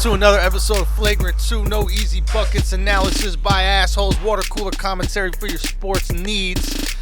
to another episode of Flagrant 2. No easy buckets analysis by assholes. Water cooler commentary for your sports needs.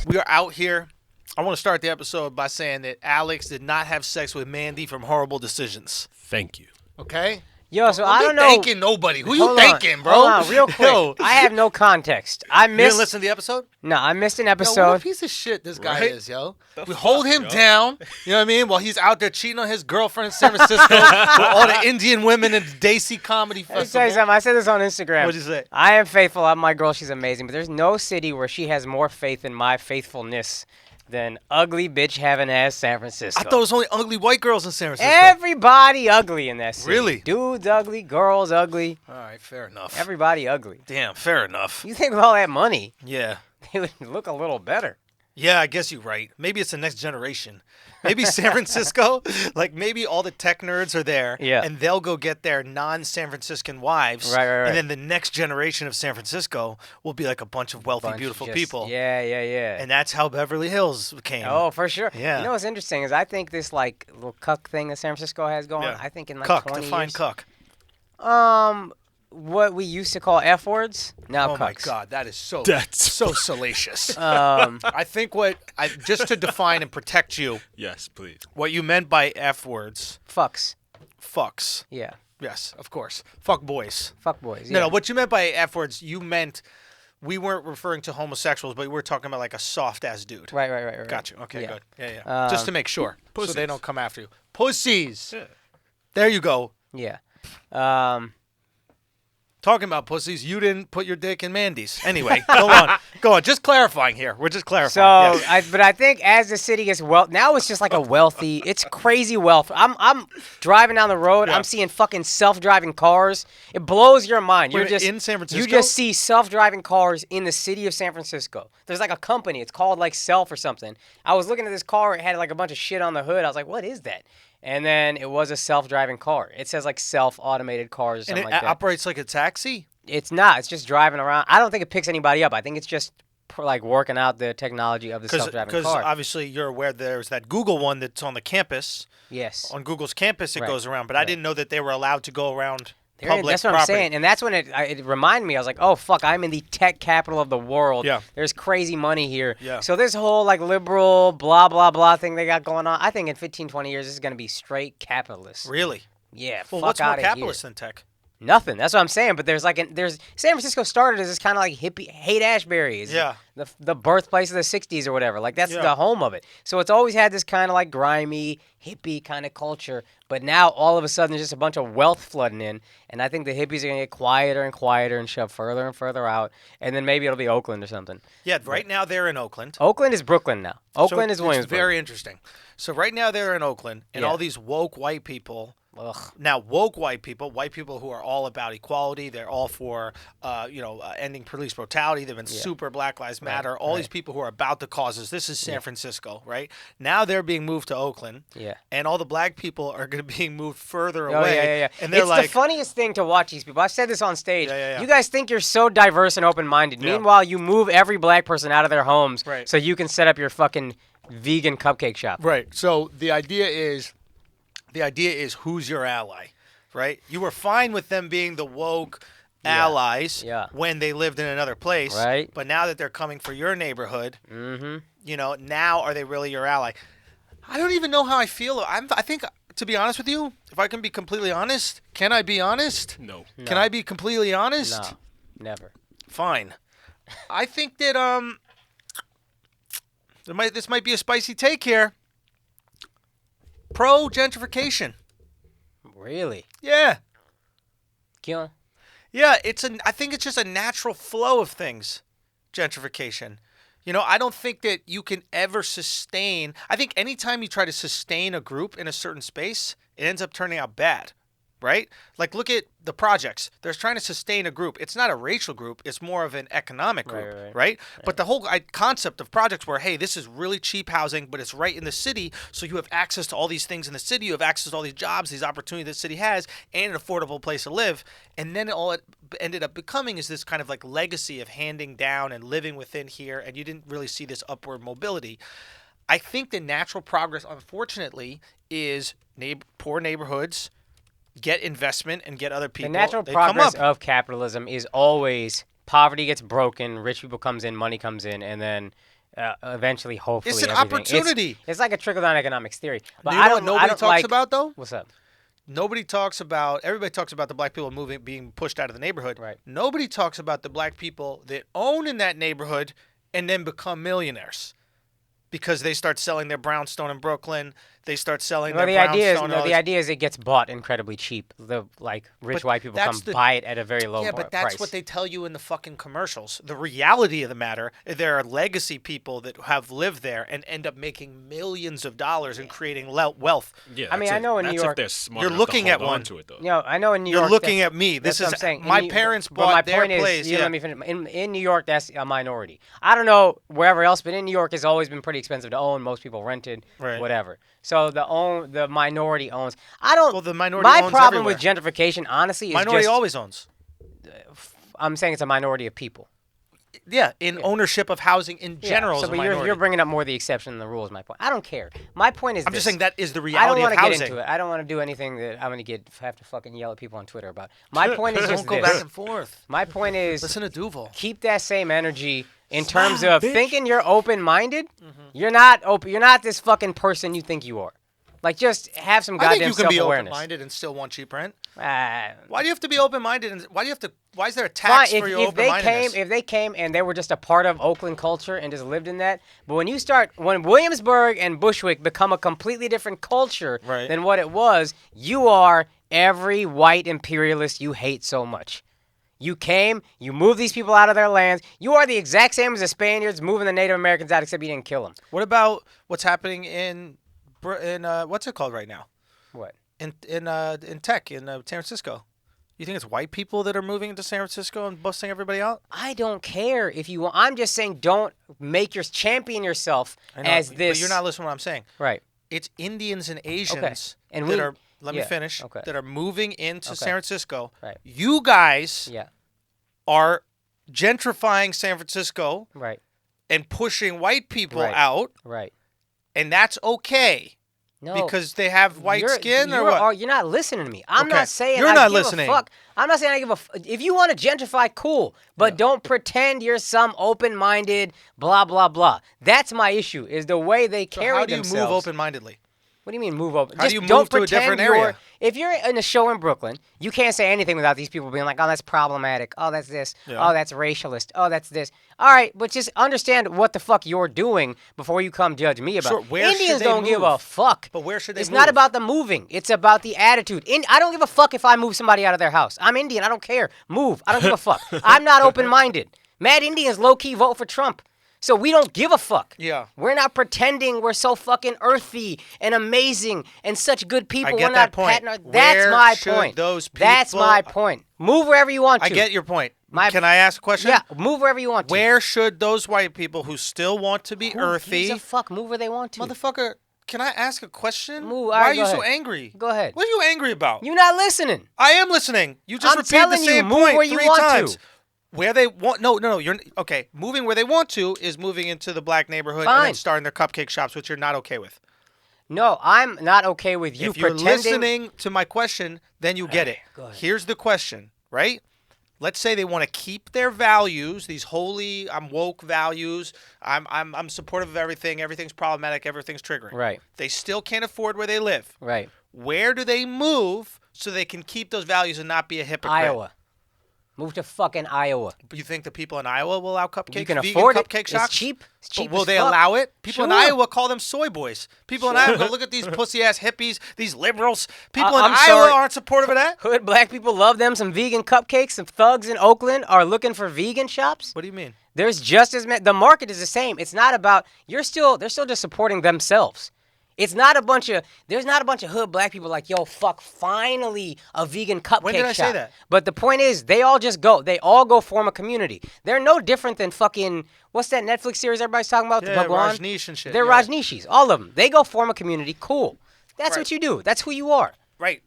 We are out here. I want to start the episode by saying that Alexx did not have sex with Mandi from Horrible Decisions. Thank you. Okay? Yo, so I don't know. Thanking nobody. Who you thanking, bro? Hold on, real quick. Yo. I have no context. I You missed. didn't listen to the episode? No, I missed an Yo, episode. what a piece of shit this guy Right? is, yo. The We fuck, hold him yo? down, you know what I mean, while he's out there cheating on his girlfriend in San Francisco with all the Indian women in the Desi Comedy Let me tell you Festival. something. I said this on Instagram. What'd you say? I am faithful. I'm my girl. She's amazing. But there's no city where she has more faith in my faithfulness than ugly bitch having ass San Francisco. I thought it was only ugly white girls in San Francisco. Everybody ugly in that city. Really? Dudes ugly, girls ugly, All right, fair enough. everybody ugly. Damn, fair enough. You think with all that money, Yeah. they would look a little better. Yeah, I guess you're right. Maybe it's the next generation. Maybe San Francisco, like maybe all the tech nerds are there, Yeah. and they'll go get their non-San Franciscan wives, Right. and then the next generation of San Francisco will be like a bunch of wealthy, Bunch beautiful just- people. Yeah. And that's how Beverly Hills came. Oh, for sure. Yeah. You know what's interesting is I think this like little cuck thing that San Francisco has going. Yeah. I think in like cuck, 20 define years. cuck. What we used to call F words now Oh my cucks. God, that is so That's so salacious. Um, I think just to define and protect you, Yes, please. what you meant by F words, fucks. fucks. Yeah. Yes, of course. Fuck boys. Fuck boys. Yeah. No, what you meant by F words, you meant we weren't referring to homosexuals, but we were talking about like a soft ass dude. Right. Gotcha. Okay, Yeah. good. Yeah. Just to make sure. So they Pussies. don't come after you. Pussies. Yeah. There you go. Yeah. Talking about pussies, you didn't put your dick in Mandi's. Anyway, go on. Go on. Just clarifying here. We're just So, clarifying. Yes. but I think as the city gets now it's just like a wealthy. It's crazy wealth. I'm driving down the road. Yeah. I'm seeing fucking self-driving cars. It blows your mind. Wait, You're just in San Francisco? You just see self-driving cars in the city of San Francisco. There's like a company. It's called like Self or something. I was looking at this car. It had like a bunch of shit on the hood. I was like, what is that? And then it was a self-driving car. It says like self-automated cars or And something it like that. operates like a taxi? It's not. It's just driving around. I don't think it picks anybody up. I think it's just like working out the technology of the self-driving Because car. obviously you're aware there's that Google one that's on the campus. Yes. On Google's campus it Right. goes around. But I didn't know that they were allowed to go around public That's what property. I'm saying. And that's when it reminded me. I was like, oh, fuck, I'm in the tech capital of the world. Yeah. There's crazy money here. Yeah. So this whole like liberal blah, blah, blah thing they got going on, I think in 15, 20 years, this is going to be straight capitalist. Really? Yeah, Well, fuck what's more outta capitalist here. than tech? Nothing. That's what I'm saying. But there's San Francisco started as this kind of like hippie, hate Ashbury. It's Yeah. The birthplace of the 60s or whatever. Like that's Yeah. the home of it. So it's always had this kind of like grimy, hippie kind of culture. But now all of a sudden there's just a bunch of wealth flooding in. And I think the hippies are going to get quieter and quieter and shove further and further out. And then maybe it'll be Oakland or something. Yeah, right now they're in Oakland. Oakland is Brooklyn now. Oakland is It's Williamsburg. very interesting. So right now they're in Oakland, and Yeah. all these woke white people. Ugh. Now, woke white people who are all about equality, they're all for, ending police brutality. They've been super Black Lives Matter. All these people who are about the causes. This is San Francisco, right? Now they're being moved to Oakland. Yeah. And all the black people are going to be moved further Oh, away. yeah. And they're it's like, the funniest thing to watch these people. I said this on stage. Yeah. You guys think you're so diverse and open-minded. Yeah. Meanwhile, you move every black person out of their homes Right. so you can set up your fucking vegan cupcake shop. right. So the idea is who's your ally, right? You were fine with them being the woke allies Yeah. when they lived in another place, Right. But now that they're coming for your neighborhood, Mm-hmm. Now are they really your ally? I don't even know how I feel. I think, to be honest with you, if I can be completely honest, can I be honest? No. Can I be completely honest? No, never. Fine. I think that this might be a spicy take here. Pro gentrification. Really? Yeah. Keelan? Yeah, I think it's just a natural flow of things, gentrification. I don't think that you can ever sustain. I think anytime you try to sustain a group in a certain space, it ends up turning out bad, right? Like, look at the projects. They're trying to sustain a group. It's not a racial group. It's more of an economic group, right? But the whole concept of projects where, hey, this is really cheap housing, but it's right in the city, so you have access to all these things in the city. You have access to all these jobs, these opportunities the city has, and an affordable place to live. And then all it ended up becoming is this kind of like legacy of handing down and living within here, and you didn't really see this upward mobility. I think the natural progress, unfortunately, is poor neighborhoods get investment and get other people. The natural they come progress up. of capitalism is always poverty gets broken, rich people comes in, money comes in, and then eventually, hopefully, It's an everything. opportunity. It's like a trickle-down economics theory. But You know I what don't. nobody I don't talks like, about though. What's up? Nobody talks about. Everybody talks about the black people being pushed out of the neighborhood. Right. Nobody talks about the black people that own in that neighborhood and then become millionaires because they start selling their brownstone in Brooklyn. They start selling their brownstone. The idea is it gets bought incredibly cheap. The rich white people come buy it at a very low Yeah, price. but that's what they tell you in the fucking commercials. The reality of the matter, there are legacy people that have lived there and end up making millions of dollars and creating wealth. Yeah, I mean, I know in New that's York, if they're smart you're enough looking to at hold one. on to it, though. You know, I know in New York. You're looking at me. This That's is what I'm saying. my parents but bought my their point is, place. let me finish. In New York, that's a minority. I don't know wherever else, but in New York, it's always been pretty expensive to own. Most people rented, whatever. So the minority owns. I don't. Well, the minority my owns problem everywhere. with gentrification, honestly, is Minority just, always owns. I'm saying it's a minority of people. Yeah, in ownership of housing in general. So, is a but minority. you're bringing up more the exception than the rule. Is my point. I don't care. My point is I'm this. just saying that is the I reality don't of want to housing. get into it. I don't want to do anything that I'm going to have to fucking yell at people on Twitter about. My point is just Don't go this. back and forth. My point is Listen to Duval. keep that same energy in terms of thinking you're open-minded. You're not open. You're not this fucking person you think you are. Like, just have some I goddamn think you can be self-awareness. open-minded and still want cheap rent. Uh, Why do you have to be open-minded? And why is there a tax Fine, for your if they open-mindedness? came, if they came and they were just a part of Oakland culture and just lived in that, but when Williamsburg and Bushwick become a completely different culture than what it was, you are every white imperialist you hate so much. You came, you moved these people out of their lands. You are the exact same as the Spaniards moving the Native Americans out, except you didn't kill them. What about what's happening in what's it called right now? What? In tech in San Francisco. You think it's white people that are moving into San Francisco and busting everybody out? I don't care if you want. I'm just saying, don't champion yourself as this. But you're not listening to what I'm saying. Right. It's Indians and Asians And that are. Let me yeah, finish. okay. That are moving into San Francisco. Right. You guys Yeah. are gentrifying San Francisco Right. and pushing white people Right. out, Right. and that's okay No. because they have white skin or what? You're not listening to me. I'm Okay. not saying You're I not give listening. a fuck. I'm not saying I give a if you want to gentrify, cool, but don't pretend you're some open-minded blah blah blah. That's my issue. Is the way they So carry how do you themselves. move open-mindedly? What do you mean move open? How Just do you don't move to a pretend different you're- area? If you're in a show in Brooklyn, you can't say anything without these people being like, "Oh, that's problematic. Oh, that's this. Yeah. Oh, that's racialist. Oh, that's this." All right, but just understand what the fuck you're doing before you come judge me about. Sure, it. where should Indians they don't give a move? fuck. But where should they It's move? not about the moving. It's about the attitude. I don't give a fuck if I move somebody out of their house. I'm Indian. I don't care. Move. I don't give a fuck. I'm not open-minded. Mad Indians low-key vote for Trump. So we don't give a fuck. Yeah. We're not pretending we're so fucking earthy and amazing and such good people. I get we're not that point. patting that's Where my should point. those That's people- my point. Move wherever you want to. I get your point. My- Can I ask a question? Yeah, move wherever you want to. Where should those white people who still want to be Who earthy, gives a fuck? Move where they want to. motherfucker? Can I ask a question? Move. Why All right, are you go so ahead. angry? Go ahead. What are you angry about? You're not listening. I am listening. You just I'm repeated the telling you, same move point where you 3 want to. times. Where they want no, you're okay. Moving where they want to is moving into the black neighborhood and then Fine. starting their cupcake shops, which you're not okay with. No, I'm not okay with you If you're pretending. listening to my question, then you get it. Go ahead. Here's the question, right? Let's say they want to keep their values, these holy, I'm woke values. I'm supportive of everything. Everything's problematic. Everything's triggering. Right. They still can't afford where they live. Right. Where do they move so they can keep those values and not be a hypocrite? Iowa. Move to fucking Iowa. You think the people in Iowa will allow cupcakes? You can vegan afford it. cupcake shops? It's cheap. It's cheap. But will as they fuck. allow it? People in Sure. Iowa call them soy boys. People in Iowa go, look at these pussy ass hippies, these liberals. People in I'm Iowa sorry. aren't supportive of that. Hood black people love them some vegan cupcakes. Some thugs in Oakland are looking for vegan shops. What do you mean? There's just as many. The market is the same. It's not about they're still just supporting themselves. It's not a bunch of there's not a bunch of hood black people like, yo, fuck, finally a vegan cupcake shop. When did I say that? But the point is, they all go form a community. They're no different than fucking what's that Netflix series everybody's talking about? Yeah, the Bhagwan? Rajneesh and shit. They're yeah. Rajneeshis, all of them. They go form a community. Cool. That's Right. what you do. That's who you are. Right.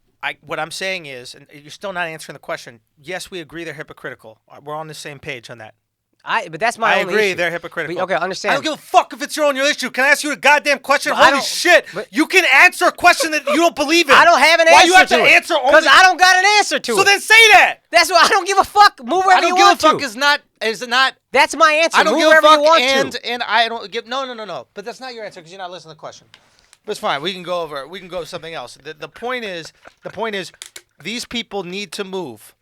What I'm saying is, and you're still not answering the question. Yes, we agree they're hypocritical. We're on the same page on that. But that's my I only agree. issue. They're hypocritical. Okay, understand. I don't give a fuck if it's your own issue. Can I ask you a goddamn question? But I Holy don't- shit! but- You can answer a question that you don't believe in. I don't have an Why answer you have to to it. answer only? Because I don't got an answer to So it. then say that. That's why I don't give a fuck. Move wherever I don't you give a want fuck to. is not. That's my answer. I don't Move give a wherever fuck you want to. and I don't give no. But that's not your answer because you're not listening to the question. But it's fine. We can go over. We can go to something else. The point is these people need to move.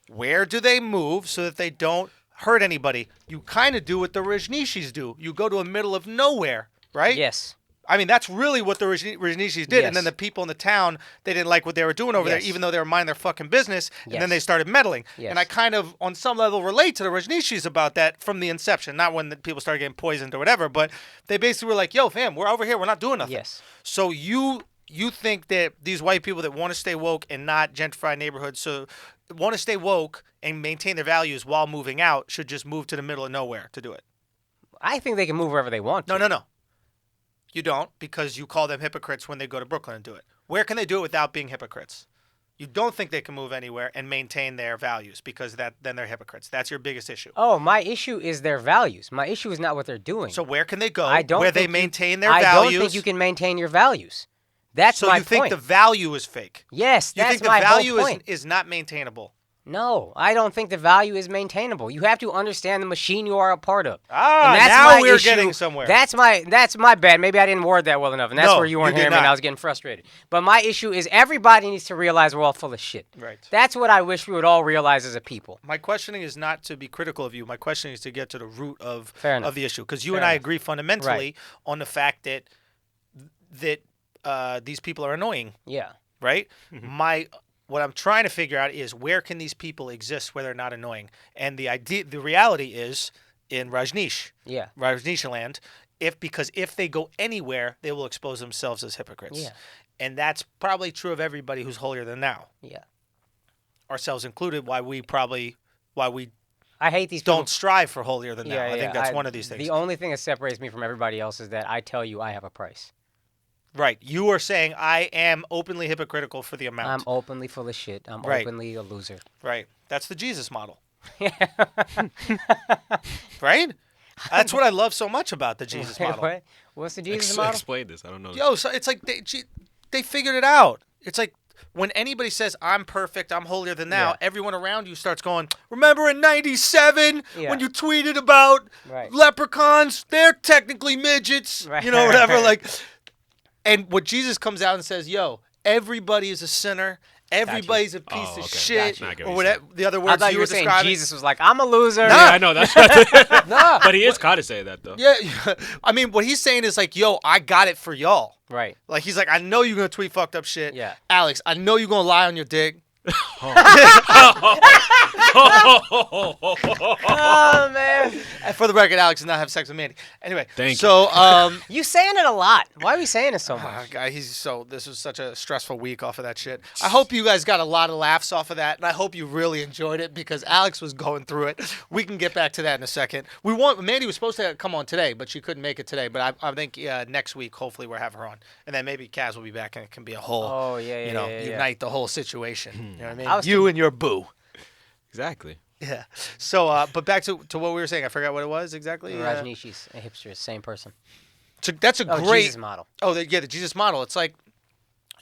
Where do they move so that they don't hurt anybody? You kind of do what the Rajneeshis do. You go to a middle of nowhere, right? Yes. I mean, that's really what the Rajneeshis did. Yes. And then the people in the town, they didn't like what they were doing over there, Yes. even though they were minding their fucking business. And Yes. then they started meddling. Yes. And I kind of, on some level, relate to the Rajneeshis about that from the inception. Not when the people started getting poisoned or whatever, but they basically were like, yo, fam, we're over here. We're not doing nothing. Yes. So you think that these white people that want to stay woke and not gentrify neighborhoods, so want to stay woke and maintain their values while moving out, should just move to the middle of nowhere to do it? I think they can move wherever they want to. No. You don't, because you call them hypocrites when they go to Brooklyn and do it. Where can they do it without being hypocrites? You don't think they can move anywhere and maintain their values because then they're hypocrites. That's your biggest issue. Oh, my issue is their values. My issue is not what they're doing. So where can they go I don't where they think maintain their I values? don't think you can maintain your values. That's so my you think point. the value is fake? Yes, You that's think the my value whole point. is not maintainable? No, I don't think the value is maintainable. You have to understand the machine you are a part of. Ah, And that's now my we're issue. getting somewhere. That's my bad. Maybe I didn't word that well enough, and that's No, where you weren't you did hearing me, and not. I was getting frustrated. But my issue is everybody needs to realize we're all full of shit. Right. That's what I wish we would all realize as a people. My questioning is not to be critical of you. My questioning is to get to the root of Fair enough. the issue. Because you Fair and I enough. agree fundamentally Right. on the fact that these people are annoying, Yeah. right? What I'm trying to figure out is where can these people exist where they're not annoying? And the reality is in Rajneesh land, because if they go anywhere, they will expose themselves as hypocrites. Yeah. And that's probably true of everybody who's holier than thou, Yeah. ourselves included. Why we I hate these people. don't strive for holier than thou. Yeah, I think that's one of these things. The only thing that separates me from everybody else is that I tell you I have a price. Right. You are saying I am openly hypocritical for the amount. I'm openly full of shit. I'm Right. openly a loser. Right. That's the Jesus model. Right? That's what I love so much about the Jesus model. What? What's the Jesus model? Explain this. I don't know. Yo, so it's like they figured it out. It's like when anybody says, I'm perfect, I'm holier than thou, Yeah. everyone around you starts going, remember in 97 Yeah. when you tweeted about Right. leprechauns? They're technically midgets. Right. You know, whatever. Like, and what Jesus comes out and says, yo, everybody is a sinner. Everybody's a piece Oh, of okay. shit. Gotcha. I get what Or you're whatever. The other I words thought you you were were saying describing. Jesus was like, I'm a loser. Yeah, I know that's. No. But he is kind of saying that though. Yeah. I mean, what he's saying is like, yo, I got it for y'all. Right. Like, he's like, I know you're going to tweet fucked up shit. Yeah. Alex, I know you're going to lie on your dick. Oh, man. And for the record, Alex did not have sex with Mandi. Anyway. Thank you. So, You saying it a lot. Why are we saying it so much? guy, this was such a stressful week off of that shit. I hope you guys got a lot of laughs off of that, and I hope you really enjoyed it because Alex was going through it. We can get back to that in a second. Mandi was supposed to come on today, but she couldn't make it today. But I think next week, hopefully, we'll have her on, and then maybe Kaz will be back, and it can be a whole, Oh, yeah, yeah. unite the whole situation. You know what I mean? I was You and your boo. Exactly. Yeah. So, but back to what we were saying. I forgot what it was exactly. Rajneeshis, a hipster, same person. So that's a Oh, great Jesus model. Oh, the Jesus model. It's like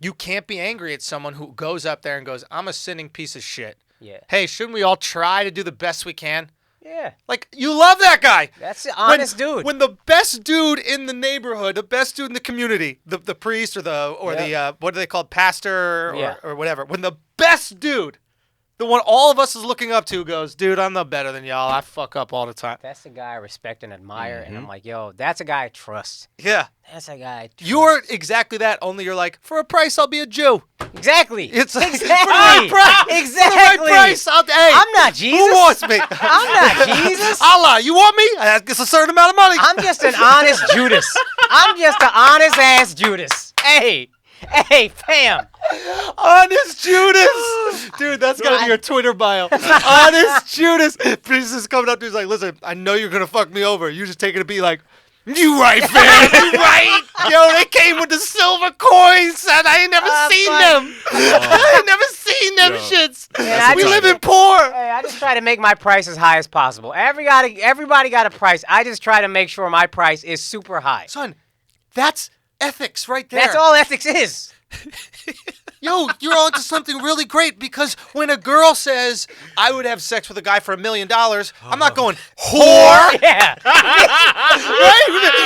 you can't be angry at someone who goes up there and goes, "I'm a sinning piece of shit." Yeah. Hey, shouldn't we all try to do the best we can? Yeah. Like, you love that guy. That's an honest dude. When the best dude in the neighborhood, the best dude in the community, the priest or the what are they called, pastor or whatever. When the best dude, the one all of us is looking up to, goes, dude, I'm no better than y'all. I fuck up all the time. That's the guy I respect and admire, and I'm like, yo, that's a guy I trust. Yeah. That's a guy I trust. You're exactly that, only you're like, for a price, I'll be a Jew. Exactly. It's like, exactly. for the right price. Exactly. For the right price, hey, I'm not Jesus. Who wants me? I'm not Jesus. Allah, you want me? It's a certain amount of money. I'm just an honest Judas. I'm just an honest ass Judas. Hey, fam. Honest Judas. Dude, that's got to be your Twitter bio. Honest Judas. Priest is coming up to you, he's like, listen, I know you're going to fuck me over. You just take it to be like, you right, fam. You right. Yo, they came with the silver coins, and I ain't never seen them. I ain't never seen seen them Yo. shits. I We just- live in poor. Hey, I just try to make my price as high as possible. Everybody got a price. I just try to make sure my price is super high. Son, that's ethics right there. That's all ethics is. Yo, you're onto something really great because when a girl says, I would have sex with a guy for $1 million, I'm not going, whore. Yeah. Right?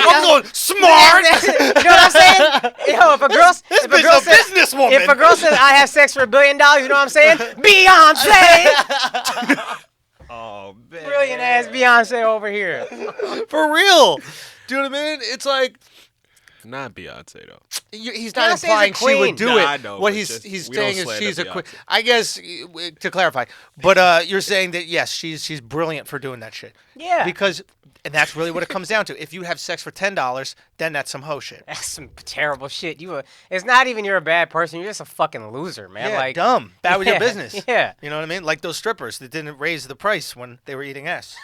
I'm going, smart. You know what I'm saying? Yo, if a girl, This if a bitch girl a says, businesswoman. if a girl says I have sex for $1 billion, you know what I'm saying? Beyonce, Oh man. brilliant ass Beyonce over here. For real. Do you know what I mean? It's like, Not Beyonce though. he's not Beyonce's a implying she would queen. do Nah, it. I know, What but he's just- we saying don't is slander she's a queen. Beyonce. I guess, to clarify, but you're saying that, yes, she's brilliant for doing that shit. Yeah. Because, and that's really what it comes down to. If you have sex for $10, then that's some hoe shit. That's some terrible shit. It's not even you're a bad person. You're just a fucking loser, man. Yeah, like dumb. Bad with your Yeah, business. yeah. You know what I mean? Like those strippers that didn't raise the price when they were eating ass.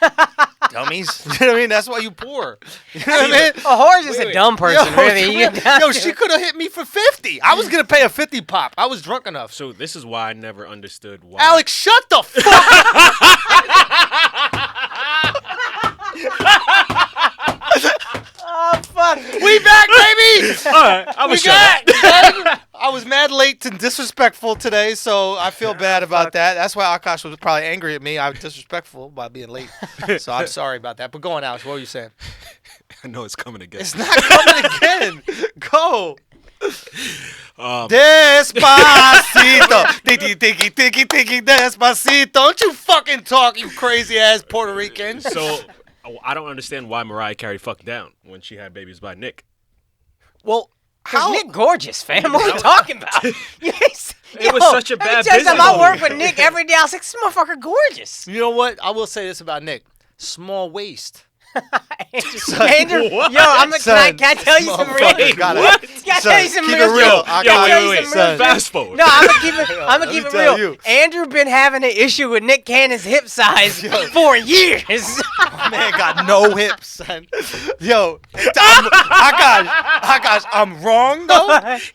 Dummies. You know what I mean? That's why you poor. You know what I mean? a whore's just a dumb person, really. You get down Yo, to she it. could have hit me for 50. I was gonna pay a 50 pop. I was drunk enough. So this is why I never understood why. Alex, shut the fuck. Oh fuck. We back, baby. All right, I'm We a shut back. I was mad late and disrespectful today, so I feel bad about that. That's why Akaash was probably angry at me. I was disrespectful by being late, so I'm sorry about that. But go on, Alex. What were you saying? I know it's coming again. It's not coming again. Go. Um, Despacito. Tiki, despacito. Don't you fucking talk, you crazy ass Puerto Rican. so I don't understand why Mariah Carey fucked down when she had babies by Nick. Well, how? Nick gorgeous, fam. What are you talking about? It was such a bad Let me tell you something. I business work move. with Nick every day. I was like, this motherfucker gorgeous. You know what? I will say this about Nick. Small waist. Andrew, What? yo, can I tell you some real? Motherfucker, got it. Can I Son, tell you some keep real? it real. shit? Can I Yo, tell you wait, some son. real? shit? Fast forward. No, I'm gonna keep it. I'm gonna Let keep me it tell real. you. Andrew been having an issue with Nick Cannon's hip size for years. Man got no hips, son. Yo, Akaash, I'm wrong though.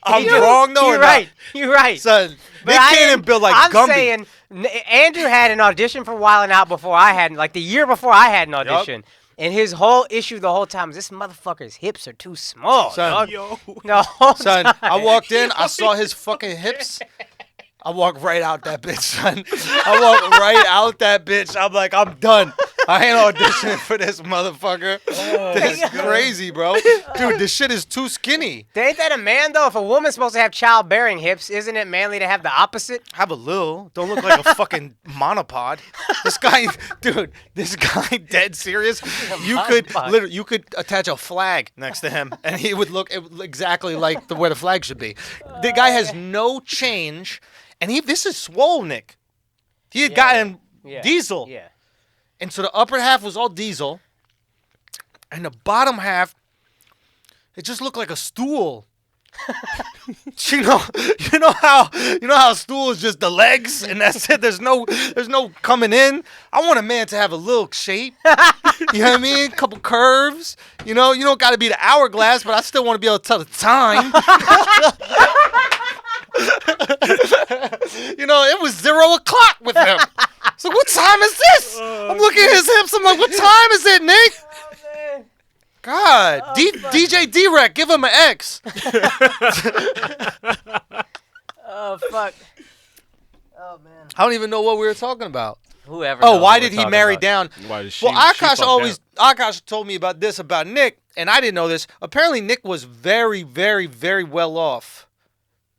I'm wrong though. You're or right. Not? You're right. Son. But Nick I Cannon didn't- built like I'm Gumby. saying Andrew had an audition for Wild 'N Out before I had, like the year before I had an audition. And his whole issue the whole time is this motherfucker's hips are too small. Son. dog. Yo. The whole Son, time. I walked in, I saw his fucking hips. I walked right out that bitch, son. I walked right out that bitch. I'm like, I'm done. I ain't auditioning for this motherfucker. This is crazy, bro. Dude, this shit is too skinny. Ain't that a man though? If a woman's supposed to have childbearing hips, isn't it manly to have the opposite? Have a little. Don't look like a fucking monopod. This guy, dude, this guy dead serious. You could monopod. literally, you could attach a flag next to him and he would look exactly like where the flag should be. The guy has no change. And this is swole, Nick. He had gotten diesel. Yeah. And so the upper half was all diesel. And the bottom half, it just looked like a stool. you know how a stool is just the legs and that's it. There's no coming in. I want a man to have a little shape. You know what I mean? Couple curves. You know, you don't got to be the hourglass, but I still want to be able to tell the time. You know, it was 0 o'clock with him. So what time is this? I'm looking at his hips. I'm like, what time is it, Nick? God, DJ D-Rec, give him an X. Oh fuck. Oh man. I don't even know what we were talking about. Whoever. Oh, knows why what did we're he talking marry about. down? Why did she? Well, she Akaash fucked Akaash told me about this about Nick, and I didn't know this. Apparently, Nick was very, very, very well off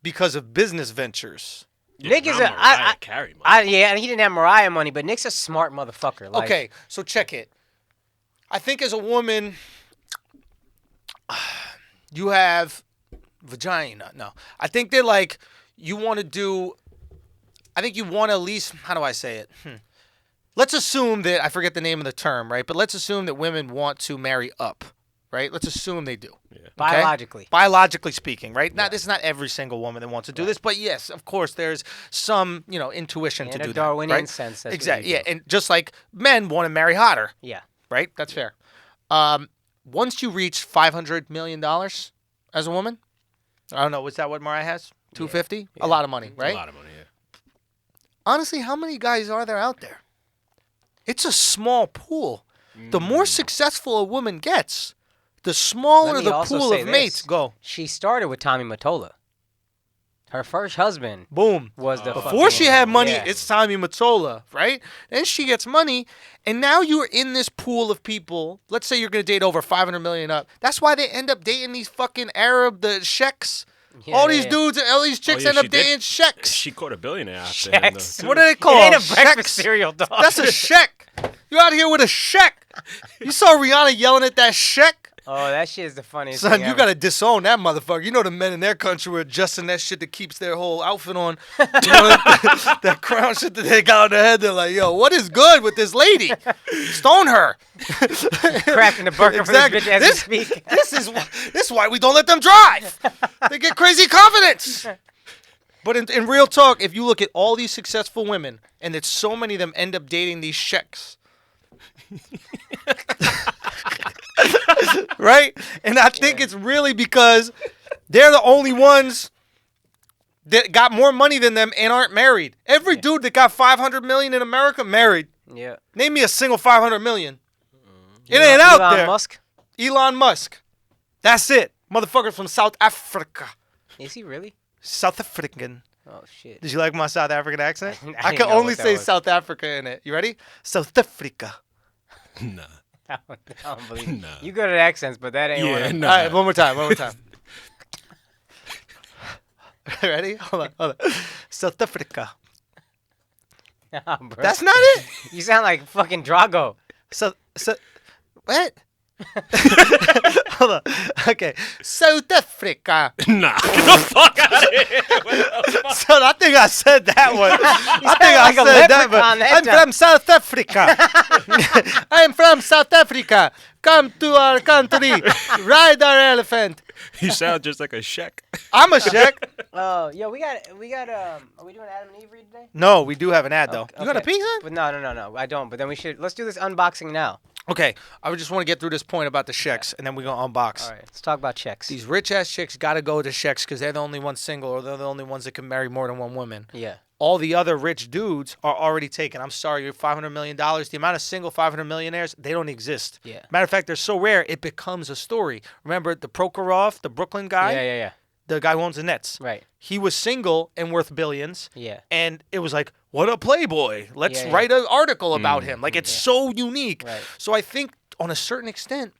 because of business ventures. down. Nick is Not a- Mariah Carey, man. Yeah, and he didn't have Mariah money, but Nick's a smart motherfucker. Like, Okay, so check it. I think as a woman, you have vagina. No, I think they're like you want to do. I think you want to at least. How do I say it? Let's assume that I forget the name of the term, right? But let's assume that women want to marry up, right? Let's assume they do. Yeah. biologically. Biologically speaking, right? Now, this is not every single woman that wants to do this, but yes, of course, there's some, intuition to In a do Darwinian that, right? sense, that's what exactly. you Yeah, do. and just like men want to marry hotter, Yeah. right? That's fair. Once you reach $500 million as a woman, I don't know, was that what Mariah has? 250? A lot of money, right? A lot of money, yeah. honestly, how many guys are there out there? It's a small pool. The more successful a woman gets, the smaller Let me the also pool say of this. mates go. She started with Tommy Mottola. Her first husband Boom. was the Before she had money, yeah. it's Tommy Mottola, right? Then she gets money, and now you're in this pool of people. Let's say you're going to date over 500 million up. That's why they end up dating these fucking the sheiks. Yeah, all yeah, these yeah. dudes and all these chicks yeah, end up she did. dating sheiks. She caught a billionaire out there. Shacks. Too. What do they call It ain't them? a breakfast Sheiks? cereal, dog. That's a sheik. You out here with a sheik. You saw Rihanna yelling at that sheik? Oh, that shit is the funniest Son, thing you ever. gotta disown that motherfucker. You know the men in their country were adjusting that shit that keeps their whole outfit on. You know, that crown shit that they got on their head. They're like, yo, what is good with this lady? Stone her. cracking the burger Exactly. for this bitch as This- we speak. This is why we don't let them drive. They get crazy confidence. But in real talk, if you look at all these successful women, and that so many of them end up dating these sheiks. Right? And I think it's really because they're the only ones that got more money than them and aren't married. Every dude that got 500 million in America married. Yeah. Name me a single 500 million. It ain't out Elon there. Musk. Elon Musk. That's it. Motherfucker from South Africa. Is he really? South African. Oh shit. Did you like my South African accent? I I didn't can know only what that say was. South Africa in it. You ready? South Africa. Nah. I don't believe it. Nah. You good at accents, but that ain't one. Yeah, of them. nah. All right, one more time. One more time. Ready? Hold on. South Africa. Nah, bro. That's not it. You sound like fucking Drago. So what? Hold on. Okay. South Africa. Nah. Get the fuck out of here. So I think I said that one. I think like a I said that leprechaun one. that I'm time. from South Africa. I'm from South Africa. Come to our country. Ride our elephant. You sound just like a sheik. I'm a sheik. Oh, yo, we got. Are we doing Adam and Eve read today? No, we do have an ad though. Okay, You got a okay. pizza? But no, I don't. But then let's do this unboxing now. Okay, I would just want to get through this point about the sheiks, and then we're gonna unbox. All right, let's talk about checks. These rich ass chicks gotta go to sheiks because they're the only ones single, or they're the only ones that can marry more than one woman. Yeah. All the other rich dudes are already taken. I'm sorry, you're $500 million. The amount of single 500 millionaires, they don't exist. Yeah. Matter of fact, they're so rare, it becomes a story. Remember the Prokhorov, the Brooklyn guy? Yeah. The guy who owns the Nets. Right. He was single and worth billions. Yeah. And it was like, what a playboy. Let's Yeah. write an article about him. Like, it's so unique. Right. So I think, on a certain extent,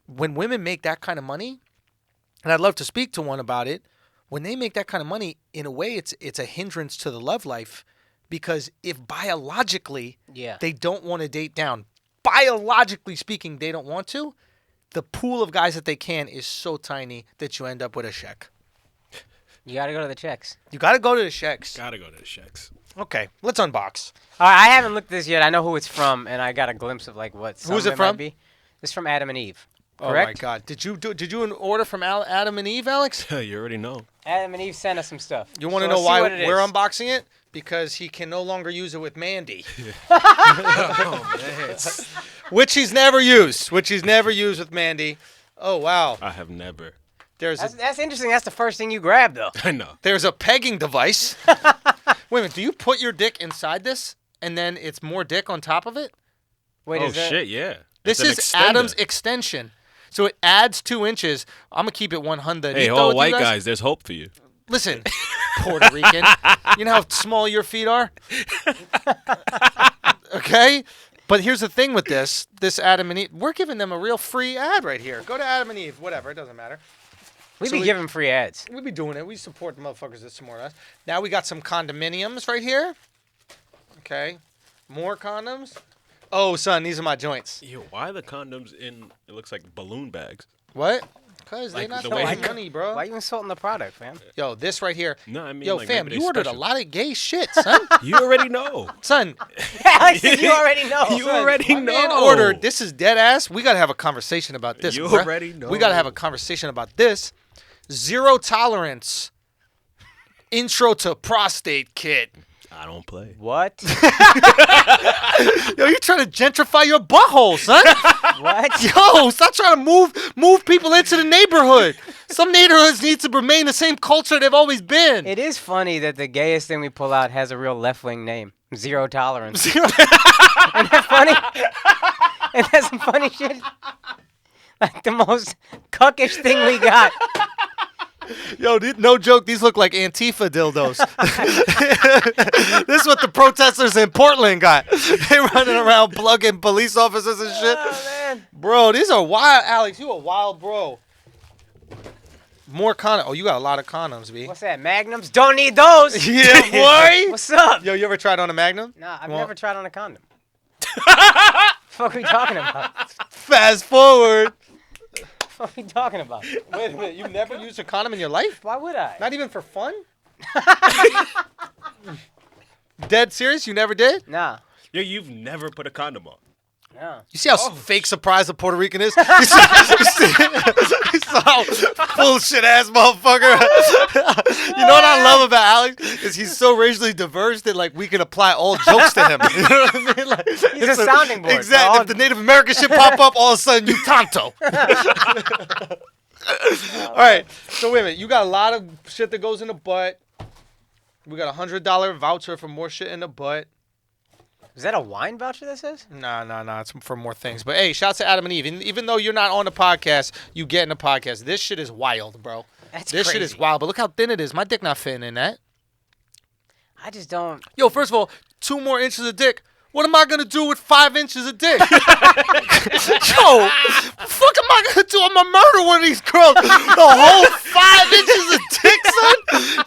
when women make that kind of money, and I'd love to speak to one about it, when they make that kind of money, in a way, it's a hindrance to the love life, because if biologically Yeah. they don't want to date down, biologically speaking, they don't want to, the pool of guys that they can is so tiny that you end up with a sheik. You gotta go to the checks. You got to go to the sheiks. Gotta go to the sheiks. Okay, let's unbox. All right, I haven't looked at this yet. I know who it's from, and I got a glimpse of like what. Who's some it of might from? Be. It's from Adam and Eve. Oh my Correct? God! Did you order from Adam and Eve, Alex? You already know. Adam and Eve sent us some stuff. You want to So know let's see why what it we're is. unboxing it? Because he can no longer use it with Mandi, Oh, man. which he's never used. With Mandi. Oh wow! I have never. That's interesting. That's the first thing you grabbed, though. I know. There's a pegging device. Wait a minute. Do you put your dick inside this, and then it's more dick on top of it? Wait, Oh is that? shit, yeah. This It's an is extender. Adam's extension. So it adds 2 inches. I'm gonna keep it 100. Hey, all white guys, there's hope for you. Listen, Puerto Rican. You know how small your feet are? Okay? But here's the thing with this Adam and Eve. We're giving them a real free ad right here. Go to Adam and Eve, whatever, it doesn't matter. We So be giving free ads. We be doing it. We support the motherfuckers that support us. Now we got some condominiums right here. Okay. More condoms. Oh, son, these are my joints. Yo, why are the condoms in? It looks like balloon bags. What? Because they're Like not the throwing way- money, bro. Why you insulting the product, fam? Yo, this right here. No, I mean, Yo, like, fam, maybe you they ordered a special. lot of gay shit, son. You already know. Son, Alex, you already know. You already my know. man ordered. This is dead ass. We gotta have a conversation about this. You bruh. already know. We gotta have a conversation about this. Zero tolerance. Intro to prostate kit. I don't play. What? Yo, you trying to gentrify your butthole, son? What? Yo, stop trying to move people into the neighborhood. Some neighborhoods need to remain the same culture they've always been. It is funny that the gayest thing we pull out has a real left-wing name. Zero tolerance. Isn't that funny? And that's some funny shit. Like the most cuckish thing we got. Yo, no joke, these look like Antifa dildos. This is what the protesters in Portland got. They running around plugging police officers and shit. Oh, man. Bro, these are wild. Alex, you a wild bro. More condoms. Oh, you got a lot of condoms, B. What's that? Magnums? Don't need those. Yeah, boy. What's up? Yo, you ever tried on a Magnum? Nah, I've Well- never tried on a condom. What the fuck are we talking about? Fast forward. What are we talking about? Wait a minute, you've never used a condom in your life? Why would I? Not even for fun? Dead serious? You never did? Nah. Yo, you've never put a condom on. No. You see how fake surprised a Puerto Rican is? You see how bullshit ass motherfucker. You know what I love about Alex is he's so racially diverse that like we can apply all jokes to him. You know what I mean? Like, He's a sounding board. Exactly. If the Native American shit pop up, all of a sudden you Tonto. All right. So wait a minute. You got a lot of shit that goes in the butt. We got $100 voucher for more shit in the butt. Is that a wine voucher that says? Nah. It's for more things. But hey, shout out to Adam and Eve. Even though you're not on the podcast, you get in the podcast. This shit is wild, bro. That's This shit crazy. is wild. But look how thin it is. My dick not fitting in that. I just don't. Yo, first of all, 2 more inches of dick. What am I gonna do with 5 inches of dick? Yo, fuck am I gonna do? I'm gonna murder one of these girls. The whole 5 inches of dick, son.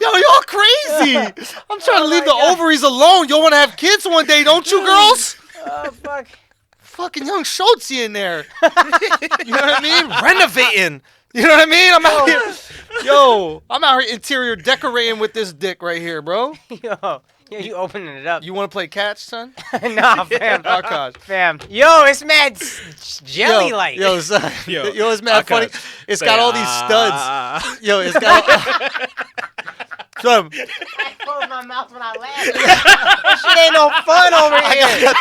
Yo, y'all crazy. I'm trying to leave the ovaries alone. Y'all wanna have kids one day, don't you, girls? Oh, fuck. Fucking young Schulz in there. You know what I mean? Renovating. You know what I mean? I'm out here. Yo, I'm out here interior decorating with this dick right here, bro. Yo, you opening it up. You want to play catch, son? Nah, fam. Akaash. Fam. Yo, it's mad jelly-like. Yo, son. Yo, Yo, it's mad funny. Akaash, It's say, got all these studs. Yo, it's got... Son, I close my mouth when I laugh. That shit ain't no fun over here.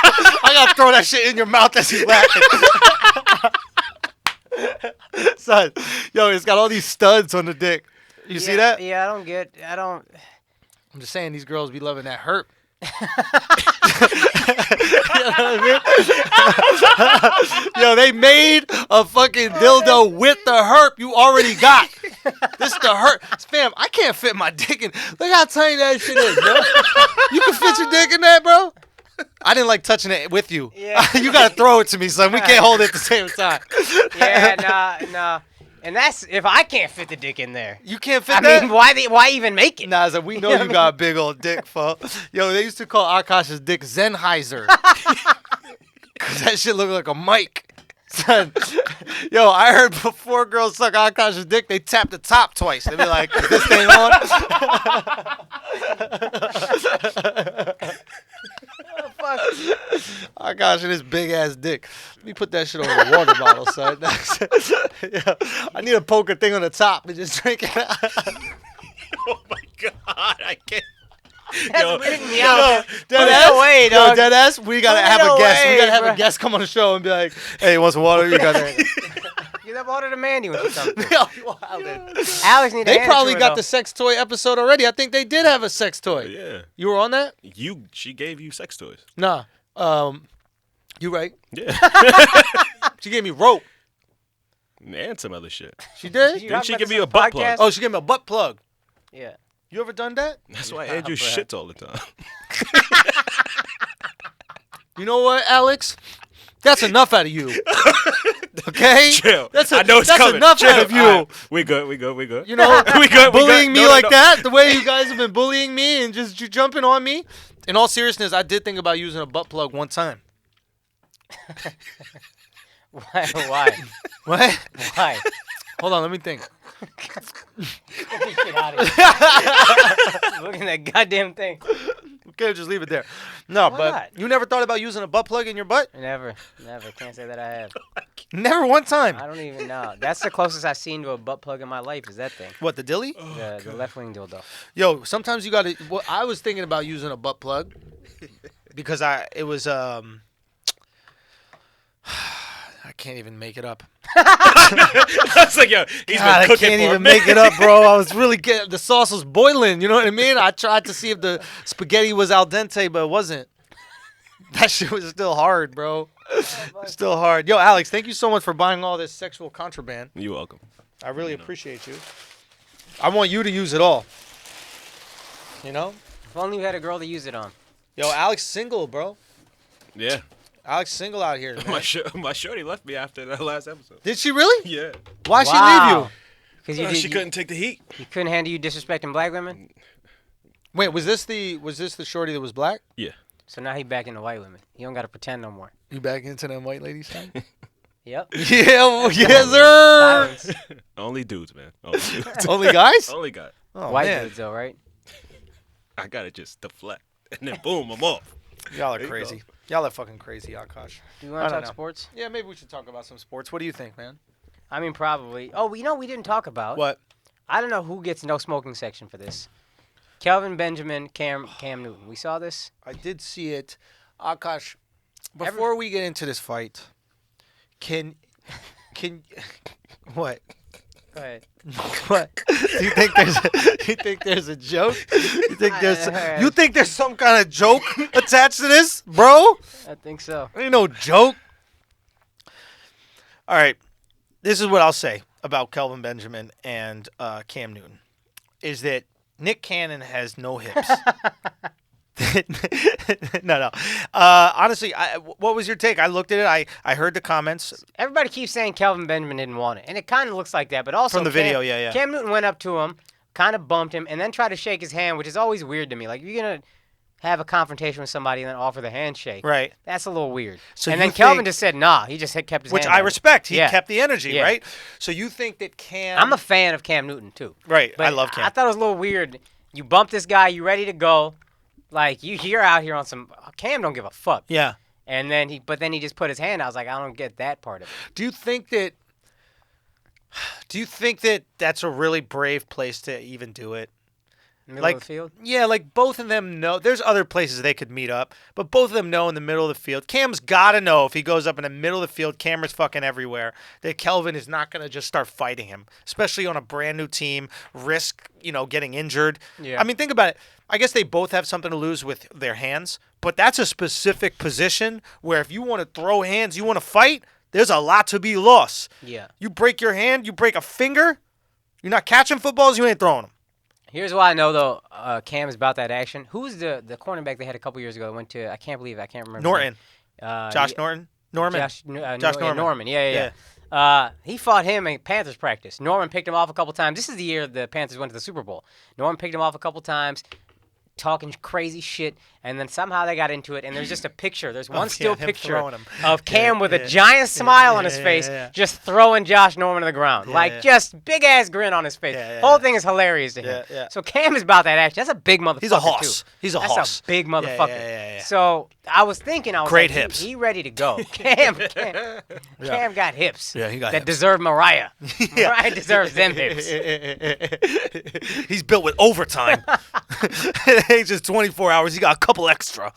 I gotta throw that shit in your mouth as he's laughing. Son, yo, it's got all these studs on the dick. You see that? Yeah, I don't. I'm just saying, these girls be loving that herp. You know what I mean? Yo, they made a fucking dildo with the herp you already got. This the herp. Fam, I can't fit my dick in. Look how tiny that shit is, bro. You can fit your dick in that, bro? I didn't like touching it with you. Yeah. You gotta throw it to me, son. We can't hold it at the same time. Yeah, nah. And that's if I can't fit the dick in there. You can't fit I that? mean, why even make it? Nah, so we know you got a big old dick, folks. Yo, they used to call Akaash's dick Sennheiser. Cause that shit looked like a mic. Son, yo, I heard before girls suck Akaash's dick, they tap the top twice. They be like, is this thing on? Oh, fuck. Akaash and his big ass dick. Let me put that shit over the water bottle, son. Yo, I need a poker thing on the top and just drink it. Oh my god, I can't. That's Yo, weirding me out. Put Dead it ass, away, yo, dog. dead ass. We gotta Put it have a guest. We away, gotta have bro. a guest come on the show and be like, "Hey, you want some water? You got that?" Give that water to Mandy when she comes. Yo, you wildin'. Alex need to They hand it probably to her, got though. the sex toy episode already. I think they did have a sex toy. Yeah. You were on that? She gave you sex toys. Nah. You right. Yeah. She gave me rope. And some other shit. She did? You Didn't she talking give about you a this butt on the plug? podcast? Oh, she gave me a butt plug. Yeah. You ever done that? That's why Nah, Andrew bruh. shits all the time. You know what, Alex? That's enough out of you. Okay? Chill. That's I know it's that's coming. enough Chill. out of you. All right. We good. You know, we good. bullying me No, like no. that, the way you guys have been bullying me and just jumping on me. In all seriousness, I did think about using a butt plug one time. Why? What? Why? Hold on, let me think. Get this shit out of here. Look at that goddamn thing. can't just leave it there. No, Why but not? you never thought about using a butt plug in your butt? Never. Can't say that I have. Never one time. I don't even know. That's the closest I've seen to a butt plug in my life is that thing. What, the dilly? The left wing dildo. Yo, sometimes you got to. Well, I was thinking about using a butt plug because it was I can't even make it up. I was like, yo, he's God, been I cooking can't for a even minute. make it up, bro. I was really getting the sauce was boiling. You know what I mean? I tried to see if the spaghetti was al dente, but it wasn't. That shit was still hard, bro. Still hard. Yo, Alex, thank you so much for buying all this sexual contraband. You're welcome. I really appreciate you. I want you to use it all. You know? If only you had a girl to use it on. Yo, Alex single, bro. Yeah. Alex single out here, man. My shorty left me after that last episode. Did she really? Yeah. Why'd she leave you? Because She couldn't take the heat. you couldn't handle you disrespecting black women. Wait, was this the shorty that was black? Yeah. So now he back into white women. He don't gotta pretend no more. You back into them white ladies side? Yep. Yeah, yes, sir. Silence. Only dudes, man. Only dudes. Only guys? Only guy. Oh, White man. dudes though, right? I gotta just deflect, and then boom, I'm off. Y'all are There you crazy. go. Y'all are fucking crazy, Akaash. Do you I want to don't talk know. sports? Yeah, maybe we should talk about some sports. What do you think, man? I mean, probably. Oh, you know what we didn't talk about? What? I don't know who gets no smoking section for this. Kelvin Benjamin, Cam Newton. We saw this. I did see it. Akaash, before we get into this fight, can what? Go ahead. What? Do you think there's a joke? You think there's some kind of joke attached to this, bro? I think so. Ain't no joke. All right. This is what I'll say about Kelvin Benjamin and Cam Newton is that Nick Cannon has no hips. No. Honestly, what was your take? I looked at it. I heard the comments. Everybody keeps saying Kelvin Benjamin didn't want it, and it kind of looks like that. But also From the video, yeah. Cam Newton went up to him, kind of bumped him, and then tried to shake his hand, which is always weird to me. Like, if you're gonna have a confrontation with somebody and then offer the handshake, Right. that's a little weird. So and you then Kelvin think- just said nah. He just kept his Which hand I down. respect. He Yeah. kept the energy, Yeah. right? So you think that Cam... I'm a fan of Cam Newton too. Right. But I love Cam. I thought it was a little weird. You bump this guy, you ready to go, like you're out here on some. Cam don't give a fuck. Yeah. And then he just put his hand out. I was like, I don't get that part of it. Do you think that that's a really brave place to even do it? Middle Like, of the field. yeah, like both of them know. There's other places they could meet up, but both of them know in the middle of the field. Cam's got to know if he goes up in the middle of the field, cameras fucking everywhere, that Kelvin is not going to just start fighting him, especially on a brand new team, risk, getting injured. Yeah. I mean, think about it. I guess they both have something to lose with their hands, but that's a specific position where if you want to throw hands, you want to fight, there's a lot to be lost. Yeah. You break your hand, you break a finger, you're not catching footballs, you ain't throwing them. Here's why I know though. Cam is about that action. Who's the cornerback they had a couple years ago that went to? I can't remember. Norton. Josh Norton? Norman? Josh Norman. Norman. Yeah. He fought him in Panthers practice. Norman picked him off a couple times. This is the year the Panthers went to the Super Bowl. Norman picked him off a couple times, talking crazy shit, and then somehow they got into it, and there's just a picture. There's one still him picture throwing him. of Cam Yeah, with yeah. a giant smile on his yeah, face, yeah. just throwing Josh Norman to the ground. Yeah. Just big-ass grin on his face. Yeah. Whole thing is hilarious to him. Yeah. So Cam is about that action. That's a big motherfucker, He's a hoss. too. He's a That's hoss. a big motherfucker. Yeah. So I was thinking, Great like, hips. He ready to go. Cam got hips. Yeah, he got that hips. deserve Mariah. Yeah. Mariah deserves them hips. He's built with overtime. At age of 24 hours, he got a couple extra.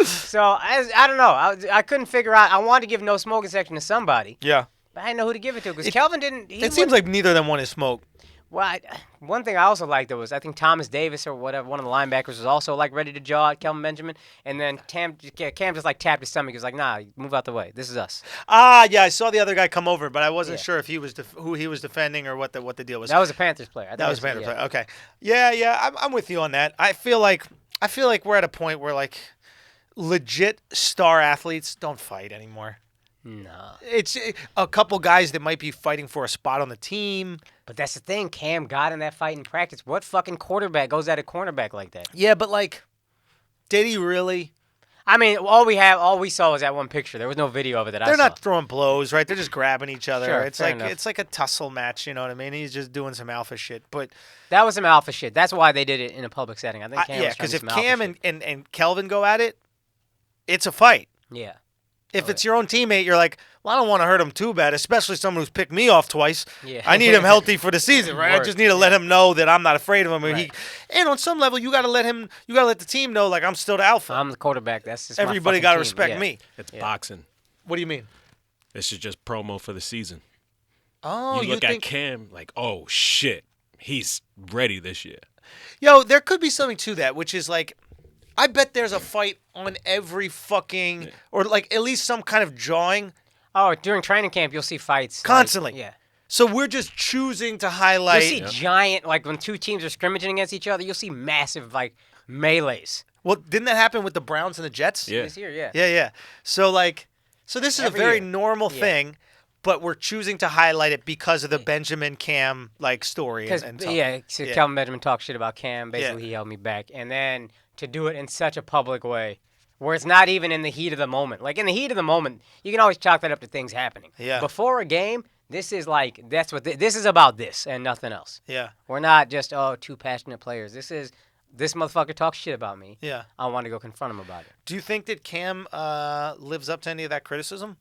So I don't know. I couldn't figure out. I wanted to give no smoking section to somebody, Yeah. but I didn't know who to give it to because Kelvin didn't. It seems like neither of them wanted smoke. Well, one thing I also liked was I think Thomas Davis or whatever, one of the linebackers was also like ready to jaw at Kelvin Benjamin, and then Cam just like tapped his stomach. He was like, "Nah, move out the way. This is us." Yeah, I saw the other guy come over, but I wasn't Yeah. sure if he was who he was defending or what the deal was. That was a Panthers player. I think That was it's- Panther yeah. play. Okay. Yeah. I'm with you on that. I feel like we're at a point where like legit star athletes don't fight anymore. No, It's a couple guys that might be fighting for a spot on the team. but that's the thing. Cam got in that fight in practice. What fucking quarterback goes at a cornerback like that? Yeah, but like, did he really? I mean, all we saw was that one picture. There was no video of it that I saw. They're not throwing blows, right? They're just grabbing each other. Sure, it's fair like enough. it's like a tussle match, you know what I mean? He's just doing some alpha shit. But That was some alpha shit. That's why they did it in a public setting. I think Cam yeah, was trying because to if do some Cam alpha and Kelvin go at it, it's a fight. shit. Yeah. If it's your own teammate, you're like, well, I don't want to hurt him too bad, especially someone who's picked me off twice. Yeah. I need him healthy for the season, right? I Word. just need to let him know that I'm not afraid of him. Right. And on some level, you got to let the team know, like, I'm still the alpha. I'm the quarterback. That's just Everybody got to respect me. It's boxing. What do you mean? This is just promo for the season. Oh, you look at Cam like, oh shit, he's ready this year. Yo, there could be something to that, which is like, I bet there's a fight on every fucking, or like at least some kind of jawing. Oh, during training camp, you'll see fights Constantly. Yeah. So we're just choosing to highlight. You'll see giant, like when two teams are scrimmaging against each other, you'll see massive, like, melees. Well, didn't that happen with the Browns and the Jets? Yeah. This year, yeah. Yeah. So this is Every a very year. normal Yeah. thing, but we're choosing to highlight it because of the Benjamin Cam like story. Because, and stuff. so Yeah. Kelvin Benjamin talked shit about Cam. Basically, Yeah. he held me back. And then to do it in such a public way where it's not even in the heat of the moment. Like, in the heat of the moment, you can always chalk that up to things happening. Yeah. Before a game, this is like, this is about this and nothing else. Yeah. We're not just, two passionate players. This motherfucker talks shit about me. Yeah. I want to go confront him about it. Do you think that Cam lives up to any of that criticism?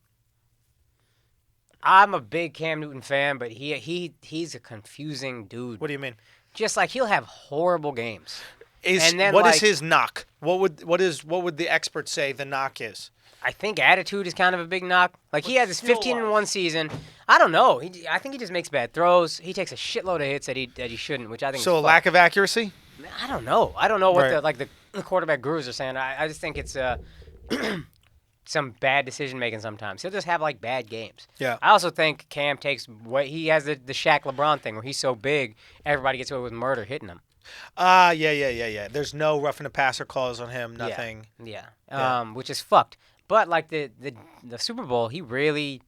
I'm a big Cam Newton fan, but he's a confusing dude. What do you mean? Just like he'll have horrible games. And then, what is like- his knock? What would the experts say the knock is? I think attitude is kind of a big knock. Like, he had this skill-wise? 15-1 season. I don't know. I think he just makes bad throws. He takes a shitload of hits that he shouldn't, which I think So a is lack of accuracy? I don't know. I don't know what Right. the quarterback gurus are saying. I just think it's some bad decision making sometimes. He'll just have like bad games. Yeah. I also think Cam he has the Shaq LeBron thing where he's so big, everybody gets away with murder hitting him. Yeah. There's no roughing the passer calls on him. Nothing. Yeah. Yeah. Which is fucked. But like the Super Bowl, he really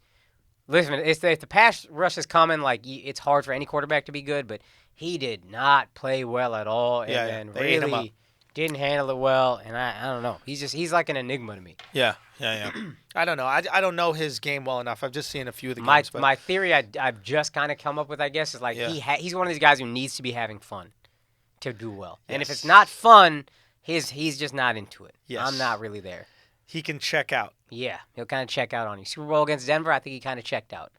listen. If the pass rush is coming, like it's hard for any quarterback to be good. But he did not play well at all, and Yeah, then they ate him up. really didn't handle it well. And I don't know. He's like an enigma to me. Yeah. I don't know. I don't know his game well enough. I've just seen a few of the My games. But my theory I've just kind of come up with, I guess, is like Yeah. he's one of these guys who needs to be having fun to do well. And if Yes. it's not fun, he's just not into it. Yes. I'm not really there. he can check out. Yeah, he'll kind of check out on you. Super Bowl against Denver, I think he kind of checked out.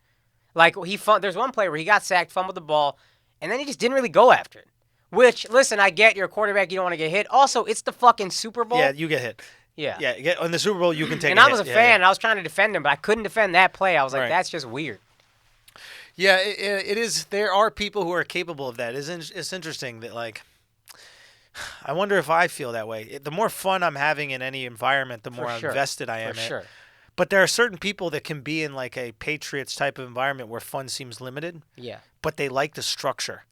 Like, there's one play where he got sacked, fumbled the ball, and then he just didn't really go after it. Which, listen, I get you're a quarterback, you don't want to get hit. Also, it's the fucking Super Bowl. Yeah, you get hit. Yeah. Yeah, in the Super Bowl, you can take And a I hit. was a Yeah, fan, yeah. and I was trying to defend him, but I couldn't defend that play. I was like, Right. that's just weird. Yeah, it is. There are people who are capable of that. It's interesting that, like, I wonder if I feel that way. The more fun I'm having in any environment, the more sure. invested I am For in. sure. But there are certain people that can be in, like, a Patriots type of environment where fun seems limited, Yeah. but they like the structure.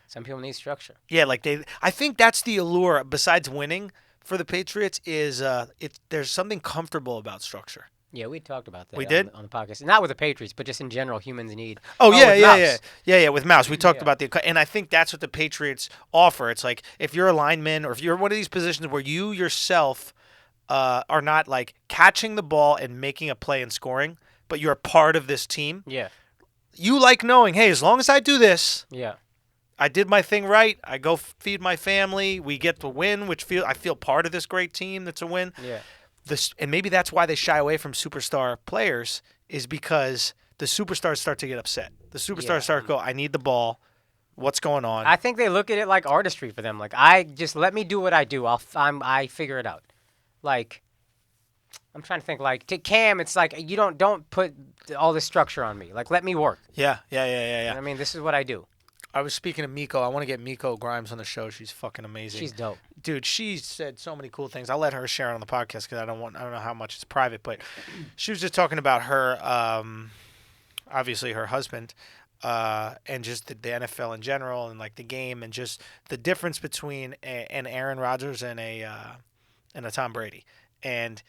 Some people need structure. Yeah, like I think that's the allure, besides winning for the Patriots, is there's something comfortable about structure. Yeah, we talked about that We did? on the podcast. Not with the Patriots, but just in general, humans need. Oh, with yeah. Mouse. Yeah. With Mouse, we talked Yeah. about and I think that's what the Patriots offer. It's like if you're a lineman or if you're one of these positions where you yourself are not like catching the ball and making a play and scoring, but you're a part of this team. Yeah. You like knowing, hey, as long as I do this, Yeah. I did my thing right. I go feed my family. We get to win, I feel part of this great team. That's a win. Yeah. And maybe that's why they shy away from superstar players, is because the superstars start to get upset. The superstars Yeah. start to go, I need the ball. What's going on? I think they look at it like artistry for them. Like, just let me do what I do. I figure it out. Like, I'm trying to think. Like, to Cam, it's like you don't put all this structure on me. Like, let me work. Yeah. I mean, this is what I do. I was speaking to Miko. I want to get Miko Grimes on the show. She's fucking amazing. She's dope. Dude, she said so many cool things. I'll let her share it on the podcast because I don't know how much it's private, but she was just talking about her, obviously her husband, and just the NFL in general and like the game and just the difference between an Aaron Rodgers and a Tom Brady. And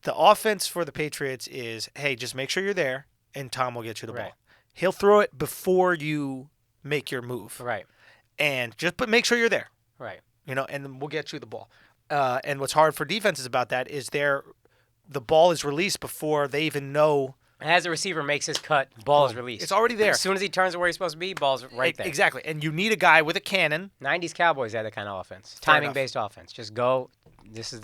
the offense for the Patriots is, hey, just make sure you're there and Tom will get you the Right. ball. He'll throw it before you make your move. Right. But make sure you're there. Right. And then we'll get you the ball. And what's hard for defenses about that is the ball is released before they even know. As the receiver makes his cut, ball is released. It's already there. As soon as he turns to where he's supposed to be, ball's right there. Exactly. And you need a guy with a cannon. 90s Cowboys had that kind of offense. Fair Timing-based offense. Just go.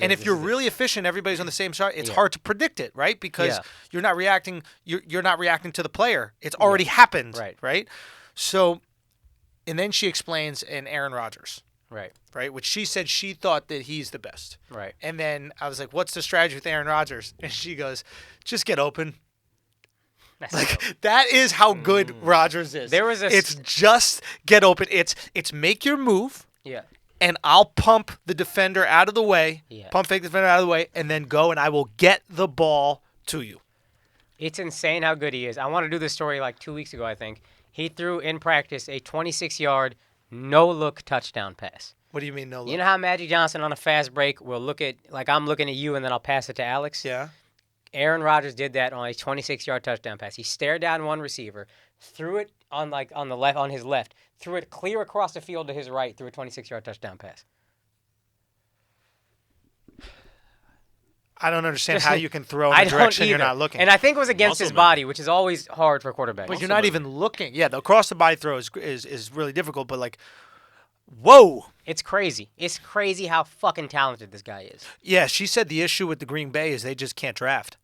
And if you're really efficient, everybody's on the same side. It's hard to predict it, right? Because you're not reacting. You're not reacting to the player. It's already happened, right? So, and then she explains in Aaron Rodgers, right, which she said she thought that he's the best, right. And then I was like, "What's the strategy with Aaron Rodgers?" And she goes, "Just get open." Like that is how good Rodgers is. It's just get open. It's make your move. Yeah. And I'll pump the defender out of the way. Yeah. Pump fake the defender out of the way, and then go, and I will get the ball to you. It's insane how good he is. I want to do this story like 2 weeks ago, I think. He threw in practice a 26-yard no-look touchdown pass. What do you mean no look? You know how Magic Johnson on a fast break will look at, like I'm looking at you, and then I'll pass it to Alexx? Yeah. Aaron Rodgers did that on a 26-yard touchdown pass. He stared down one receiver, threw it on his left, threw it clear across the field to his right, threw a 26-yard touchdown pass. I don't understand how you can throw in the direction you're not looking. And I think it was against Muscle his memory. body, which is always hard for a quarterback. But you're not even looking. Yeah, the across the body throw is really difficult. But like, whoa. It's crazy. It's crazy how fucking talented this guy is. Yeah, she said the issue with the Green Bay is they just can't draft.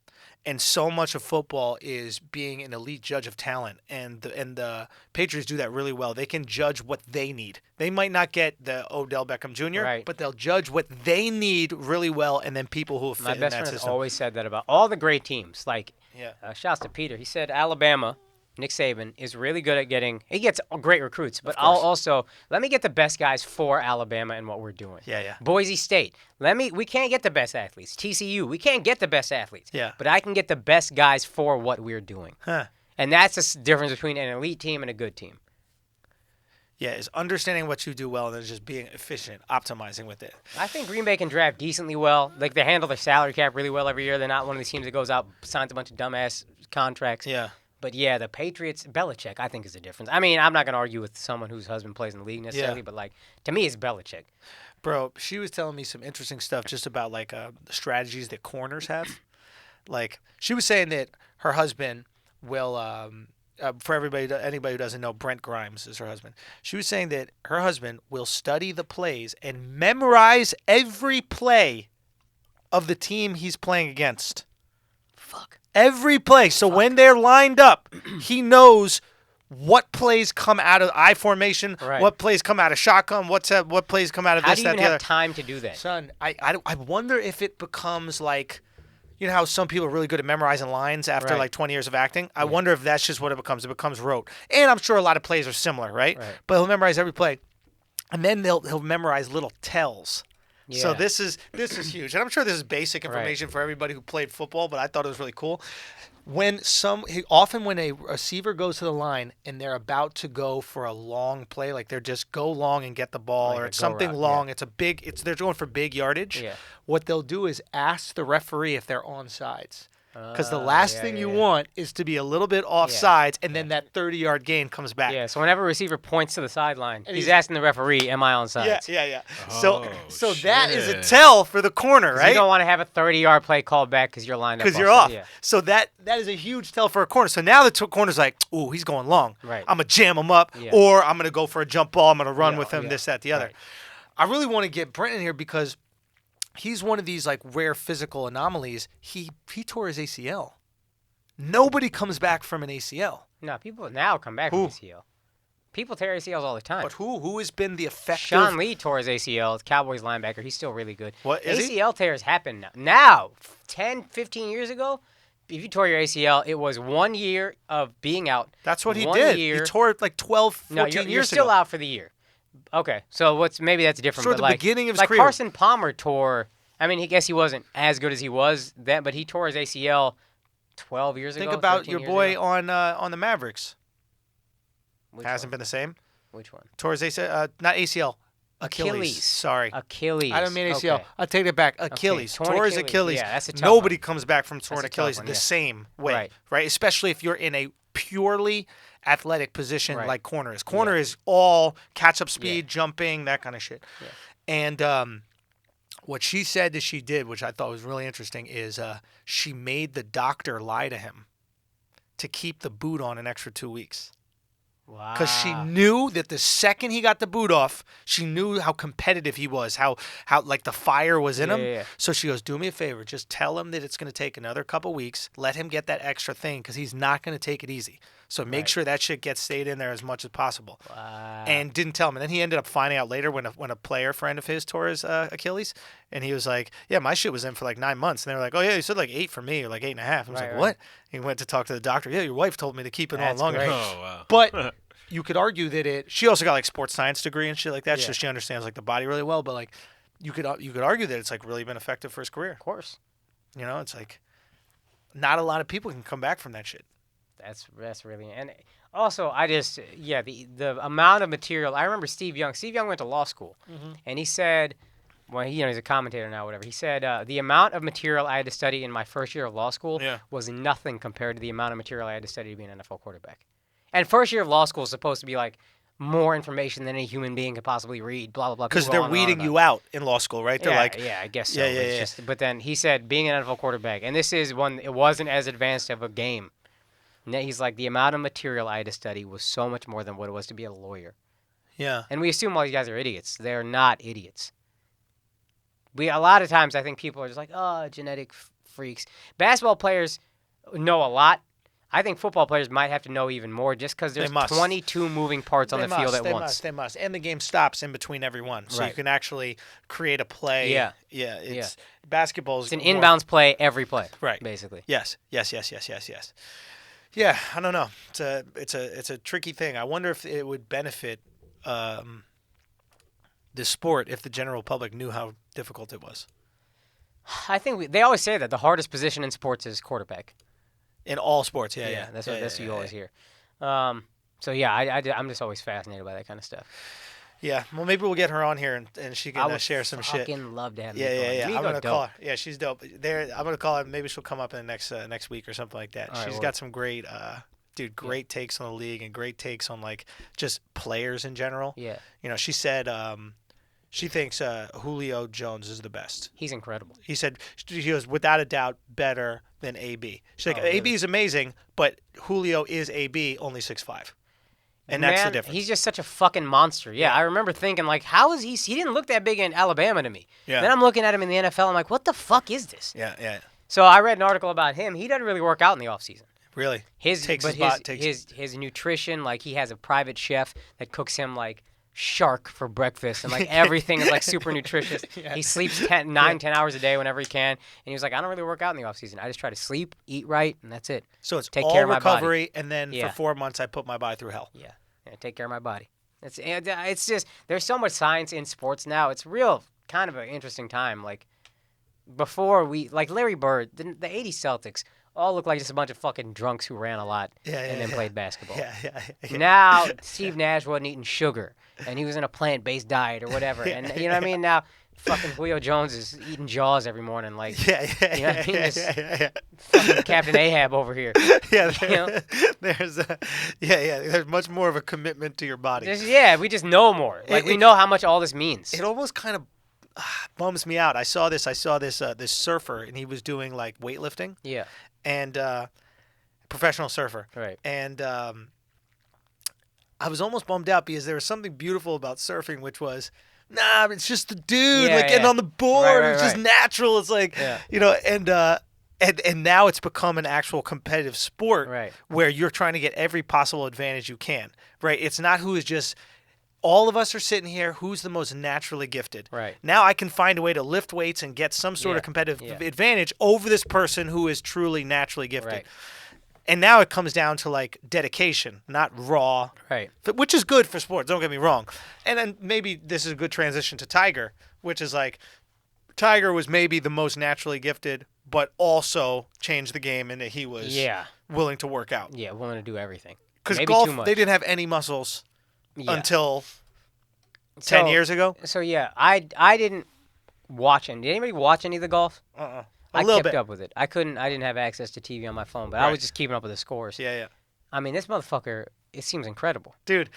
And so much of football is being an elite judge of talent, and the Patriots do that really well. They can judge what they need. They might not get the Odell Beckham Jr., but they'll judge what they need really well, and then people who will fit in that system. My best friend always said that about all the great teams. Like, shouts to Peter. He said Alabama, Nick Saban, is really good at he gets great recruits, but let me get the best guys for Alabama and what we're doing. Yeah. Boise State, we can't get the best athletes. TCU, we can't get the best athletes. Yeah. But I can get the best guys for what we're doing. Huh. And that's the difference between an elite team and a good team. Yeah, is understanding what you do well and then just being efficient, optimizing with it. I think Green Bay can draft decently well. Like, they handle their salary cap really well every year. They're not one of these teams that goes out, signs a bunch of dumbass contracts. Yeah. But, yeah, the Patriots, Belichick, I think is the difference. I mean, I'm not going to argue with someone whose husband plays in the league necessarily, but, like, to me, it's Belichick. Bro, she was telling me some interesting stuff just about, like, the strategies that corners have. Like, she was saying that her husband will, for anybody who doesn't know, Brent Grimes is her husband. She was saying that her husband will study the plays and memorize every play of the team he's playing against. Fuck. Every play. So when they're lined up, he knows what plays come out of I formation, what plays come out of shotgun, what plays come out of this, that, the other. How do you even have time to do that? Son, I wonder if it becomes like, you know how some people are really good at memorizing lines after like 20 years of acting? I wonder if that's just what it becomes. It becomes rote. And I'm sure a lot of plays are similar, right? But he'll memorize every play. And then he'll memorize little tells. Yeah. So this is huge, and I'm sure this is basic information for everybody who played football, but I thought it was really cool. Often when a receiver goes to the line and they're about to go for a long play, like they're just go long and get the ball, or it's something long, they're going for big yardage. Yeah. What they'll do is ask the referee if they're onside. Because the last thing you want is to be a little bit off sides, and then that 30-yard gain comes back. Yeah, so whenever a receiver points to the sideline, he's asking the referee, am I on sides? Yeah. So that is a tell for the corner, right? You don't want to have a 30-yard play called back because you're lined up. Because you're off. Yeah. So that is a huge tell for a corner. So now the corner's like, ooh, he's going long. Right. I'm going to jam him up, or I'm going to go for a jump ball. I'm going to run with him, this, that, the other. Right. I really want to get Brent in here because he's one of these like rare physical anomalies. He tore his ACL. Nobody comes back from an ACL. No, people now come back from ACL. People tear ACLs all the time. But who has been the effective? Sean Lee tore his ACL, Cowboys linebacker. He's still really good. What is ACL tears happen now. Now, 10, 15 years ago, if you tore your ACL, it was 1 year of being out. That's what he did. He tore it like 12, 14 years ago. You're still out for the year. Okay, so maybe that's different. Sort of the beginning of his career. Carson Palmer tore. I mean, I guess he wasn't as good as he was then, but he tore his ACL 12 years ago. Think about your boy on the Mavericks. Hasn't been the same. Which one? Tore his ACL, not ACL. Achilles. Sorry. Achilles. I don't mean ACL. Okay. I'll take it back. Achilles. Okay. Tore his Achilles. Yeah, that's a tough Nobody one. comes back from torn Achilles the same way. Right. Especially if you're in a purely athletic position like corner is. Corner is all catch-up speed, jumping, that kind of shit. Yeah. And What she said that she did, which I thought was really interesting, is she made the doctor lie to him to keep the boot on an extra 2 weeks. Wow. Because she knew that the second he got the boot off, she knew how competitive he was, how like the fire was in him. Yeah. So she goes, do me a favor, just tell him that it's going to take another couple weeks. Let him get that extra thing because he's not going to take it easy. So make sure that shit gets stayed in there as much as possible. Wow. And didn't tell him. And then he ended up finding out later when a player friend of his tore his Achilles, and he was like, yeah, my shit was in for like 9 months. And they were like, oh yeah, you said like 8 for me, or like 8.5. I was like, what? He went to talk to the doctor. Yeah, your wife told me to keep it on longer. great. Oh, wow. But you could argue that she also got like sports science degree and shit like that, Yeah. so she understands like the body really well. But like, you could argue that it's like really been effective for his career. Of course. You know, it's like not a lot of people can come back from that shit. That's really, and also the amount of material. I remember Steve Young. Steve Young went to law school, and he said, well, he's a commentator now, whatever. He said the amount of material I had to study in my first year of law school was nothing compared to the amount of material I had to study to be an NFL quarterback. And first year of law school is supposed to be like more information than any human being could possibly read. Blah blah blah. Because People they're go on and on weeding about you out in law school, right? They're like, yeah, I guess so. Yeah, but yeah, it's yeah. but then he said being an NFL quarterback, and this is one. It wasn't as advanced of a game. And then he's like, the amount of material I had to study was so much more than what it was to be a lawyer. yeah. And we assume all these guys are idiots. They're not idiots. A lot of times I think people are just like, oh, genetic freaks. Basketball players know a lot. I think football players might have to know even more just because there's 22 moving parts on the field at once. They must. And the game stops in between every one. So you can actually create a play. Yeah. Yeah. Basketball is It's an inbounds play every play. Right. Basically. Yes. Yeah, I don't know. It's a tricky thing. I wonder if it would benefit the sport if the general public knew how difficult it was. I think they always say that the hardest position in sports is quarterback. In all sports, yeah. That's what you always hear. So yeah, I'm just always fascinated by that kind of stuff. Yeah, well, maybe we'll get her on here and she I can would share some shit. fucking love to have Yeah. Miko. I'm gonna Miko call dope. her. Yeah, she's dope. I'm gonna call her. Maybe she'll come up in the next week or something like that. All right, She's well. got some great, great takes on the league and great takes on like just players in general. Yeah, You know, she said she thinks Julio Jones is the best. he's incredible. He said he goes without a doubt better than AB. She's like Oh, AB really? is amazing, but Julio is AB only 6'5". And that's the Man, difference. He's just such a fucking monster. Yeah, I remember thinking, like, how is he? He didn't look that big in Alabama to me. Yeah. Then I'm looking at him in the NFL. I'm like, what the fuck is this? Yeah. So I read an article about him. He doesn't really work out in the offseason. Really. His nutrition, like he has a private chef that cooks him like shark for breakfast, and like everything is like super nutritious. Yeah. He sleeps 10 hours a day whenever he can, and he was like, I don't really work out in the off season. I just try to sleep, eat right, and that's it. So it's Take all care of my body. recovery, and then Yeah. for 4 months I put my body through hell. Yeah, take care of my body. It's just there's so much science in sports now. It's real kind of an interesting time. Like before Larry Bird, the '80s Celtics all looked like just a bunch of fucking drunks who ran a lot and then played basketball. Yeah. Now Steve Nash wasn't eating sugar and he was in a plant-based diet or whatever. And you know what I mean? Now fucking Julio Jones is eating Jaws every morning, like Yeah. you know what I mean? It's Yeah. fucking Captain Ahab over here. Yeah, You know? there's much more of a commitment to your body. We just know more. Like we know how much all this means. It almost kind of bums me out. I saw this this surfer, and he was doing like weightlifting. Yeah. And professional surfer. Right. And I was almost bummed out because there was something beautiful about surfing, which was, it's just the dude getting on the board. Right, it's just natural. It's like, you know, and now it's become an actual competitive sport where you're trying to get every possible advantage you can. Right. It's not who is just. All of us are sitting here. Who's the most naturally gifted? Right. Now I can find a way to lift weights and get some sort of competitive advantage over this person who is truly naturally gifted. Right. And now it comes down to like dedication, not raw. Right. Which is good for sports. Don't get me wrong. And then maybe this is a good transition to Tiger, which is like Tiger was maybe the most naturally gifted, but also changed the game in that he was willing to work out. Yeah, willing to do everything. Because Maybe golf, too much. they didn't have any muscles. Yeah. Until 10 years ago? So, yeah, I didn't watch any. Did anybody watch any of the golf? A I little kept bit. up with it. I didn't have access to TV on my phone, but I Right. was just keeping up with the scores. Yeah. I mean, this motherfucker, it seems incredible. Dude,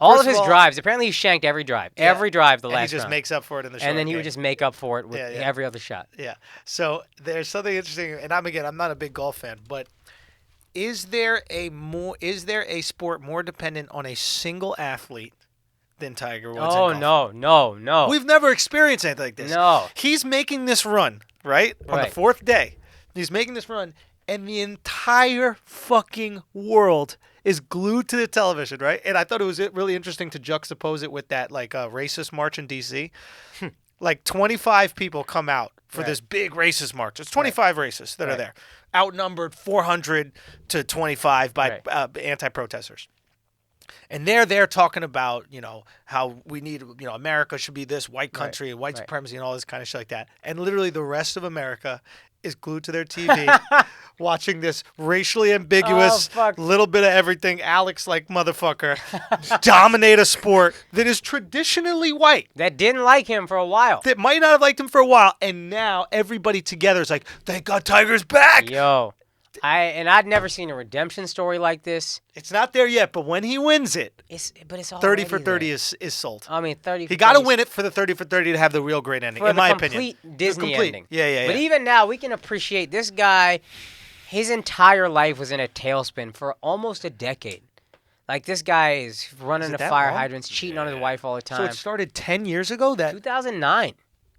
All First of his all- drives. Apparently, he shanked every drive. Yeah. Every drive the and last he just round. makes up for it in the short And then he game. would just make up for it with Yeah. every other shot. Yeah. So there's something interesting, and I'm not a big golf fan, but is there a sport more dependent on a single athlete than Tiger Woods? Oh, in golf? no. We've never experienced anything like this. No. He's making this run, right? On the Right. fourth day. He's making this run, and the entire fucking world is glued to the television, right? And I thought it was really interesting to juxtapose it with that racist march in D.C. Like 25 people come out for this big racist march. It's 25 racists that are there, outnumbered 400 to 25 by anti-protesters. And they're there talking about, how we need, America should be this white country and white supremacy and all this kind of shit like that. And literally the rest of America is glued to their TV watching this racially ambiguous little bit of everything Alexx like motherfucker dominate a sport that is traditionally white. That didn't like him for a while. That might not have liked him for a while. And now everybody together is like, thank God Tiger's back. Yo. I'd never seen a redemption story like this. It's not there yet, but when he wins it, It's 30 for 30 there. is sold. I mean, 30 for He got to 30 win it for the 30 for 30 to have the real great ending, for in the my complete opinion. Disney ending. Yeah. But even now, we can appreciate this guy. His entire life was in a tailspin for almost a decade. Like, this guy is running it to that fire long? hydrants, cheating on his wife all the So time. it started 10 years ago? 2009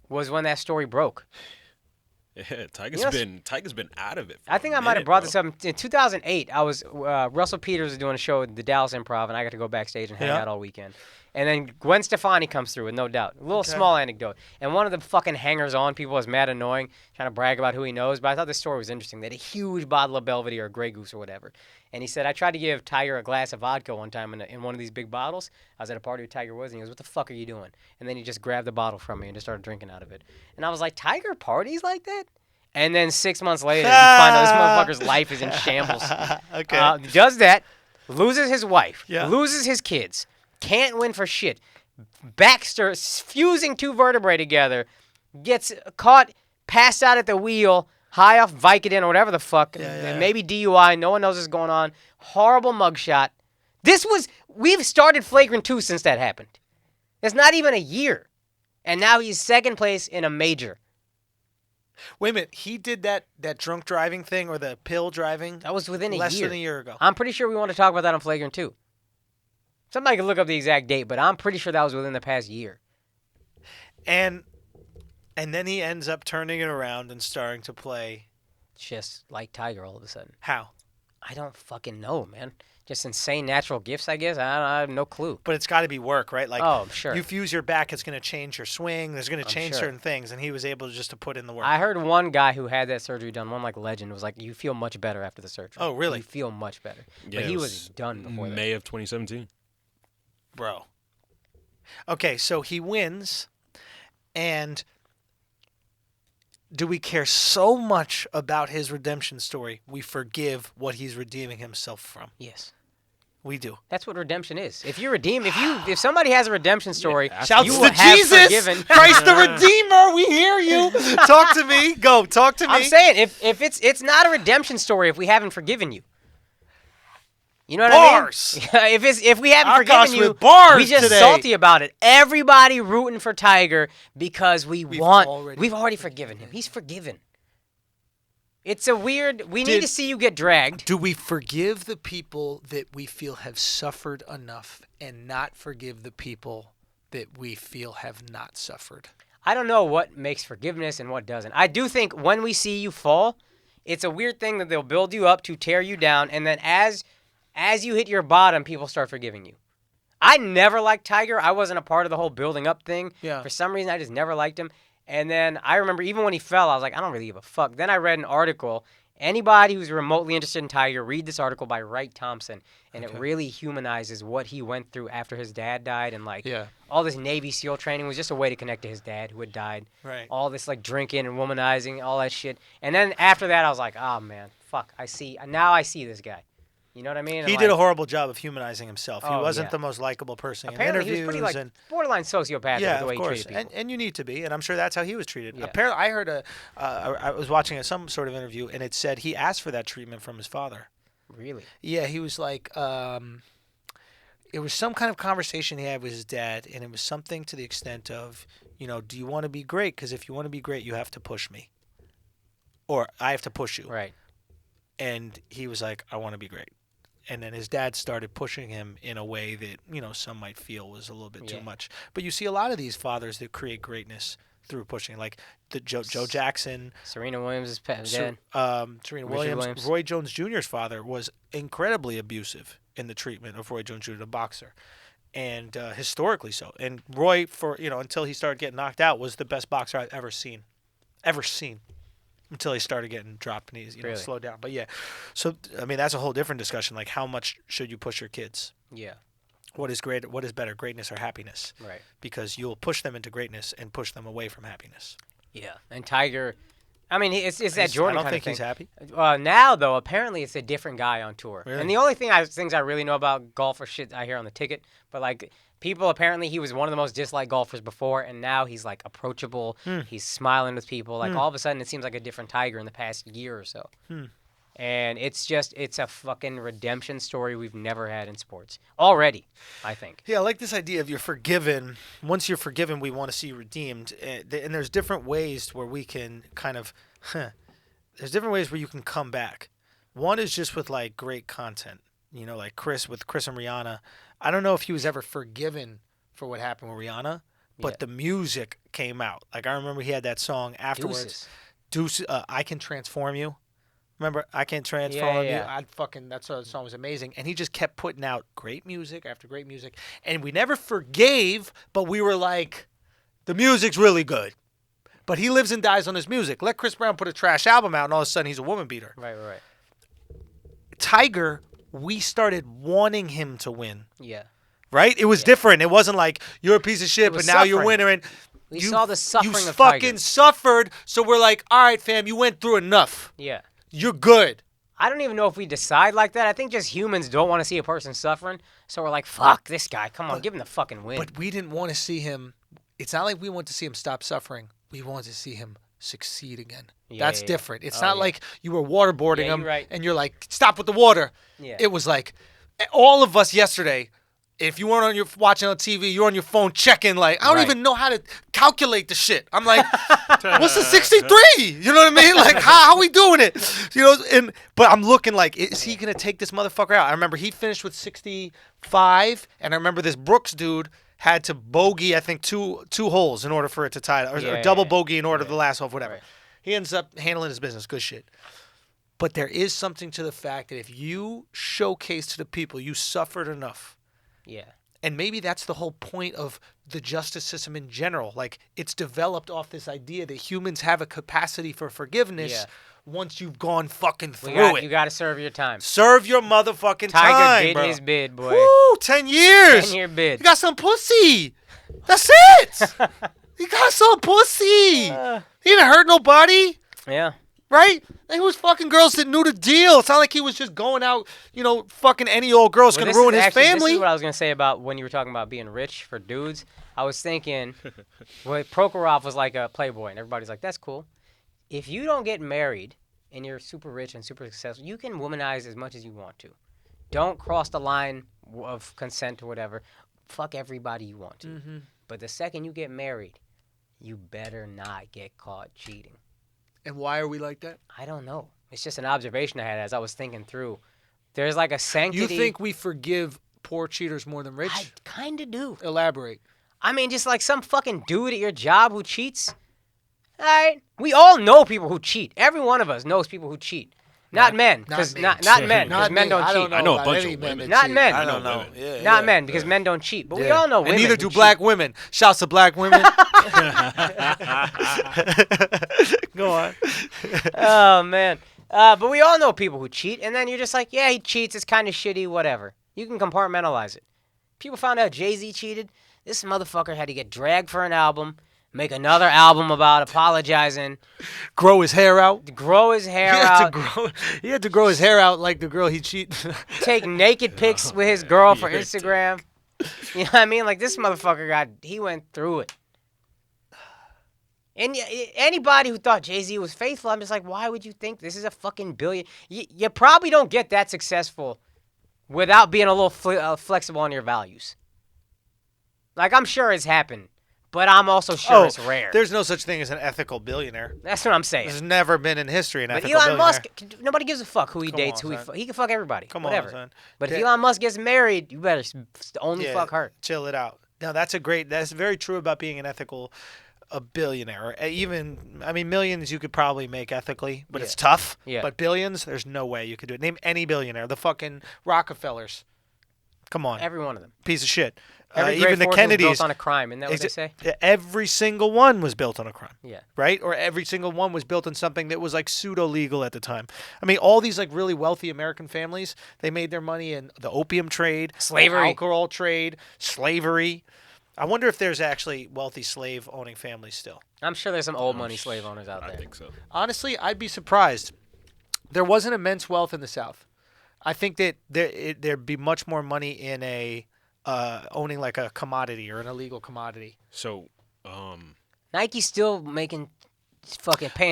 was when that story broke. Yeah, Tiger's Yes. been out of it. I think I might have brought this up in 2008. I was Russell Peters was doing a show at the Dallas Improv, and I got to go backstage and hang out all weekend. And then Gwen Stefani comes through with no doubt. A little small anecdote. And one of the fucking hangers-on people was mad annoying, trying to brag about who he knows. But I thought this story was interesting. They had a huge bottle of Belvedere or Grey Goose or whatever. And he said, I tried to give Tiger a glass of vodka one time in one of these big bottles. I was at a party with Tiger Woods, and he goes, what the fuck are you doing? And then he just grabbed the bottle from me and just started drinking out of it. And I was like, Tiger parties like that? And then 6 months later, you find out this motherfucker's life is in shambles. Okay. Does that, loses his wife, Yeah. loses his kids, can't win for shit. Baxter fusing two vertebrae together, gets caught, passed out at the wheel, high off Vicodin or whatever the fuck, Yeah. maybe DUI, no one knows what's going on. Horrible mugshot. We've started Flagrant 2 since that happened. It's not even a year. And now he's second place in a major. Wait a minute. He did that drunk driving thing or the pill driving That was within a less year. than a year ago. I'm pretty sure we want to talk about that on Flagrant 2. Somebody can look up the exact date, but I'm pretty sure that was within the past year. And then he ends up turning it around and starting to play. Just like Tiger all of a sudden. How? I don't fucking know, man. Just insane natural gifts, I guess. I have no clue. But it's got to be work, right? Like, Oh, sure. You fuse your back, it's going to change your swing. There's going to change sure. certain things. And he was able just to put in the work. I heard one guy who had that surgery done, one like legend, was like, you feel much better after the surgery. Oh, really? You feel much better. Yeah, but he it was done before that. May of 2017. Bro. Okay, so he wins. And do we care so much about his redemption story, we forgive what he's redeeming himself from? Yes. We do. That's what redemption is. If you redeem, if somebody has a redemption story, Shouts you to will have Jesus! forgiven. Christ the Redeemer, we hear you. Talk to me. Go, talk to me. I'm saying if it's not a redemption story if we haven't forgiven you. You know what Bars. I mean? if we haven't Akaash forgiven you, with bars we just today. salty about it. Everybody rooting for Tiger because we've already forgiven him. He's forgiven. It's a weird. We need to see you get dragged. Do we forgive the people that we feel have suffered enough and not forgive the people that we feel have not suffered? I don't know what makes forgiveness and what doesn't. I do think when we see you fall, it's a weird thing that they'll build you up to tear you down, and then as you hit your bottom, people start forgiving you. I never liked Tiger. I wasn't a part of the whole building up thing. Yeah. For some reason, I just never liked him. And then I remember even when he fell, I was like, I don't really give a fuck. Then I read an article. Anybody who's remotely interested in Tiger, read this article by Wright Thompson. And it really humanizes what he went through after his dad died. And, like, all this Navy SEAL training was just a way to connect to his dad who had died. Right. All this, like, drinking and womanizing, all that shit. And then after that, I was like, oh, man, fuck. Now I see this guy. You know what I mean? He And, did a like, horrible job of humanizing himself. He Oh, wasn't yeah. the most likable person apparently in he was interviews. pretty, like, borderline sociopathic with the way of he course. treated people. And you need to be, and I'm sure that's how he was treated. Yeah. Apparently, I heard I was watching some sort of interview, and it said he asked for that treatment from his father. Really? Yeah, he was like, it was some kind of conversation he had with his dad, and it was something to the extent of, do you want to be great? Because if you want to be great, you have to push me, or I have to push you. Right. And he was like, I want to be great. And then his dad started pushing him in a way that, some might feel was a little bit too much. But you see a lot of these fathers that create greatness through pushing, like the Joe Jackson. Serena Williams' dad. Serena Williams. Roy Jones Jr.'s father was incredibly abusive in the treatment of Roy Jones Jr., the boxer. And historically so. And Roy, until he started getting knocked out, was the best boxer I've ever seen. Until he started getting dropped and he's slowed down. But yeah, so I mean that's a whole different discussion. Like how much should you push your kids? Yeah. What is great? What is better, greatness or happiness? Right. Because you'll push them into greatness and push them away from happiness. Yeah. And Tiger, I mean, it's that Jordan. I don't think he's happy. Now though, apparently it's a different guy on tour. Really? And the only things I really know about golf are shit I hear on the ticket. But like people, apparently he was one of the most disliked golfers before, and now he's like approachable. He's smiling with people. Like all of a sudden, it seems like a different Tiger in the past year or so. And it's a fucking redemption story we've never had in sports already, I think. Yeah, I like this idea of you're forgiven. Once you're forgiven, we want to see you redeemed. And there's different ways where we can kind of, there's different ways where you can come back. One is just with like great content. Like Chris with Chris and Rihanna. I don't know if he was ever forgiven for what happened with Rihanna, but the music came out. Like I remember he had that song afterwards. Deuces, I Can Transform You. Remember, I Can Transform You. That song was amazing. And he just kept putting out great music after great music. And we never forgave, but we were like, the music's really good. But he lives and dies on his music. Let Chris Brown put a trash album out, and all of a sudden he's a woman beater. Right. Tiger, we started wanting him to win. Yeah. Right? It was different. It wasn't like, you're a piece of shit, but now you're winning. And we saw the suffering of Tiger. You fucking Tiger. suffered, so we're like, all right, fam, you went through enough. Yeah. You're good. I don't even know if we decide like that. I think just humans don't want to see a person suffering, so we're like, fuck this guy. Come on, give him the fucking win. But we didn't want to see him. It's not like we want to see him stop suffering. We want to see him succeed again. That's different. It's not like you were waterboarding him and you're like, stop with the water. Yeah. It was like all of us yesterday. If you weren't watching on TV, you're on your phone checking. Like, I don't even know how to calculate the shit. I'm like, what's the 63? You know what I mean? Like, how are we doing it? But I'm looking like, is he gonna take this motherfucker out? I remember he finished with 65, and I remember this Brooks dude had to bogey, I think, two holes in order for it to tie, or double bogey in order to the last hole, whatever. Right. He ends up handling his business. Good shit. But there is something to the fact that if you showcase to the people you suffered enough. Yeah. And maybe that's the whole point of the justice system in general. Like, it's developed off this idea that humans have a capacity for forgiveness once you've gone fucking through it. You got to serve your time. Serve your motherfucking time, Tiger bid bro. His bid, boy. Woo, 10 years. 10-year bid. You got some pussy. That's it. You got some pussy. He didn't hurt nobody. Yeah. Right? He was fucking girls that knew the deal. It's not like he was just going out, fucking any old girl's going to ruin his family. This is what I was going to say about when you were talking about being rich for dudes. I was thinking, Prokhorov was like a playboy, and everybody's like, that's cool. If you don't get married and you're super rich and super successful, you can womanize as much as you want to. Don't cross the line of consent or whatever. Fuck everybody you want to. Mm-hmm. But the second you get married, you better not get caught cheating. And why are we like that? I don't know. It's just an observation I had as I was thinking through. There's like a sanctity. You think we forgive poor cheaters more than rich? I kind of do. Elaborate. I mean, just like some fucking dude at your job who cheats. All right? We all know people who cheat. Every one of us knows people who cheat. Not men, because not men, because men don't cheat. I know a bunch of women. Not men. I don't know. Not men, because men don't cheat. But we all know women. And neither do black women. Shouts to black women. Go on. Oh, man. But we all know people who cheat, and then you're just like, yeah, he cheats. It's kind of shitty, whatever. You can compartmentalize it. People found out Jay-Z cheated. This motherfucker had to get dragged for an album, make another album about apologizing. Grow his hair out. Grow his hair out. He had to grow his hair out like the girl he cheated. Take naked pics with his girl for Instagram. You know what I mean? Like, this motherfucker he went through it. And anybody who thought Jay-Z was faithful, I'm just like, why would you think this is a fucking billion? You probably don't get that successful without being a little flexible on your values. Like, I'm sure it's happened, but I'm also sure it's rare. There's no such thing as an ethical billionaire. That's what I'm saying. There's never been in history an But ethical Elon billionaire. Musk, nobody gives a fuck who he dates, he can fuck everybody. Whatever. On, son. But if Elon Musk gets married, you better only fuck her. Chill it out. Now, that's very true about being an ethical billionaire. Even, I mean, millions you could probably make ethically, but it's tough. Yeah. But billions, there's no way you could do it. Name any billionaire. The fucking Rockefellers. Come on. Every one of them. Piece of shit. Every even the Kennedys. was built on a crime, isn't that what they say? Every single one was built on a crime. Yeah. Right? Or every single one was built on something that was like pseudo-legal at the time. I mean, all these like really wealthy American families, they made their money in the opium trade, slavery, the alcohol trade, slavery. I wonder if there's actually wealthy slave-owning families still. I'm sure there's some old money slave owners out there. I think so. Honestly, I'd be surprised. There wasn't immense wealth in the South. I think that there'd be much more money in owning like a commodity or an illegal commodity. So, Nike's still paying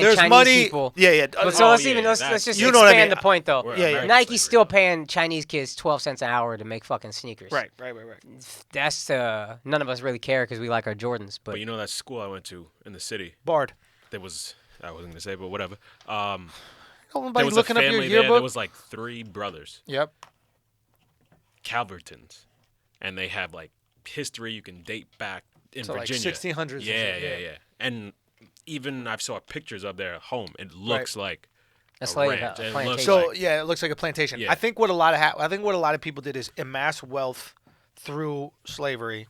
There's Chinese money, people. Yeah. But so let's just you know what I expand mean. the point though. Yeah. Nike's still paying Chinese kids 12 cents an hour to make fucking sneakers. Right. That's none of us really care because we like our Jordans. But you know that school I went to in the city? Bard. There was, I wasn't gonna say, but whatever. Nobody There was looking a up your family there. yearbook. There was like 3 brothers, Yep. Calvertons, and they have like history you can date back in So, like, Virginia. 1600s and Yeah, shit, yeah. And even I saw pictures of their home. It looks like a a slave ranch. It plantation. looks So like, yeah, it looks like a plantation. Yeah. I think what a lot of people did is amass wealth through slavery,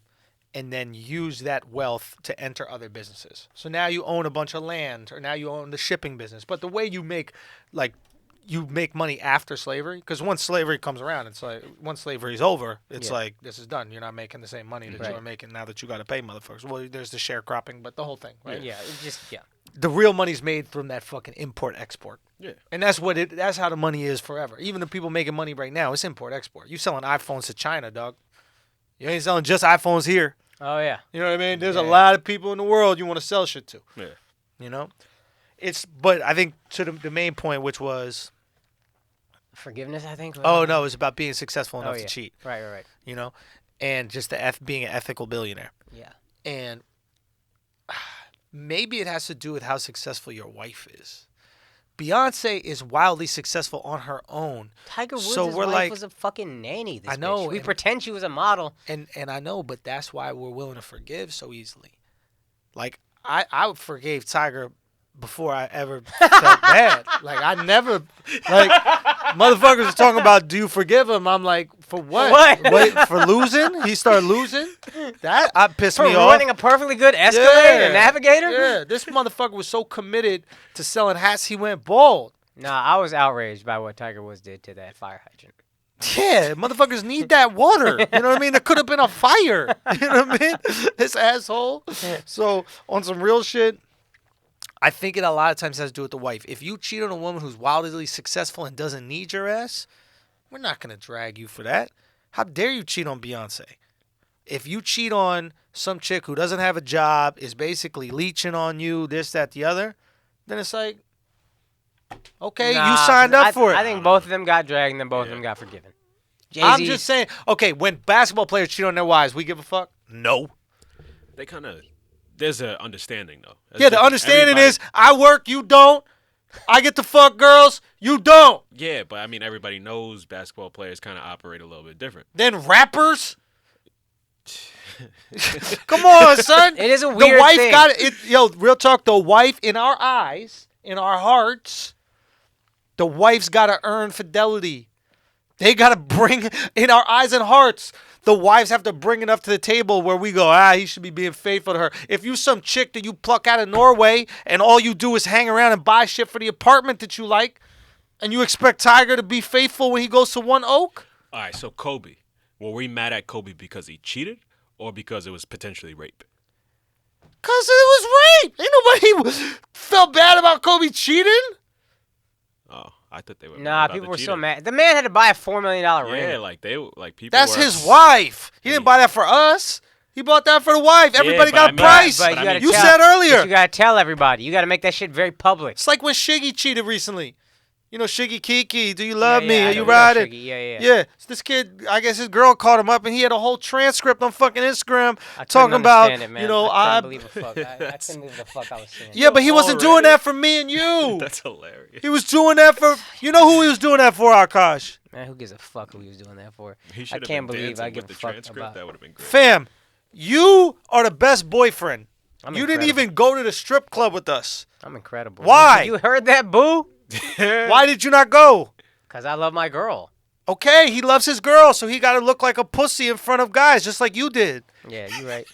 and then use that wealth to enter other businesses. So now you own a bunch of land, or now you own the shipping business. But the way you make money after slavery, because once slavery comes around, it's like once slavery's over, it's like this is done. You're not making the same money that you were making now that you got to pay motherfuckers. Well, there's the sharecropping, but the whole thing, right? Yeah, The real money's made from that fucking import export. Yeah. And that's how the money is forever. Even the people making money right now, it's import export. You selling iPhones to China, dog. You ain't selling just iPhones here. Oh yeah. You know what I mean? There's a lot of people in the world you want to sell shit to. Yeah. You know? But I think to the main point, which was forgiveness, I think. no, it was about being successful enough to cheat. Right. You know? And just being an ethical billionaire. Yeah. And maybe it has to do with how successful your wife is. Beyonce is wildly successful on her own. Tiger Woods' So we're wife like, was a fucking nanny. This I know, bitch. We and- pretend she was a model. And I know, but that's why we're willing to forgive so easily. Like I forgave Tiger before I ever felt bad. Like I never, like motherfuckers are talking about, do you forgive him? I'm like, for what? Wait, for losing? He started losing? That pissed For me off. ruining a perfectly good Escalade and Navigator? Yeah, this motherfucker was so committed to selling hats, he went bald. Nah, I was outraged by what Tiger Woods did to that fire hydrant. Yeah, motherfuckers need that water. You know what I mean? There could have been a fire. You know what I mean? This asshole. So, on some real shit, I think it a lot of times has to do with the wife. If you cheat on a woman who's wildly successful and doesn't need your ass, we're not going to drag you for that. How dare you cheat on Beyonce? If you cheat on some chick who doesn't have a job, is basically leeching on you, this, that, the other, then it's like, okay, you signed up for it. I think both of them got dragged and then both of them got forgiven. Jay-Z, I'm just saying, okay, when basketball players cheat on their wives, we give a fuck? No. They kind of, there's an understanding though. That's Yeah, the different. understanding Everybody- is I work, you don't. I get to fuck girls, you don't. Yeah, but I mean, everybody knows basketball players kind of operate a little bit different. Then rappers? Come on, son. It is a The weird wife thing. got it. Yo, real talk, the wife in our eyes, in our hearts, the wife's got to earn fidelity. They got to bring, in our eyes and hearts, the wives have to bring enough to the table where we go, he should be being faithful to her. If you some chick that you pluck out of Norway and all you do is hang around and buy shit for the apartment that you like, and you expect Tiger to be faithful when he goes to One Oak? All right, so Kobe. Were we mad at Kobe because he cheated or because it was potentially rape? Because it was rape. Ain't nobody felt bad about Kobe cheating. Oh, I thought they were. Nah, mad about people the were so cheating. mad. The man had to buy a $4 million ring. Yeah, like people. That's were his wife. He didn't buy that for us. He bought that for the wife. Everybody but got I a mean- price. But you, gotta you tell, said earlier. But you gotta tell everybody. You gotta make that shit very public. It's like when Shiggy cheated recently. You know, Shiggy Kiki, do you love me? I Are know you riding? Shiggy. Yeah. Yeah. So this kid, I guess his girl called him up, and he had a whole transcript on fucking Instagram I talking couldn't about, understand it, man. you know, I couldn't believe a fuck. I couldn't believe the fuck I was seeing. Yeah, but he wasn't doing that for me and you. That's hilarious. He was doing that for, you know who he was doing that for, Akaash? Man, who gives a fuck who he was doing that for? He I should have can't been believe dancing I give with a the fuck transcript. about. That would have been great. Fam, you are the best boyfriend. I'm You didn't incredible. even go to the strip club with us. I'm incredible. Why? You heard that, boo? Why did you not go? Cause I love my girl. Okay, he loves his girl, so he got to look like a pussy in front of guys, just like you did. Yeah, you right.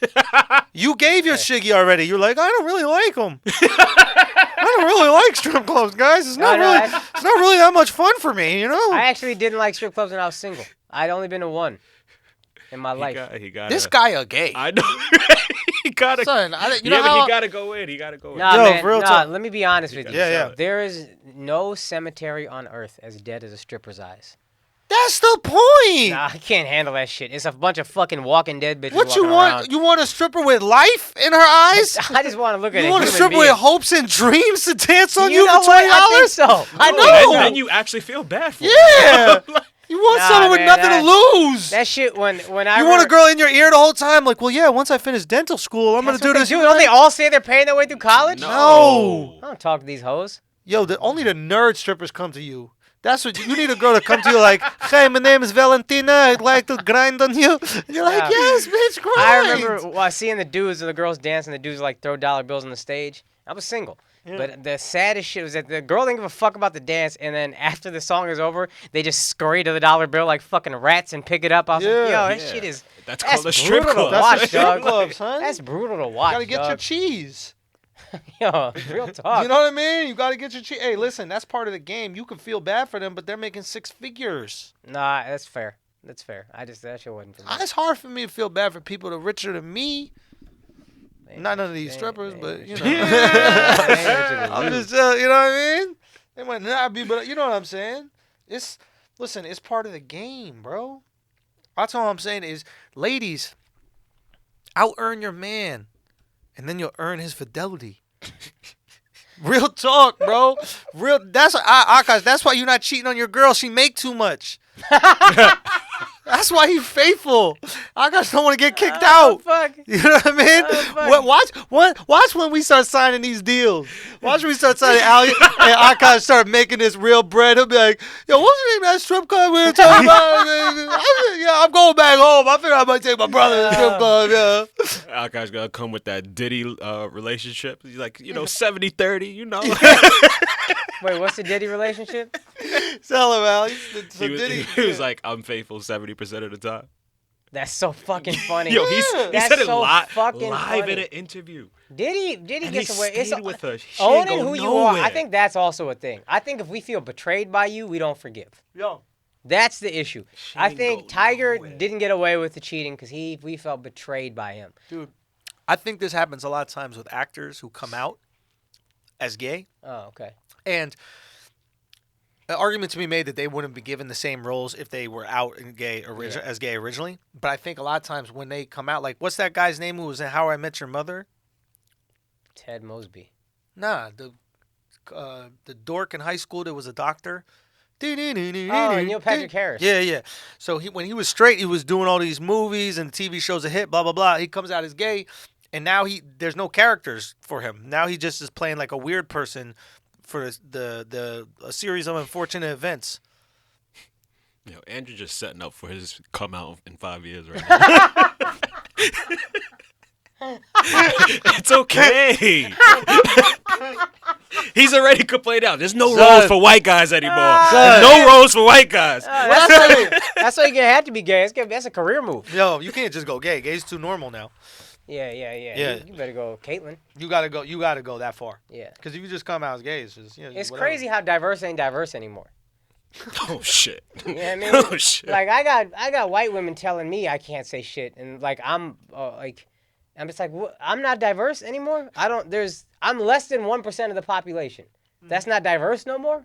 You gave your shiggy already. You're like, I don't really like him. I don't really like strip clubs, guys. It's not really that much fun for me, you know. I actually didn't like strip clubs when I was single. I'd only been to one in my life. He got This guy a gay. I know. He gotta. Son, you yeah, know but how he gotta go in. He gotta go in. Nah, Yo, man. real Nah, talk. let me be honest with you. Yeah. There is no cemetery on earth as dead as a stripper's eyes. That's the point. Nah, I can't handle that shit. It's a bunch of fucking Walking Dead bitches What you walking want? around. You want a stripper with life in her eyes? I just want to look at You a want a human stripper being. with hopes and dreams to dance on you know for what? $20? I think so. I No. know. Then you actually feel bad for him. Yeah. You want Nah, someone with man, nothing to lose. That shit when I You want a girl in your ear the whole time, like, well, yeah, once I finish dental school, I'm going to do this. Don't they all say they're paying their way through college? No. I don't talk to these hoes. Yo, only the nerd strippers come to you. That's what you need a girl to come to you like, hey, my name is Valentina. I'd like to grind on you. And you're like, Yeah. yes, bitch, grind. I remember seeing the dudes and the girls dancing. The dudes like throw dollar bills on the stage. I was single. Yeah. But the saddest shit was that the girl didn't give a fuck about the dance, and then after the song is over, they just scurry to the dollar bill like fucking rats and pick it up. I was like, yo, that shit is That's called a brutal strip to club. That's watch, the strip dog. club, son. That's brutal to watch. You got to get your dog. cheese. Yo, real talk. You know what I mean? You got to get your cheese. Hey, listen, that's part of the game. You can feel bad for them, but they're making six figures. Nah, that's fair. That's fair. That shit wasn't for me. It's hard for me to feel bad for people that are richer than me. Not none of these strippers, but, you know. I'm just, you know what I mean? They might not be, but you know what I'm saying? Listen, it's part of the game, bro. That's all I'm saying is, ladies, out-earn your man, and then you'll earn his fidelity. Real talk, bro. Akaash, that's why you're not cheating on your girl. She make too much. That's why he's faithful. Akaash don't want to get kicked out. Fuck. You know what I mean? Watch when we start signing these deals. Watch when we start signing and Akaash start making this real bread. He'll be like, yo, what's the name of that strip club we were talking about? Yeah, I'm going back home. I figure I might take my brother to the strip club, yeah. Akaash gonna come with that Diddy relationship. He's like, 70-30, you know. Wait, what's the Diddy relationship? Tell him, Al. He was like, I'm faithful 70% of the time. That's so fucking funny. Yo, he That's said it so live fucking in funny. an interview. Diddy And gets he away. It's stayed with her. She owning ain't go who you are. I nowhere. think that's also a thing. I think if we feel betrayed by you, we don't forgive. Yo. That's the issue. She I ain't think go Tiger nowhere. didn't get away with the cheating because we felt betrayed by him. Dude, I think this happens a lot of times with actors who come out as gay. Oh, okay. And an argument to be made that they wouldn't be given the same roles if they were out in as gay originally. But I think a lot of times when they come out, like, what's that guy's name who was in How I Met Your Mother? Ted Mosby. Nah, the dork in high school that was a doctor. Oh, Neil Patrick Harris. Yeah. So when he was straight, he was doing all these movies and TV shows a hit, blah, blah, blah. He comes out as gay, and now there's no characters for him. Now he just is playing like a weird person for a series of unfortunate events. Andrew just setting up for his come out in 5 years right now. It's okay. He's already complained out. There's no roles for white guys anymore. There's no roles for white guys. That's why you have to be gay. That's a career move. Yo, you can't just go gay. Gay's too normal now. Yeah. You better go, Caitlyn. You gotta go that far. Yeah. Because if you just come out as gay, it's just It's whatever. crazy how diverse ain't diverse anymore. Oh shit. You know what I mean? Oh shit. Like I got white women telling me I can't say shit, and like I'm just like, what? I'm not diverse anymore. I'm less than 1% of the population. That's not diverse no more.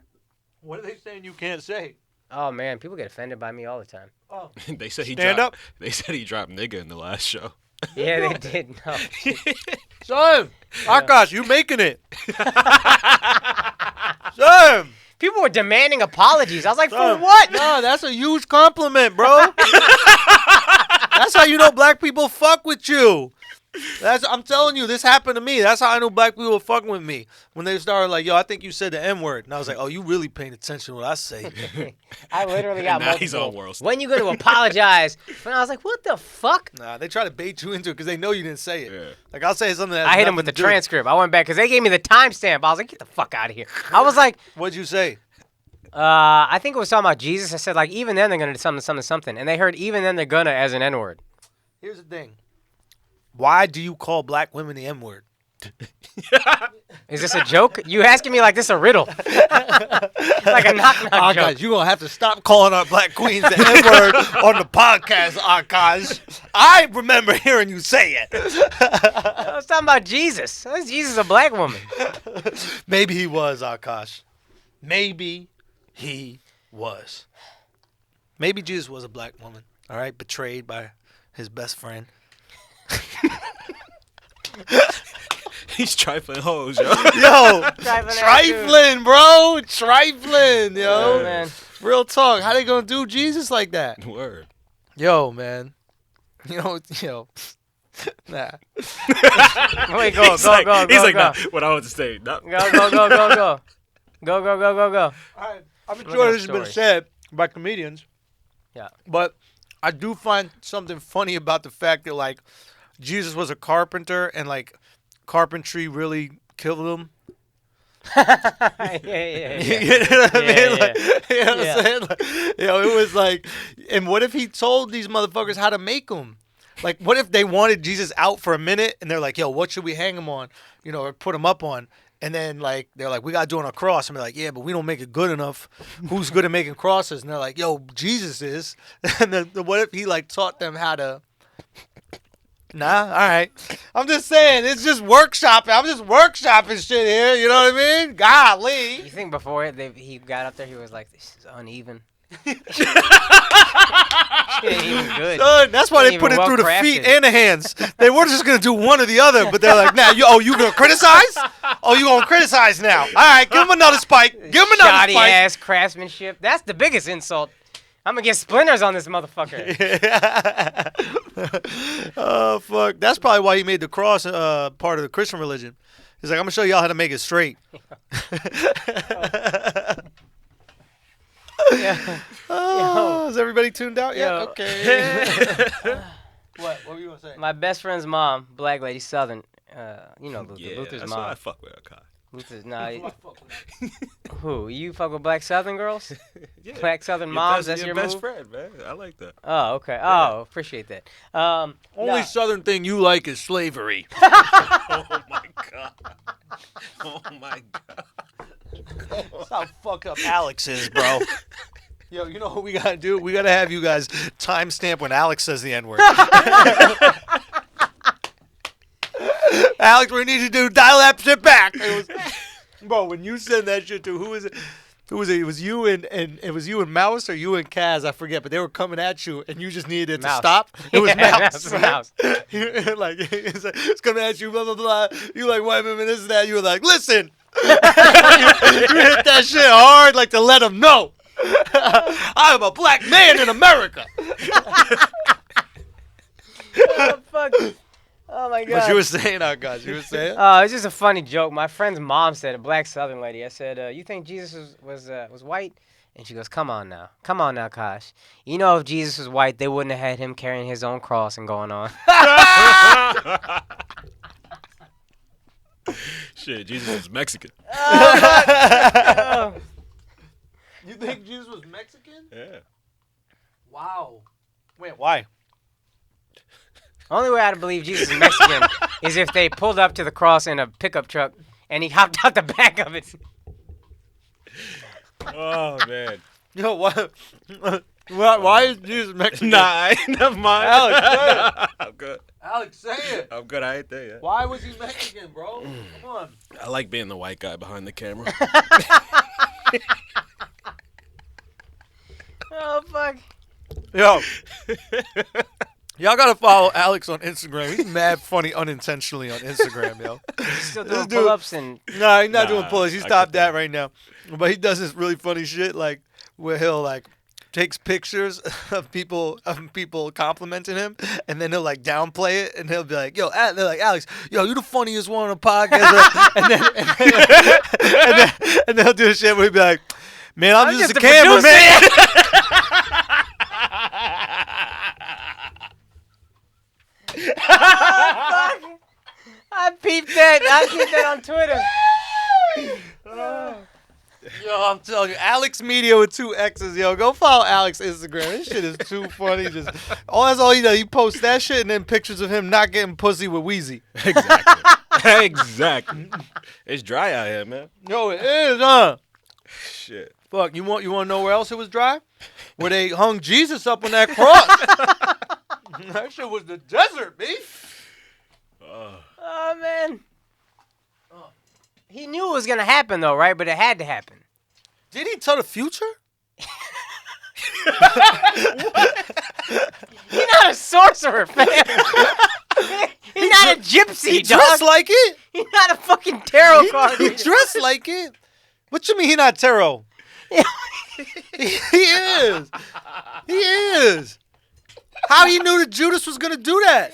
What are they saying you can't say? Oh man, people get offended by me all the time. Oh. They said he Stand dropped. up. They said he dropped nigga in the last show. Yeah, they did. No. Son, Akaash, you making it. Son. People were demanding apologies. I was like, for Son, what? No, that's a huge compliment, bro. That's how you know black people fuck with you. I'm telling you, this happened to me. That's how I knew black people were fucking with me. When they started like, yo, I think you said the N-word. And I was like, oh, you really paying attention to what I say. I literally got now multiple. he's on world. When you going to apologize? And I was like, what the fuck? Nah, they try to bait you into it because they know you didn't say it. Yeah. Like, I'll say something that I hit him with the transcript. I went back because they gave me the timestamp. I was like, get the fuck out of here. I was like, What'd you say? I think it was talking about Jesus. I said, like, even then they're going to do something. And they heard even then they're going to as an N-word. Here's the thing. Why do you call black women the N-word? Is this a joke? You asking me like this a riddle? Like a knock-knock joke. You're going to have to stop calling our black queens the N-word on the podcast, Akaash. I remember hearing you say it. I was talking about Jesus. How is Jesus a black woman? Maybe he was, Akaash. Maybe he was. Maybe Jesus was a black woman, all right? Betrayed by his best friend. He's trifling hoes, yo. Yo, Trifling, trifling, bro. Trifling, yo. Oh, man. Real talk. How they gonna do Jesus like that? Word. Yo, man. Yo. Nah. Wait, go. He's like, nah, what I want to say. Nah. Go. All right. I'm Look sure at this has been stories. said by comedians. Yeah. But I do find something funny about the fact that, like, Jesus was a carpenter and, like, carpentry really killed him. Yeah. You know what I mean? Yeah, Like, you know what yeah. I'm saying? Like, it was like, and what if he told these motherfuckers how to make them? Like, what if they wanted Jesus out for a minute and they're like, yo, what should we hang him on? You know, or put him up on? And then, like, they're like, we got to do it on a cross. And they're like, yeah, but we don't make it good enough. Who's good at making crosses? And they're like, yo, Jesus is. And then what if he, like, taught them how to... Nah, all right. I'm just saying, it's just workshopping. I'm just workshopping shit here. You know what I mean? Golly. You think before he got up there, he was like, this is uneven. Shit ain't even good. Son, that's why Ain't they put it even through the well-crafted. feet and the hands. They were just going to do one or the other, but they're like, nah, you going to criticize? Oh, you going to criticize now. All right, give him another spike. Give him another Shoddy spike. ass craftsmanship. That's the biggest insult. I'm gonna get splinters on this motherfucker. Oh, fuck. That's probably why he made the cross part of the Christian religion. He's like, I'm going to show y'all how to make it straight. Oh, is everybody tuned out yet? Yo. Okay. What were you going to say? My best friend's mom, black lady, Southern. You know Luther. Yeah, Luther's that's mom. why I fuck with Akaash. Luther's who? You fuck with black Southern girls? Yeah. Black Southern Your moms. best, That's your your best move. friend, man. I like that. Oh, okay. Oh, appreciate that. Only nah. Southern thing you like is slavery. Oh my god. Oh my god. That's how fucked up Alexx is, bro. Yo, you know what we gotta do? We gotta have you guys timestamp when Alexx says the N-word. Alexx, we need you to dial that shit back. Bro, when you send that shit to who is it? Who was it? It was you and it was you and Mouse or you and Kaz, I forget, but they were coming at you and you just needed it to Mouse. stop. It was Yeah, Mouse. it was Mouse. Like it's coming at you, blah blah blah. You like white women, this and that. You were like, listen. You hit that shit hard, like to let them know. I am a black man in America. Oh, fuck. Oh my god. What you were saying, Akaash? You were saying? It's just a funny joke. My friend's mom said, a black Southern lady. I said, "You think Jesus was white?" And she goes, "Come on now, Akaash. You know, if Jesus was white, they wouldn't have had him carrying his own cross and going on." Shit, Jesus is Mexican. Oh. You think Jesus was Mexican? Yeah. Wow. Wait, why? Only way I'd believe Jesus is Mexican is if they pulled up to the cross in a pickup truck and he hopped out the back of it. Oh man. Yo, why is Jesus Mexican? Nah, never mind. Alexx, say it. I'm good. Alexx, say it. I'm good. I ain't there yet. Why was he Mexican, bro? Come on. I like being the white guy behind the camera. Oh fuck. Yo, Y'all gotta follow Alex on Instagram. He's mad funny unintentionally on Instagram, yo. He's still doing pull-ups and. Nah, he's not doing Nah, pull-ups. He I stopped get that that. right now. But he does this really funny shit, like where he'll like takes pictures of people complimenting him, and then he'll like downplay it, and he'll be like, "Yo," they're like, "Alex, yo, you the funniest one on the podcast," and then he'll do this shit where he'll be like, "Man, I'm just a cameraman." I peeped that on Twitter. Yo, I'm telling you, AlexxMedia with 2 X's, yo. Go follow Alex Instagram. This shit is too funny. That's all he does. He posts that shit and then pictures of him not getting pussy with Wheezy. Exactly. Exactly. It's dry out here, man. Yo, it is, huh? Shit. Fuck, you want to know where else it was dry? Where they hung Jesus up on that cross. That shit was the desert, B. Oh man. He knew it was gonna happen though, right? But it had to happen. Did he tell the future? He's not a sorcerer, fam. He's not a gypsy, He dog. dressed like it. He's not a fucking tarot card. He dressed like it. What you mean he not tarot? He is. He is. How do you know that Judas was going to do that?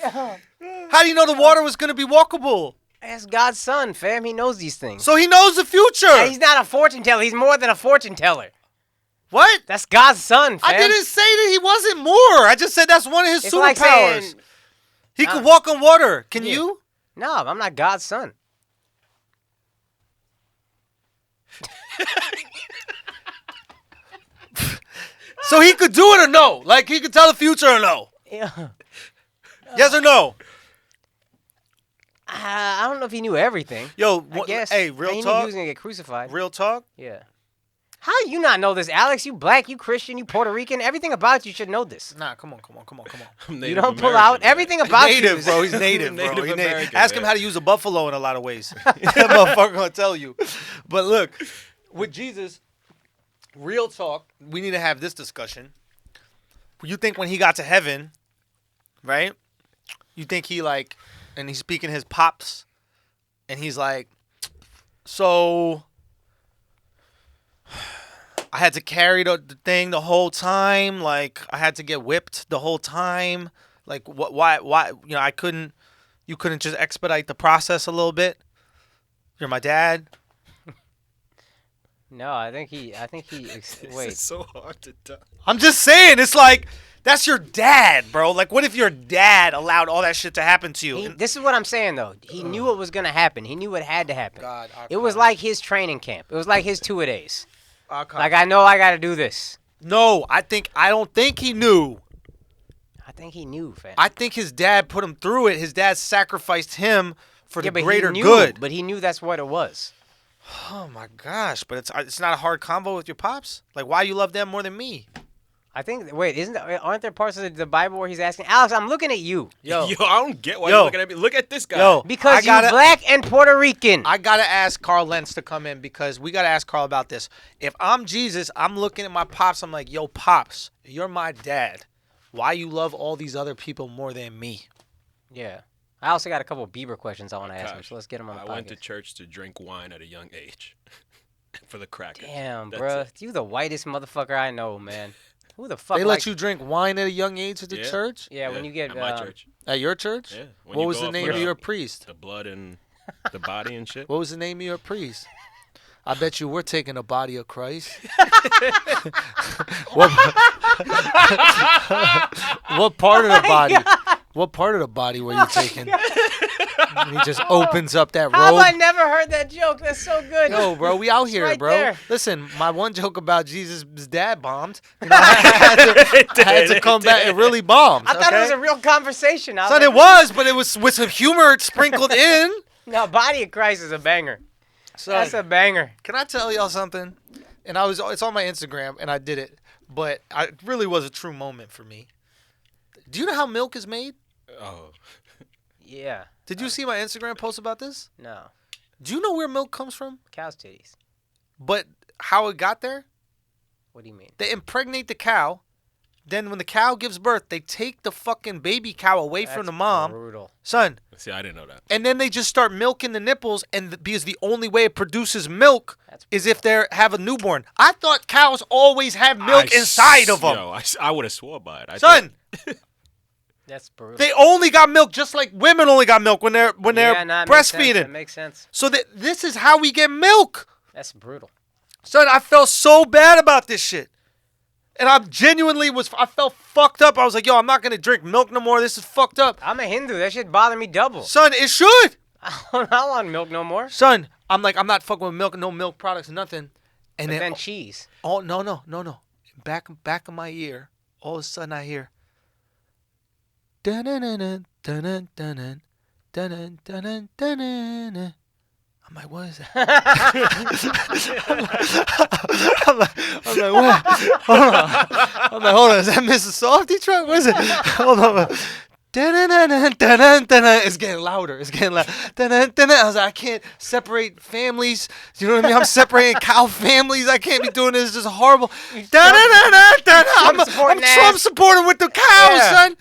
How do you know the water was going to be walkable? That's God's son, fam. He knows these things. So he knows the future. And he's not a fortune teller. He's more than a fortune teller. What? That's God's son, fam. I didn't say that he wasn't more. I just said that's one of his It's superpowers. like saying, He could walk on water. Can Yeah. you? no, I'm not God's son. So he could do it or no? Like he could tell the future or no? Yeah. Yes or no? I don't know if he knew everything. Yo, I guess. hey, He real knew he talk. was gonna get crucified. Real talk. Yeah. How do you not know this, Alex? You black, you Christian, you Puerto Rican. Everything about you should know this. Nah, come on. I'm You Native don't pull American, out man. everything about you. Native, is- bro. He's native, bro. Native He's native. American, Ask him man. how to use a buffalo in a lot of ways. That motherfucker gonna tell you. But look, with Jesus, real talk, we need to have this discussion. You think when he got to heaven, right? You think he like, and he's speaking his pops, and he's like, so I had to carry the thing the whole time. Like I had to get whipped the whole time. Like what? Why? You know, you couldn't just expedite the process a little bit. You're my dad. No, I think he. This Wait. is so hard to tell. I'm just saying, it's like that's your dad, bro. Like, what if your dad allowed all that shit to happen to you? This is what I'm saying though. He knew what was gonna happen. He knew what had to happen. God, It was like his training camp. It was like his 2-a-days. Akaash. Like I know I got to do this. No, I don't think he knew. I think he knew, fam. I think his dad put him through it. His dad sacrificed him for the but greater he knew, good. But he knew that's what it was. Oh my gosh! But it's not a hard combo with your pops. Like, why you love them more than me? I think. Wait, aren't there parts of the Bible where he's asking Alex? I'm looking at you Yo, Yo, I don't get why Yo. you're looking at me. Look at this guy. yo, because you're black and Puerto Rican. I gotta ask Carl Lentz to come in because we gotta ask Carl about this. If I'm Jesus, I'm looking at my pops. I'm like, yo, pops, you're my dad. Why you love all these other people more than me? Yeah. I also got a couple of Bieber questions I want to ask him, Gosh, so let's get him on the I podcast. went to church to drink wine at a young age for the crackers. Damn, That's bruh. it. You the whitest motherfucker I know, man. Who the fuck They like- let you drink wine at a young age at the Yeah. church? Yeah, when you get at my church. At your church? Yeah. When What you was go the up name for of your priest? The blood and the body and shit. What was the name of your priest? I bet you we're taking the body of Christ. what, what part of the body? What part of the body were you taking? And he just opens up that How have I robe. never heard that joke? That's so good. Yo, bro, we out here, right bro. there. Listen, my one joke about Jesus' dad bombed. You know, I had to come back. It really bombed. I thought it was okay? a real conversation. I was Son, like, it was, but it was with some humor sprinkled in. No, Body of Christ is a banger. So, That's a banger. can I tell y'all something? And it's on my Instagram, and I did it, but it really was a true moment for me. Do you know how milk is made? Oh. Yeah. Did you see my Instagram post about this? No. Do you know where milk comes from? Cow's titties. But how it got there? What do you mean? They impregnate the cow, Then when the cow gives birth, they take the fucking baby cow away from the mom. Brutal. Son. See, I didn't know that. And then they just start milking the nipples, and because the only way it produces milk is if they have a newborn. I thought cows always have milk inside of them. Yo, I would have swore by it. Son. That's brutal. They only got milk just like women only got milk when they're breastfeeding. That makes sense. So this is how we get milk. That's brutal. Son, I felt so bad about this shit. And I felt fucked up. I was like, yo, I'm not going to drink milk no more. This is fucked up. I'm a Hindu. That shit bother me double. Son, it should. I don't want milk no more. Son, I'm not fucking with milk, no milk products, nothing. And then cheese. Oh, no. Back of my ear, all of a sudden I hear dun-dun-dun-dun, dun-dun-dun-dun, dun-dun-dun-dun-dun-dun. I'm like, what is that? I'm like, what? Hold on. Is that Mrs. Softy truck? What is it? Hold on. It's getting louder. I was like, I can't separate families. You know what I mean? I'm separating cow families. I can't be doing this. This is horrible. I'm Trump supporter with the cows, son.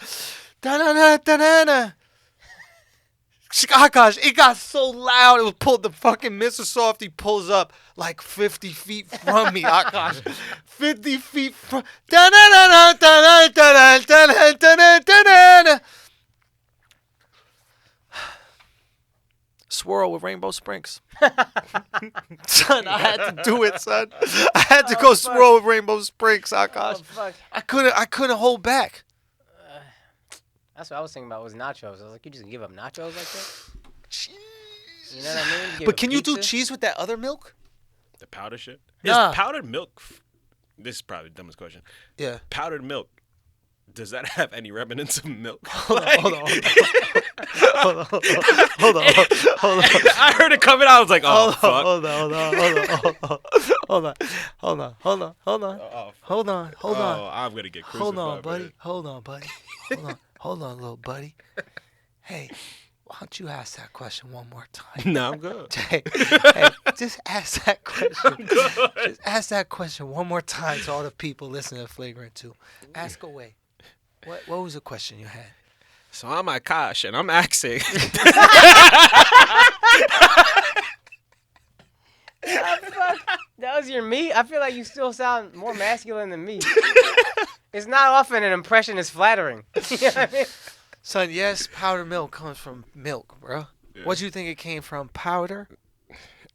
Akaash, it got so loud. It was pulled. The fucking Mr. Softy pulls up like 50 feet from me. Akaash, 50 feet from. Swirl with rainbow sprinkles. Son, I had to do it, son. I had to go swirl with rainbow sprinkles, Akaash. I couldn't hold back. That's what I was thinking about was nachos. I was like, you just give up nachos like that? Cheese. You know what I mean? But can you do cheese with that other milk? The powder shit? Nah. Is powdered milk... This is probably the dumbest question. Yeah. Powdered milk, does that have any remnants of milk? Hold on. I heard it coming out. I was like, oh, fuck. Hold on. Oh, I'm going to get crucified. Hold on, buddy. Hold on, little buddy. Hey, why don't you ask that question one more time? No, I'm good. Hey, just ask that question. Just ask that question one more time to all the people listening to Flagrant 2. Ask away. What was the question you had? So I'm Akaash, and I'm asking. That was your me? I feel like you still sound more masculine than me. It's not often an impression is flattering. You know what I mean? Son, yes, powdered milk comes from milk, bro. Yeah. What do you think it came from? Powder?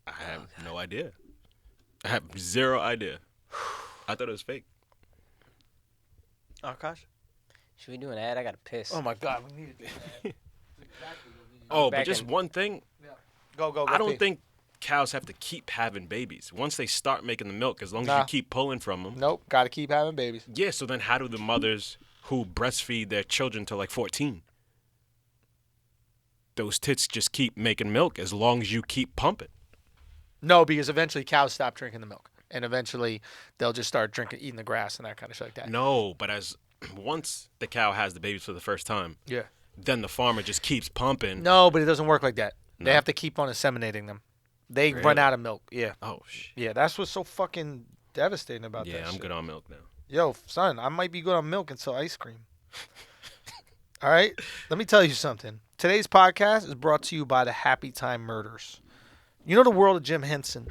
I have no idea. I have zero idea. I thought it was fake. Akaash? Should we do an ad? I got to piss. Oh, my God. We need to do that. Oh, but just one thing. Go. I don't think cows have to keep having babies. Once they start making the milk, as long as you keep pulling from them. Nope, got to keep having babies. Yeah, so then how do the mothers who breastfeed their children till like 14? Those tits just keep making milk as long as you keep pumping. No, because eventually cows stop drinking the milk. And eventually they'll just start eating the grass and that kind of shit like that. No, but once the cow has the babies for the first time, yeah, then the farmer just keeps pumping. No, but it doesn't work like that. No. They have to keep on inseminating them. They Really? run out of milk. Yeah. Oh, shit. Yeah, that's what's so fucking devastating about that Yeah, I'm shit. good on milk now. Yo, son, I might be good on milk until ice cream. All right? Let me tell you something. Today's podcast is brought to you by the Happy Time Murders. You know the world of Jim Henson,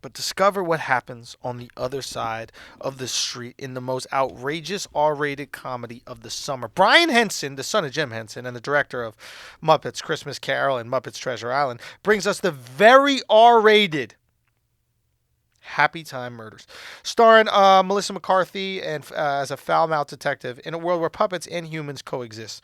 but discover what happens on the other side of the street in the most outrageous R-rated comedy of the summer. Brian Henson, the son of Jim Henson and the director of Muppets Christmas Carol and Muppets Treasure Island, brings us the very R-rated Happy Time Murders, starring Melissa McCarthy and as a foul-mouthed detective in a world where puppets and humans coexist.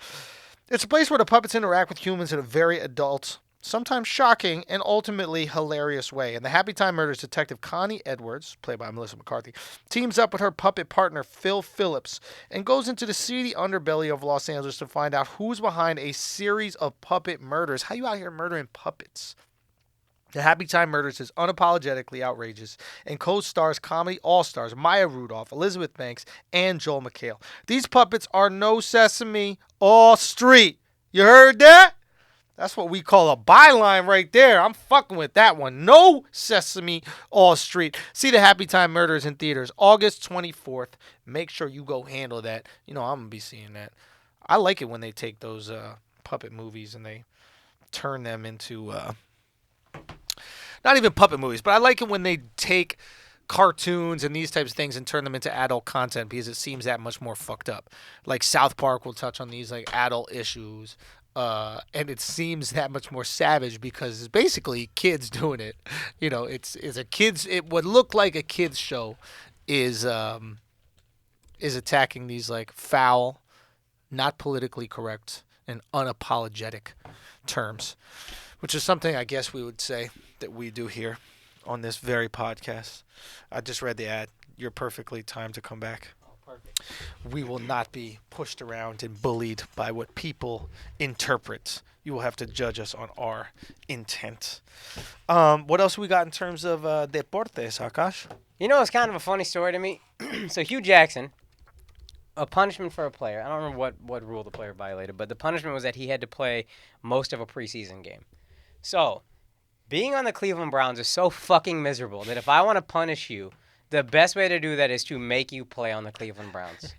It's a place where the puppets interact with humans in a very adult, sometimes shocking, and ultimately hilarious way. And the Happy Time Murders detective Connie Edwards, played by Melissa McCarthy, teams up with her puppet partner Phil Phillips and goes into the seedy underbelly of Los Angeles to find out who's behind a series of puppet murders. How you out here murdering puppets? The Happy Time Murders is unapologetically outrageous and co-stars comedy all-stars Maya Rudolph, Elizabeth Banks, and Joel McHale. These puppets are no Sesame, all street. You heard that? That's what we call a byline right there. I'm fucking with that one. No Sesame All Street. See the Happy Time Murders in theaters August 24th. Make sure you go handle that. You know I'm going to be seeing that. I like it when they take those puppet movies and they turn them into not even puppet movies, but I like it when they take cartoons and these types of things and turn them into adult content because it seems that much more fucked up. Like South Park will touch on these like adult issues. And it seems that much more savage because it's basically kids doing it. You know, it's a kids. It would look like a kids show is attacking these like foul, not politically correct, and unapologetic terms, which is something I guess we would say that we do here on this very podcast. I just read the ad. You're perfectly timed to come back. Perfect. We will not be pushed around and bullied by what people interpret. You will have to judge us on our intent. What else we got in terms of deportes, Akaash? You know, it's kind of a funny story to me. So Hugh Jackson, a punishment for a player. I don't remember what rule the player violated, but the punishment was that he had to play most of a preseason game. So, being on the Cleveland Browns is so fucking miserable that if I want to punish you, the best way to do that is to make you play on the Cleveland Browns.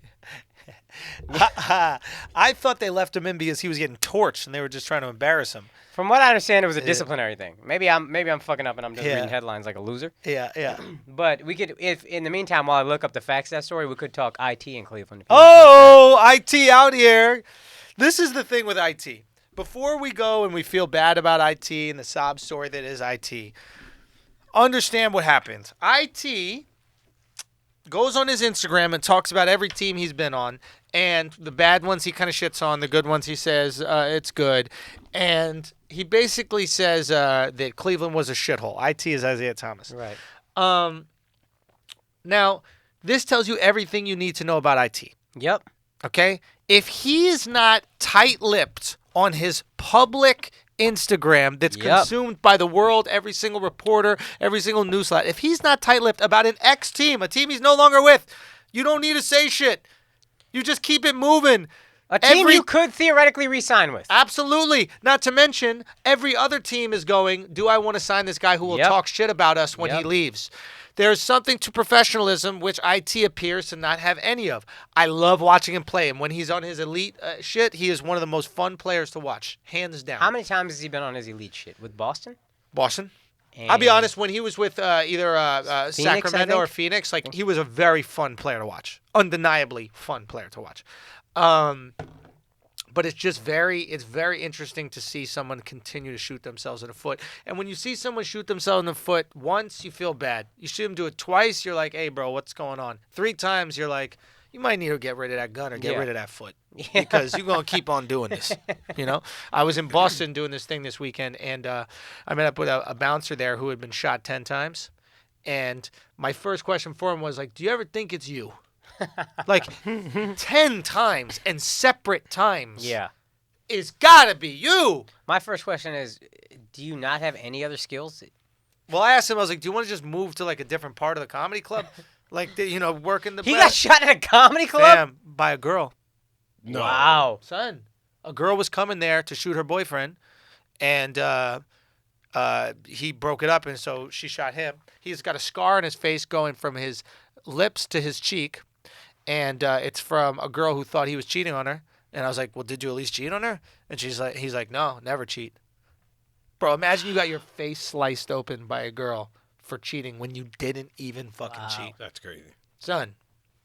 I thought they left him in because he was getting torched and they were just trying to embarrass him. From what I understand, it was a disciplinary thing. Maybe I'm fucking up and I'm just reading headlines like a loser. Yeah. But we could, if in the meantime, while I look up the facts of that story, we could talk IT in Cleveland. Oh, IT out here. This is the thing with IT. Before we go and we feel bad about IT and the sob story that is IT, understand what happened. IT goes on his Instagram and talks about every team he's been on, and the bad ones he kind of shits on, the good ones he says it's good, and he basically says that Cleveland was a shithole. IT is Isaiah Thomas. Right. Now, this tells you everything you need to know about IT. Yep. Okay? If he is not tight-lipped on his public Instagram that's consumed by the world, every single reporter, every single newslet, if he's not tight-lipped about an ex-team, a team he's no longer with, you don't need to say shit. You just keep it moving. A team you could theoretically re-sign with. Absolutely. Not to mention, every other team is going, do I want to sign this guy who will talk shit about us when he leaves? There's something to professionalism which IT appears to not have any of. I love watching him play, and when he's on his elite shit, he is one of the most fun players to watch, hands down. How many times has he been on his elite shit? With Boston? Boston. And I'll be honest, when he was with either Phoenix, Sacramento or Phoenix, like he was a very fun player to watch. Undeniably fun player to watch. But it's very interesting to see someone continue to shoot themselves in the foot. And when you see someone shoot themselves in the foot once, you feel bad. You see them do it twice, you're like, hey, bro, what's going on? 3 times, you're like, you might need to get rid of that gun or get rid of that foot because you're going to keep on doing this. You know, I was in Boston doing this thing this weekend, and I met up with a bouncer there who had been shot 10 times. And my first question for him was like, do you ever think it's you? Like 10 times and separate times. Yeah. It's got to be you. My first question is, do you not have any other skills? Well, I asked him, I was like, do you want to just move to like a different part of the comedy club? Like, work in the He got shot at a comedy club? Bam, by a girl. No. Wow. Son, a girl was coming there to shoot her boyfriend, and he broke it up, and so she shot him. He's got a scar on his face going from his lips to his cheek. And it's from a girl who thought he was cheating on her. And I was like, well, did you at least cheat on her? And he's like, no, never cheat. Bro, imagine you got your face sliced open by a girl for cheating when you didn't even fucking cheat. That's crazy. Son,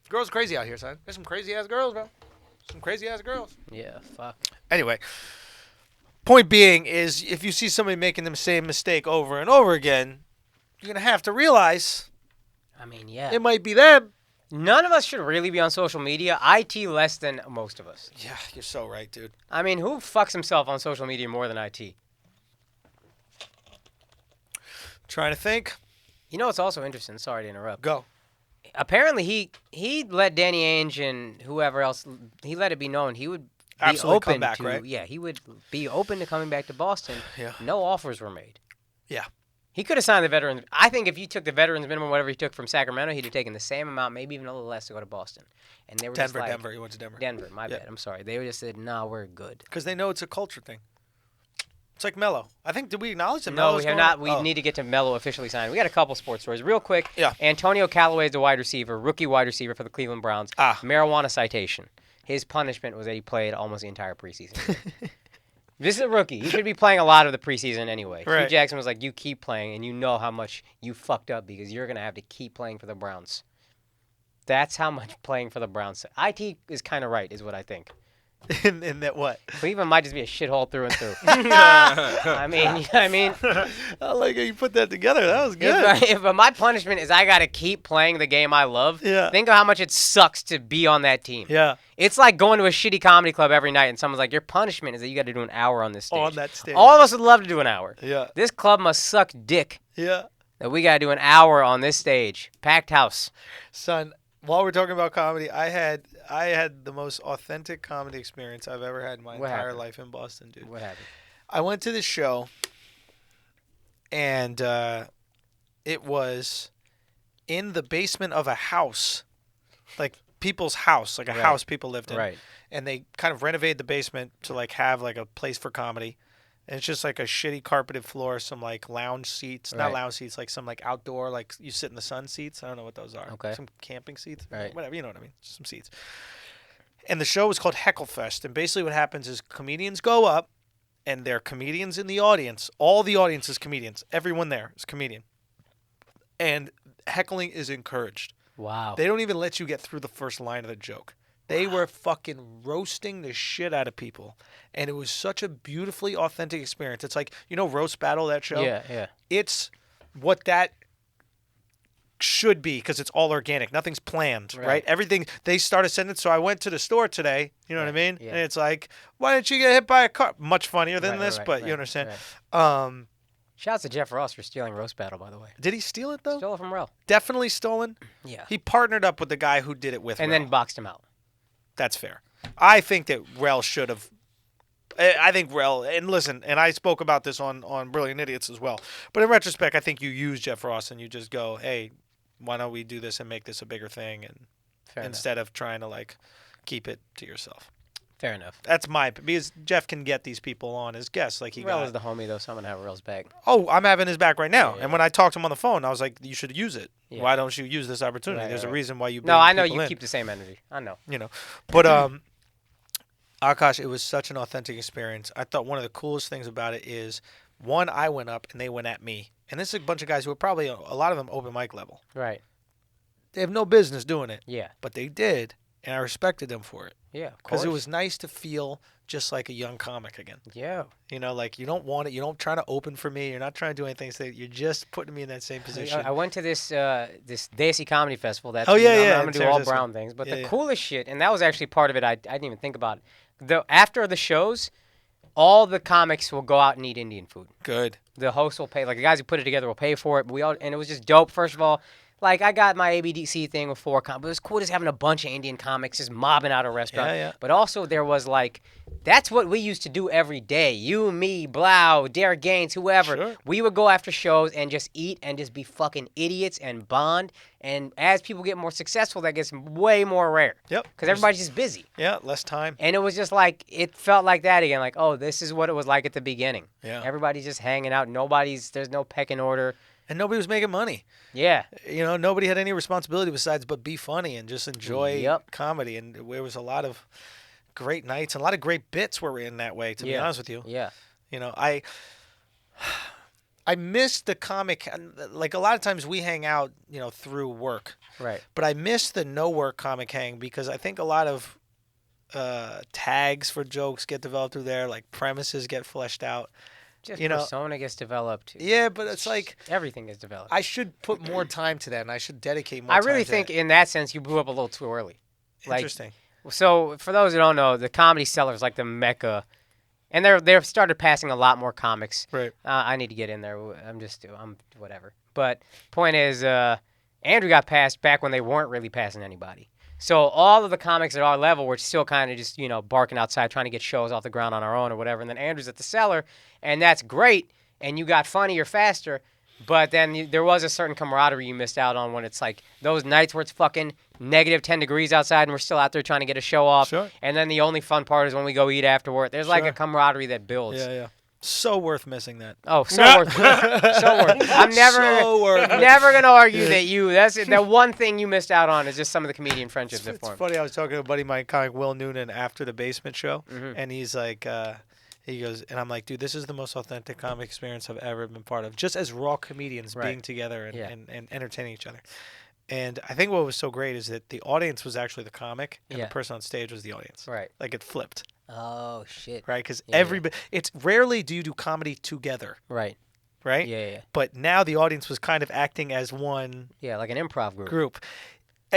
girls crazy out here, son. There's some crazy-ass girls, bro. Some crazy-ass girls. Yeah, fuck. Anyway, point being is if you see somebody making the same mistake over and over again, you're going to have to realize it might be them. None of us should really be on social media. IT less than most of us. Yeah, you're so right, dude. I mean, who fucks himself on social media more than IT? Trying to think. You know what's also interesting? Sorry to interrupt. Go. Apparently, he let Danny Ainge and whoever else, he let it be known he would be Absolutely open come back, to, right? Yeah, he would be open to coming back to Boston. Yeah. No offers were made. Yeah. He could have signed the veterans. I think if you took the veterans minimum, whatever he took from Sacramento, he'd have taken the same amount, maybe even a little less to go to Boston. And they were Denver. just like, He went to Denver. Denver, my bad. I'm sorry. They just said, "No, we're good." Because they know it's a culture thing. It's like Melo. I think, did we acknowledge that No, Melo's we have going? not. We need to get to Melo officially signed. We got a couple sports stories. Real quick, Yeah. Antonio Callaway is the wide receiver, rookie wide receiver for the Cleveland Browns. Marijuana citation. His punishment was that he played almost the entire preseason. This is a rookie. He should be playing a lot of the preseason anyway. Right. Hugh Jackson was like, you keep playing, and you know how much you fucked up because you're going to have to keep playing for the Browns. That's how much playing for the Browns. IT is kind of right, is what I think. In that what? Cleveland might just be a shithole through and through. I mean, you know what I mean? I like how you put that together. That was good. If my punishment is I got to keep playing the game I love, think of how much it sucks to be on that team. Yeah. It's like going to a shitty comedy club every night and someone's like, your punishment is that you got to do an hour on this stage. On that stage. All of us would love to do an hour. Yeah. This club must suck dick Yeah. that we got to do an hour on this stage. Packed house. Son, while we're talking about comedy, I had the most authentic comedy experience I've ever had in my entire life in Boston, dude. What happened? I went to this show, and it was in the basement of a house, like people's house, like a house people lived in. Right. And they kind of renovated the basement to like have like a place for comedy. And it's just like a shitty carpeted floor, some like lounge seats, not lounge seats, like some like outdoor, like you sit in the sun seats. I don't know what those are. Okay. Some camping seats, Right. whatever, you know what I mean, just some seats. And the show was called Hecklefest. And basically what happens is comedians go up, and they're comedians in the audience. All the audience is comedians. Everyone there is comedian. And heckling is encouraged. Wow. They don't even let you get through the first line of the joke. They were fucking roasting the shit out of people. And it was such a beautifully authentic experience. It's like, you know, Roast Battle, that show? Yeah. It's what that should be because it's all organic. Nothing's planned, right? Everything, they start a sentence. So I went to the store today, you know what I mean? Yeah. And it's like, why didn't you get hit by a car? Much funnier than this, but you understand. Right. Shouts to Jeff Ross for stealing Roast Battle, by the way. Did he steal it, though? Stole it from Rel. Definitely stolen? Yeah. He partnered up with the guy who did it with And Rel. then boxed him out. That's fair. I think that Rel should have. I think Rel, and listen, and I spoke about this on Brilliant Idiots as well. But in retrospect, I think you use Jeff Ross and you just go, hey, why don't we do this and make this a bigger thing, and instead of trying to like keep it to yourself. Fair enough. That's because Jeff can get these people on as guests. Like Rel is the homie, though, so I'm going to have Rel's back. Oh, I'm having his back right now. Yeah. And when I talked to him on the phone, I was like, you should use it. Yeah. Why don't you use this opportunity? Right, There's a right. reason why you No, I know people you in. keep the same energy. I know. You know. But Akaash, it was such an authentic experience. I thought one of the coolest things about it is, one, I went up and they went at me. And this is a bunch of guys who are probably, a lot of them, open mic level. Right. They have no business doing it. Yeah. But they did, and I respected them for it. Yeah, of course. Because it was nice to feel just like a young comic again. Yeah. You know, like you don't want it. You don't try to open for me. You're not trying to do anything. So you're just putting me in that same position. I went to this this Desi Comedy Festival. That's Oh, yeah, I'm yeah, going in to San do all Francisco. brown things. But the Yeah. coolest shit, and that was actually part of it I didn't even think about. After the shows, all the comics will go out and eat Indian food. Good. The host will pay, like the guys who put it together will pay for it. And it was just dope. First of all, like I got my ABDC thing with 4 comics. But it was cool just having a bunch of Indian comics just mobbing out a restaurant. Yeah. But also there was like, that's what we used to do every day. You, me, Blau, Derek Gaines, whoever. Sure. We would go after shows and just eat and just be fucking idiots and bond. And as people get more successful, that gets way more rare. Yep. Because everybody's just busy. Yeah, less time. And it was just like, it felt like that again. Like, oh, this is what it was like at the beginning. Yeah. Everybody's just hanging out. There's no pecking order. And nobody was making money. Yeah. You know, nobody had any responsibility besides but be funny and just enjoy Yep. comedy. And there was a lot of great nights and a lot of great bits were in that way, to be honest with you. Yeah. You know, I miss the comic. Like a lot of times we hang out, you know, through work. Right. But I miss the no work comic hang because I think a lot of tags for jokes get developed through there, like premises get fleshed out. Just You know- persona gets developed. Yeah, but it's like Everything gets developed. I should put more time to that, and I should dedicate more I time really to think that. in that sense you blew up a little too early. Like, Interesting. So for those who don't know, the Comedy Cellar is like the mecca, and they've started passing a lot more comics. Right. I need to get in there. I'm whatever. But point is, Andrew got passed back when they weren't really passing anybody. So all of the comics at our level were still kind of just, you know, barking outside, trying to get shows off the ground on our own or whatever. And then Andrew's at the Cellar, and that's great. And you got funnier faster. But then there was a certain camaraderie you missed out on when it's like those nights where it's fucking negative 10 degrees outside and we're still out there trying to get a show off. Sure. And then the only fun part is when we go eat afterward. There's like Sure. a camaraderie that builds. Yeah. So worth missing that. Oh, so worth it. So worth it. I'm So worth it. never going to argue that that's the one thing you missed out on is just some of the comedian friendships that It's formed. funny. I was talking to a buddy of mine, comic Will Noonan, after the Basement show, Mm-hmm. and he's like, he goes, and I'm like, dude, this is the most authentic comic experience I've ever been part of. Just as raw comedians Right. being together and, Yeah. and entertaining each other. And I think what was so great is that the audience was actually the comic, and Yeah. the person on stage was the audience. Right. Like it flipped, Oh, shit. right? Because Yeah, everybody, it's rarely do you do comedy together, Right. right? Yeah. But now the audience was kind of acting as one Yeah, like an improv group.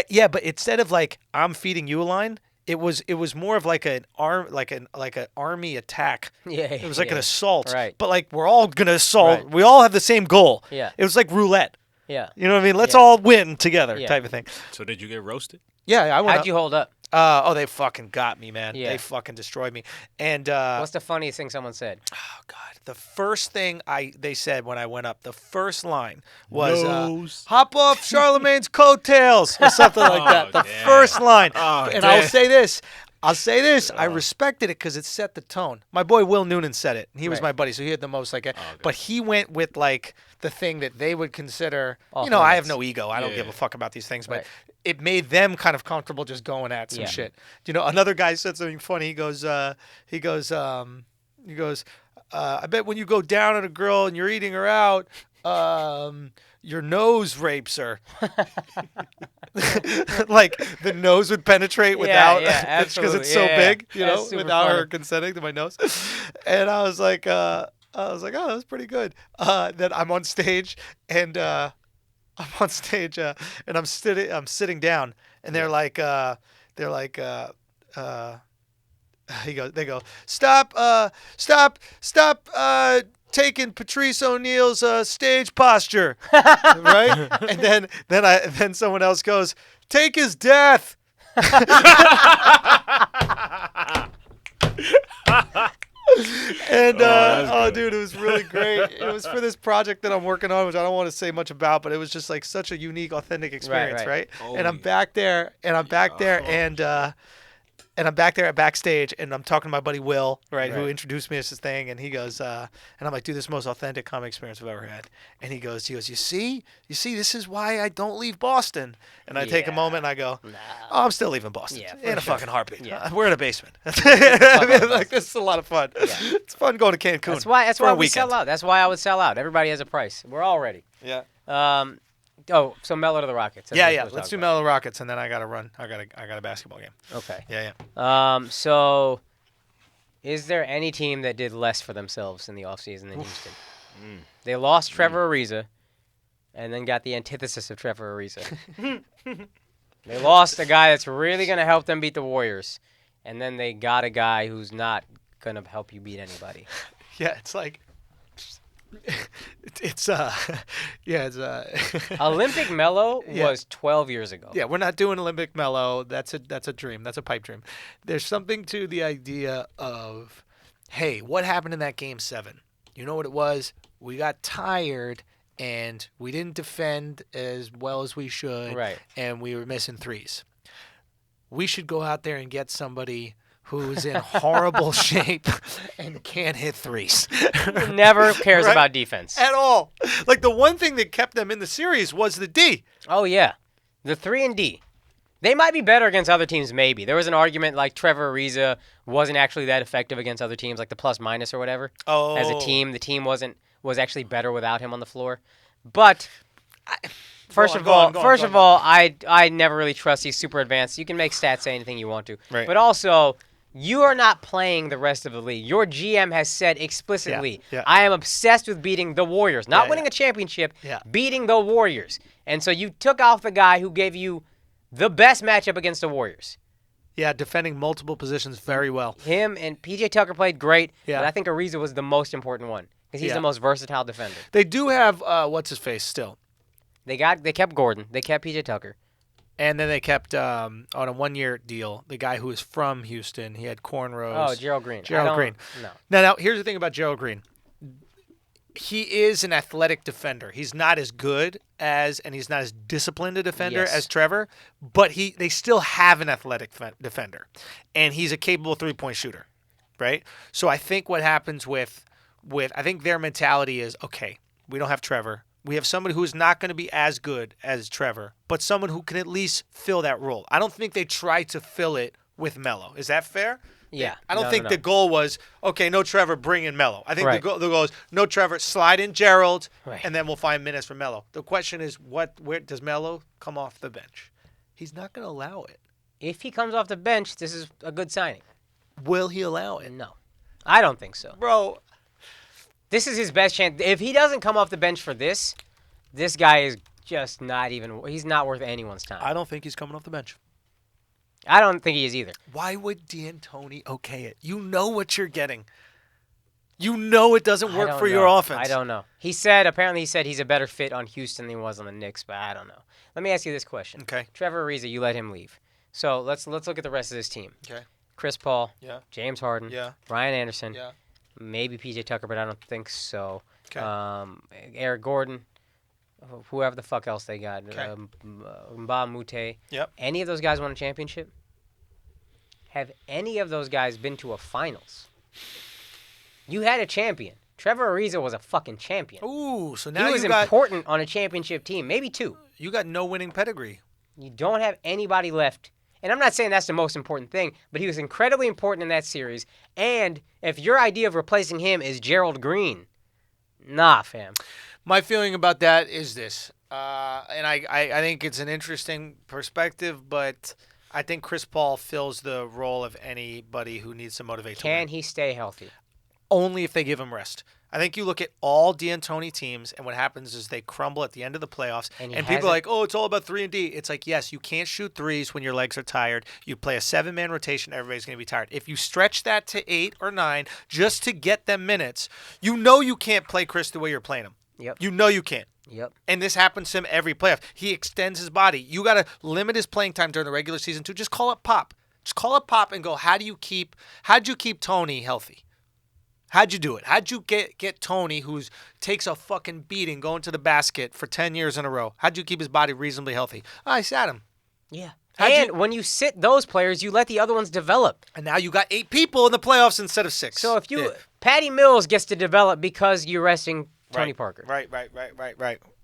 Yeah, but instead of like I'm feeding you a line, it was more of like an army attack. Yeah. It was like an assault. Right. But like we're all gonna assault. Right. We all have the same goal. Yeah. It was like roulette. Yeah. You know what I mean? Let's Yeah. all win together, Yeah. type of thing. So did you get roasted? Yeah, I went. How'd you hold up? Oh, they fucking got me, man. Yeah. They fucking destroyed me. And What's the funniest thing someone said? oh god, the first thing they said when I went up, the first line was Nose. "Hop off Charlemagne's coattails" or something like that. Oh, The damn. first line. Oh, And I'll damn. say this. I respected it because it set the tone. My boy Will Noonan said it. He was Right. my buddy, so he had the most like. okay. But he went with like the thing that they would consider. Off You know, I have limits. no ego. I don't give Yeah. a fuck about these things. But Right. it made them kind of comfortable just going at some Yeah. shit. You know, another guy said something funny. He goes, I bet when you go down on a girl and you're eating her out, your nose rapes her. Like the nose would penetrate without, yeah, because it's absolutely. so Yeah, big, yeah. you know, That's super without her funny. consenting to my nose. And I was like, oh, that's pretty good. Then I'm on stage and and I'm sitting down, and they go, stop taking Patrice O'Neal's stage posture, right? And then someone else goes, take his death. And that's good. dude, it was really great. It was for this project that I'm working on, which I don't want to say much about, but it was just like such a unique, authentic experience, right. right? Oh, And I'm yeah. back there, and I'm back there, and I'm back there at backstage, and I'm talking to my buddy Will, right, who Right. introduced me to this thing, and he goes, and I'm like, dude, this is the most authentic comic experience I've ever had. And he goes, you see, this is why I don't leave Boston. And I take a Yeah. moment, and I go, Nah. oh, I'm still leaving Boston Yeah, in for a sure. fucking heartbeat. Yeah. We're in a basement. fun. Like this is a lot of fun. It's fun going to Cancun. That's why for a we weekend. sell out. That's why I would sell out. Everybody has a price. We're all ready. Yeah. So Melo to the Rockets. That's Yeah, what we're yeah. supposed to Let's talk do about. Melo Rockets, and then I got to run. I got a basketball game. Okay. Yeah. So is there any team that did less for themselves in the offseason than Houston? They lost Trevor Ariza and then got the antithesis of Trevor Ariza. They lost a guy that's really going to help them beat the Warriors, and then they got a guy who's not going to help you beat anybody. Yeah, it's like it's Olympic Melo Yeah. was 12 years ago. yeah, we're not doing Olympic Melo. That's a dream. That's a pipe dream. There's something to the idea of, hey, what happened in that game 7? You know what it was? We got tired and we didn't defend as well as we should, Right. and we were missing threes. We should go out there and get somebody who's in horrible shape and can't hit threes. Never cares Right? about defense. At all. Like the one thing that kept them in the series was the D. Oh, yeah. The 3 and D. They might be better against other teams, maybe. There was an argument like Trevor Ariza wasn't actually that effective against other teams, like the plus minus or whatever. Oh. As a team, the team was actually better without him on the floor. But first of all, I never really trust these super advanced. You can make stats say anything you want to. Right. But also, you are not playing the rest of the league. Your GM has said explicitly, Yeah. I am obsessed with beating the Warriors. Not Yeah, winning yeah. a championship, Yeah. beating the Warriors. And so you took off the guy who gave you the best matchup against the Warriors. Yeah, defending multiple positions very well. Him and PJ Tucker played great, Yeah. but I think Ariza was the most important one because he's Yeah. the most versatile defender. They do have what's his face still, They kept Gordon, they kept PJ Tucker. and then they kept on a 1-year deal the guy who was from Houston. He had cornrows. Oh, Gerald Green. Gerald Green. No. Now here's the thing about Gerald Green. He is an athletic defender. He's not as good as, and he's not as disciplined a defender Yes. as Trevor, but they still have an athletic defender, and he's a capable 3-point shooter, right? So I think what happens with I think their mentality is, okay, we don't have Trevor. We have somebody who is not going to be as good as Trevor, but someone who can at least fill that role. I don't think they try to fill it with Melo. Is that fair? Yeah. I don't think no. the goal was, okay, no Trevor, bring in Melo. I think Right. the goal is, no Trevor, slide in Gerald, Right. and then we'll find minutes for Melo. The question is, where does Melo come off the bench? He's not going to allow it. If he comes off the bench, this is a good signing. Will he allow it? No. I don't think so. Bro, This is his best chance. If he doesn't come off the bench for this guy is just not even, he's not worth anyone's time. I don't think he's coming off the bench. I don't think he is either. Why would D'Antoni okay it? You know what you're getting. You know it doesn't I work don't for your know. offense. I don't know. Apparently he said he's a better fit on Houston than he was on the Knicks, but I don't know. Let me ask you this question. Okay. Trevor Ariza, you let him leave. So let's look at the rest of this team. Okay. Chris Paul, Yeah. James Harden, Yeah. Ryan Anderson, Yeah. maybe PJ Tucker, but I don't think so. Okay. Eric Gordon, whoever the fuck else they got. Okay. Mbah Mute. Yep. Any of those guys won a championship? Have any of those guys been to a finals? You had a champion. Trevor Ariza was a fucking champion. Ooh, so now He was you got important on a championship team, maybe two. no winning pedigree. You don't have anybody left. And I'm not saying that's the most important thing, but he was incredibly important in that series. And if your idea of replacing him is Gerald Green, nah, fam. My feeling about that is this, and I think it's an interesting perspective, but I think Chris Paul fills the role of anybody who needs to motivate to Can win. he stay healthy? Only if they give him rest. I think you look at all D'Antoni teams, and what happens is they crumble at the end of the playoffs. And he And people hasn't- are like, oh, it's all about 3 and D. It's like, yes, you can't shoot threes when your legs are tired. You play a 7-man rotation, everybody's going to be tired. If you stretch that to 8 or 9 just to get them minutes, you know you can't play Chris the way you're playing him. Yep. You know you can't. Yep. And this happens to him every playoff. He extends his body. You got to limit his playing time during the regular season too. Just call up Pop. Just call up Pop and go, how'd you keep Tony healthy? How'd you do it? How'd you get Tony, who takes a fucking beating going to the basket for 10 years in a row? How'd you keep his body reasonably healthy? I sat him. Yeah. How'd And you- when you sit those players, you let the other ones develop. And now you got 8 people in the playoffs instead of 6. So if you, Yeah. Patty Mills gets to develop because you're resting Tony Parker. Right.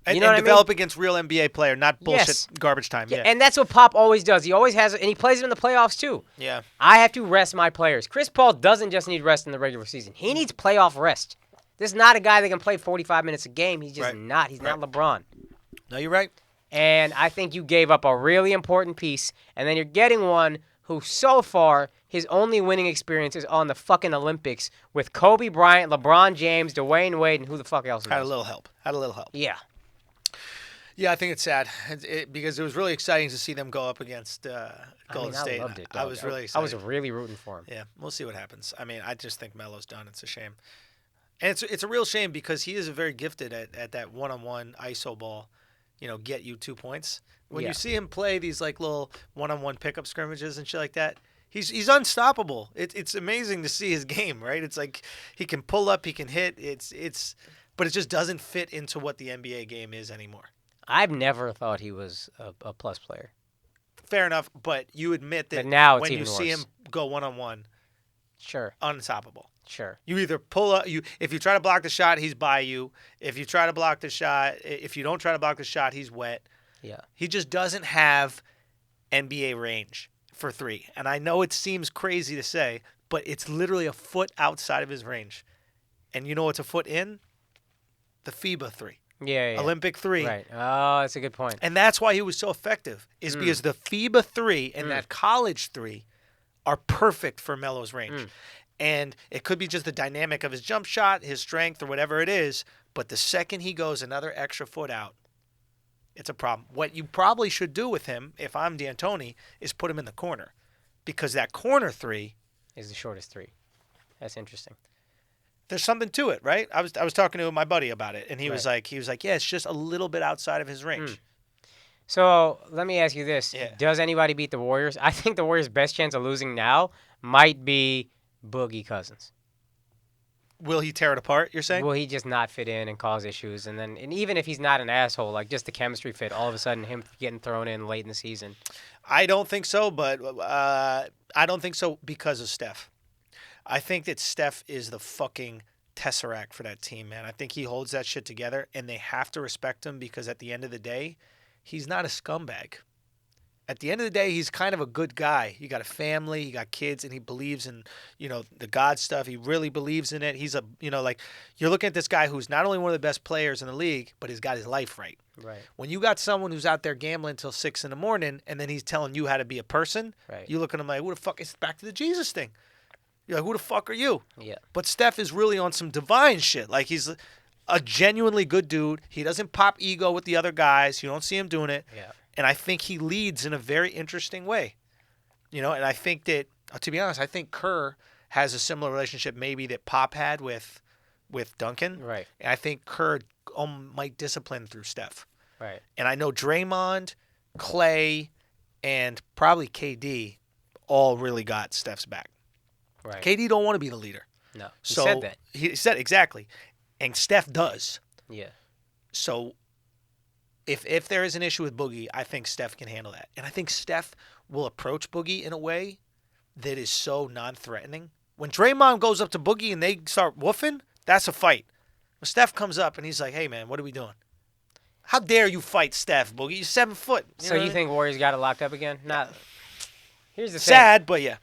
And, You know what I mean? develop against real NBA player, not bullshit Yes. garbage time. Yeah. And that's what Pop always does. He always has, and he plays it in the playoffs too. Yeah. I have to rest my players. Chris Paul doesn't just need rest in the regular season. He needs playoff rest. This is not a guy that can play 45 minutes a game. He's just Right. not. He's not LeBron. No, you're right. And I think you gave up a really important piece, and then you're getting one who so far his only winning experience is on the fucking Olympics with Kobe Bryant, LeBron James, Dwayne Wade, and who the fuck else Had a knows. little help. Yeah. Yeah, I think it's sad because it was really exciting to see them go up against Golden State. I loved it. I dog. was really I excited. was really rooting for him. Yeah, we'll see what happens. I mean, I just think Melo's done. It's a shame. And it's a real shame because he is very gifted at that one-on-one ISO ball, get you 2 points. When Yeah. you see him play these like little one-on-one pickup scrimmages and shit like that, he's unstoppable. It's amazing to see his game, right? It's like he can pull up, he can hit. But it just doesn't fit into what the NBA game is anymore. I've never thought he was a plus player. Fair enough, but you admit that But now it's when you even see worse. him go one-on-one, Sure. unstoppable. Sure. You either pull up, if you try to block the shot, he's by you. If you try to block the shot, if you don't try to block the shot, he's wet. Yeah. He just doesn't have NBA range for 3. And I know it seems crazy to say, but it's literally a foot outside of his range. And you know what's a foot in? The FIBA 3. Yeah. Olympic 3. Right. Oh, that's a good point. And that's why he was so effective, is because the FIBA 3 and that college 3 are perfect for Melo's range. And it could be just the dynamic of his jump shot, his strength, or whatever it is. But the second he goes another extra foot out, it's a problem. What you probably should do with him, if I'm D'Antoni, is put him in the corner. Because that corner 3, Is the shortest 3. That's interesting. there's something to it, right? I was talking to my buddy about it, and he was Right. like, yeah, it's just a little bit outside of his range. So let me ask you this: Yeah. Does anybody beat the Warriors? I think the Warriors' best chance of losing now might be Boogie Cousins. Will he tear it apart, you're saying? Will he just not fit in and cause issues? And even if he's not an asshole, like just the chemistry fit, all of a sudden him getting thrown in late in the season. I don't think so, but I don't think so because of Steph. I think that Steph is the fucking tesseract for that team, man. I think he holds that shit together, and they have to respect him because at the end of the day, he's not a scumbag. At the end of the day, he's kind of a good guy. You got a family, you got kids, and he believes in, the God stuff. He really believes in it. He's you're looking at this guy who's not only one of the best players in the league, but he's got his life right. Right. When you got someone who's out there gambling until 6 in the morning, and then he's telling you how to be a person, Right. you look at him like, who the fuck? It's back to the Jesus thing. You're like, who the fuck are you? Yeah. But Steph is really on some divine shit. Like, he's a genuinely good dude. He doesn't pop ego with the other guys. You don't see him doing it. Yeah. And I think he leads in a very interesting way. And I think that, to be honest, I think Kerr has a similar relationship maybe that Pop had with Duncan. Right. And I think Kerr might discipline through Steph. Right. And I know Draymond, Clay, and probably KD all really got Steph's back. Right. KD don't want to be the leader. No. He So said that. He said exactly. And Steph does. Yeah. So if there is an issue with Boogie, I think Steph can handle that. And I think Steph will approach Boogie in a way that is so non-threatening. When Draymond goes up to Boogie and they start woofing, that's a fight. When Steph comes up and he's like, hey, man, what are we doing? How dare you fight Steph, Boogie? You're 7 foot. So you think Warriors got it locked up again? Not. Here's the thing. Sad, but yeah.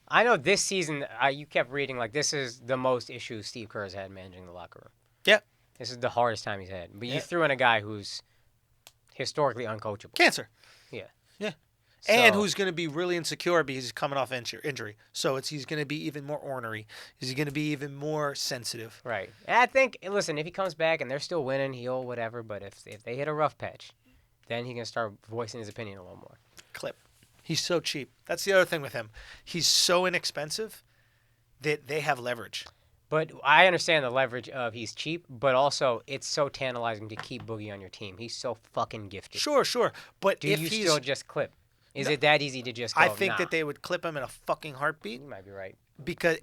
I know this season, you kept reading, like, this is the most issues Steve Kerr has had managing the locker room. Yeah. This is the hardest time he's had. But Yeah. you threw in a guy who's historically uncoachable. Cancer. Yeah. Yeah. And So- who's going to be really insecure because he's coming off injury. So he's going to be even more ornery. He's going to be even more sensitive. Right. And I think, listen, if he comes back and they're still winning, he'll whatever. But if they hit a rough patch, then he can start voicing his opinion a little more. Clip. He's so cheap. That's the other thing with him. He's so inexpensive that they have leverage. But I understand the leverage of he's cheap, but also it's so tantalizing to keep Boogie on your team. He's so fucking gifted. Sure. But Do if you he's, still just clip? Is it that easy to just go, I think nah? that they would clip him in a fucking heartbeat You might be right.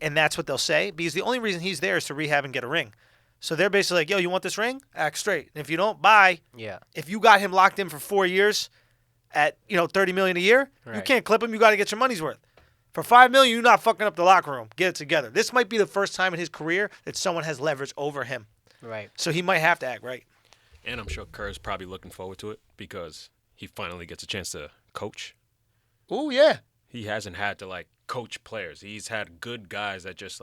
and that's what they'll say because the only reason he's there is to rehab and get a ring. So they're basically like, yo, you want this ring? Act straight. And if you don't, bye. Yeah. If you got him locked in for 4 years at $30 million a year, you Right. can't clip him. You got to get your money's worth. For $5 million, you're not fucking up the locker room. Get it together. This might be the first time in his career that someone has leverage over him. Right. So he might have to act right. And I'm sure Kerr's probably looking forward to it because he finally gets a chance to coach. Oh yeah. He hasn't had to coach players. He's had good guys that just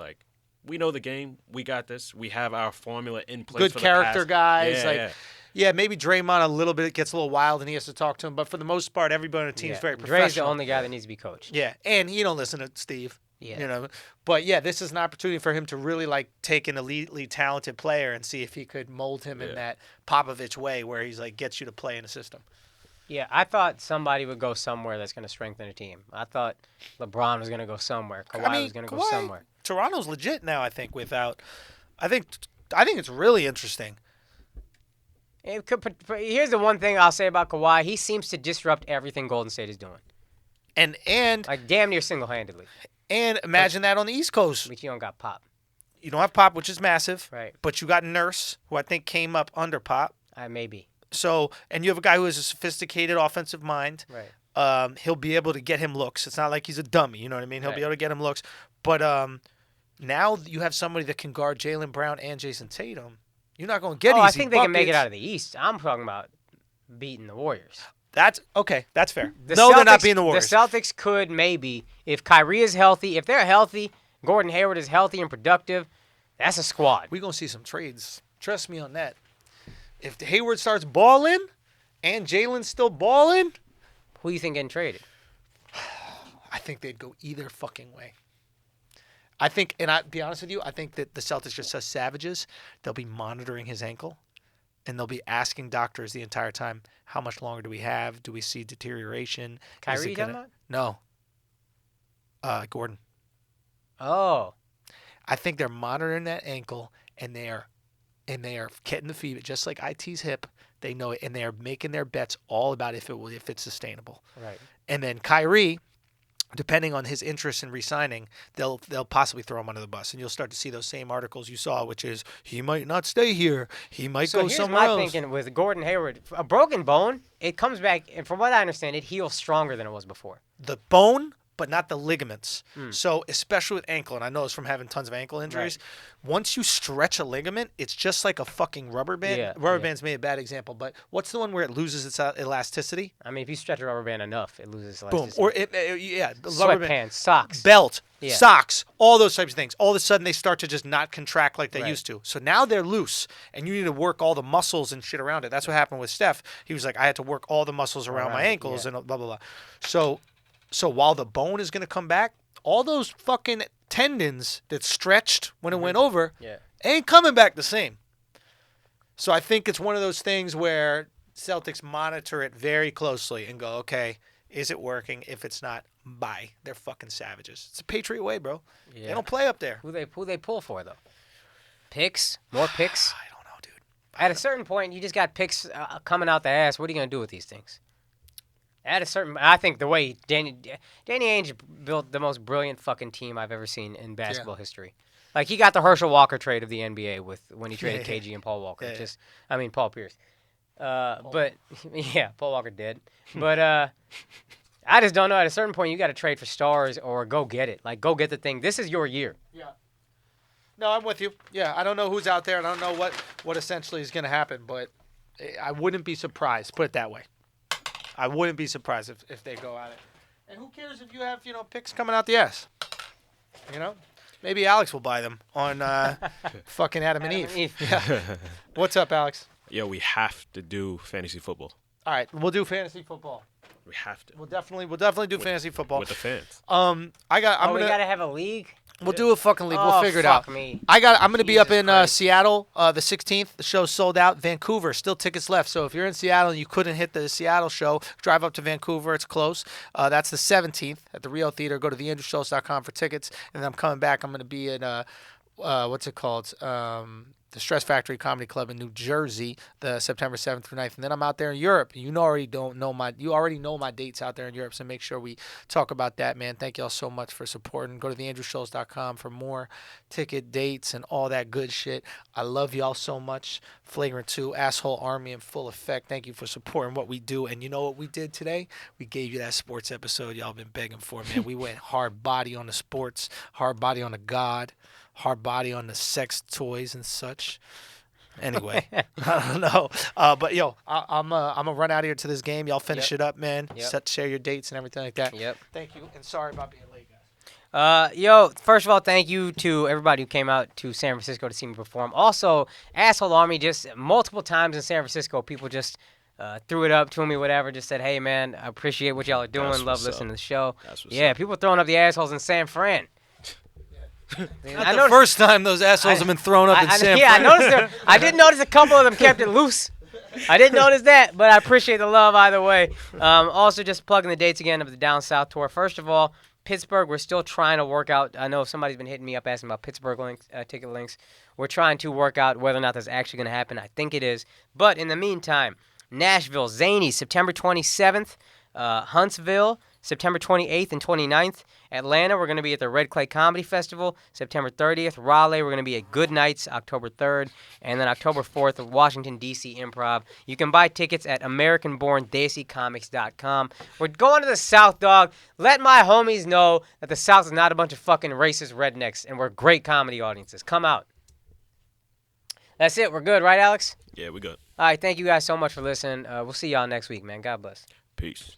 we know the game. We got this. We have our formula in place. Good for character the past. guys. Yeah, maybe Draymond a little bit gets a little wild and he has to talk to him, but for the most part, everybody on the team is very professional. Dre's the only guy that needs to be coached. Yeah, and he don't listen to Steve. Yeah. But yeah, this is an opportunity for him to really take an elitely talented player and see if he could mold him in that Popovich way where he's gets you to play in a system. Yeah, I thought somebody would go somewhere that's going to strengthen a team. I thought LeBron was going to go somewhere. Kawhi was going to go somewhere. Toronto's legit now, I think, I think it's really interesting. Here's the one thing I'll say about Kawhi. He seems to disrupt everything Golden State is doing. And Damn near single-handedly. And imagine that on the East Coast. But you don't got Pop. You don't have Pop, which is massive. Right. But you got Nurse, who I think came up under Pop. Maybe. So, and you have a guy who has a sophisticated offensive mind. Right. He'll be able to get him looks. It's not like he's a dummy. You know what I mean? He'll be able to get him looks. But now you have somebody that can guard Jaylen Brown and Jason Tatum. You're not going to get easy I think they can make it buckets. out of the East. I'm talking about beating the Warriors. That's okay. That's fair. They're not being the Warriors. The Celtics could maybe, if Kyrie is healthy, if they're healthy, Gordon Hayward is healthy and productive, that's a squad. We're going to see some trades. Trust me on that. If Hayward starts balling and Jalen's still balling, Who do you think getting traded? I think they'd go either fucking way. I think, and I'll be honest with you, I think that the Celtics are such savages, they'll be monitoring his ankle, and they'll be asking doctors the entire time, how much longer do we have? Do we see deterioration? Kyrie done that? No. Gordon. Oh. I think they're monitoring that ankle, and they are getting the feed, just like IT's hip. They know it, and they are making their bets all about if it's sustainable. Right. And then Kyrie, depending on his interest in re-signing, they'll possibly throw him under the bus, and you'll start to see those same articles you saw, which is he might not stay here, he might go somewhere else. So here's my thinking with Gordon Hayward: a broken bone, it comes back, and from what I understand, it heals stronger than it was before. The bone but not the ligaments. So especially with ankle, and I know this from having tons of ankle injuries, once you stretch a ligament, it's just like a fucking rubber band. Yeah, Rubber band's maybe a bad example, but what's the one where it loses its elasticity? I mean, if you stretch a rubber band enough, it loses elasticity. Boom. Or the rubber band. Sweatpants, socks. Belt, Yeah. socks, all those types of things. All of a sudden, they start to just not contract like they Right. used to. So now they're loose, and you need to work all the muscles and shit around it. That's what happened with Steph. He was like, I had to work all the muscles around my ankles and blah, blah, blah. So while the bone is going to come back, all those fucking tendons that stretched when it went over ain't coming back the same. So I think it's one of those things where Celtics monitor it very closely and go, okay, is it working? If it's not, bye. They're fucking savages. It's a Patriot way, bro. Yeah. They don't play up there. Who they pull for though? Picks? More picks? I don't know, dude. At a certain point, you just got picks coming out the ass. What are you gonna do with these things? I think the way Danny Ainge built the most brilliant fucking team I've ever seen in basketball history. Like he got the Herschel Walker trade of the NBA when he traded KG and Paul Walker. Paul Pierce. But yeah, Paul Walker did. But I just don't know. At a certain point, you got to trade for stars or go get it. Like go get the thing. This is your year. Yeah. No, I'm with you. Yeah, I don't know who's out there, and I don't know what essentially is going to happen, but I wouldn't be surprised. Put it that way. I wouldn't be surprised if they go at it. And who cares if you have, picks coming out the ass? Maybe Alex will buy them on fucking Adam and Eve. Yeah. What's up, Alex? Yo, we have to do fantasy football. All right, we'll do fantasy football. We have to. We'll definitely do fantasy football with the fans. We gotta have a league. We'll do a fucking league. We'll figure it out. Me. I'm going to be up Jesus in Christ. Seattle the 16th. The show's sold out. Vancouver, still tickets left. So if you're in Seattle and you couldn't hit the Seattle show, drive up to Vancouver. It's close. That's the 17th at the Rio Theater. Go to theandrewschultz.com for tickets. And then I'm coming back. I'm going to be in, what's it called? The Stress Factory Comedy Club in New Jersey, the September 7th through 9th. And then I'm out there in Europe. You already know my dates out there in Europe, so make sure we talk about that, man. Thank y'all so much for supporting. Go to theandrewschultz.com for more ticket dates and all that good shit. I love y'all so much. Flagrant 2, Asshole Army in full effect. Thank you for supporting what we do. And you know what we did today? We gave you that sports episode y'all been begging for, man. We went hard body on the sports, hard body on the God, hard body on the sex toys and such. Anyway, I don't know. But, yo, I'm gonna run out of here to this game. Y'all finish it up, man. Share your dates and everything like that. Yep. Thank you. And sorry about being late, guys. First of all, thank you to everybody who came out to San Francisco to see me perform. Also, Asshole Army, just multiple times in San Francisco, people just threw it up to me, whatever, just said, hey, man, I appreciate what y'all are doing. That's Love what's listening up. to the show. That's what's Yeah, up. people throwing up the assholes in San Fran. Not the first time those assholes have been thrown up in San Fran. I noticed I did notice a couple of them kept it loose. I didn't notice that, but I appreciate the love either way. Also, just plugging the dates again of the Down South tour. First of all, Pittsburgh, we're still trying to work out. I know somebody's been hitting me up asking about Pittsburgh ticket links. We're trying to work out whether or not that's actually going to happen. I think it is. But in the meantime, Nashville, Zany, September 27th. Huntsville, September 28th and 29th. Atlanta, we're going to be at the Red Clay Comedy Festival, September 30th. Raleigh, we're going to be at Good Nights, October 3rd. And then October 4th, Washington, D.C. Improv. You can buy tickets at AmericanBornDesiComics.com. We're going to the South, dog. Let my homies know that the South is not a bunch of fucking racist rednecks, and we're great comedy audiences. Come out. That's it. We're good, right, Alex? Yeah, we good. All right, thank you guys so much for listening. We'll see y'all next week, man. God bless. Peace.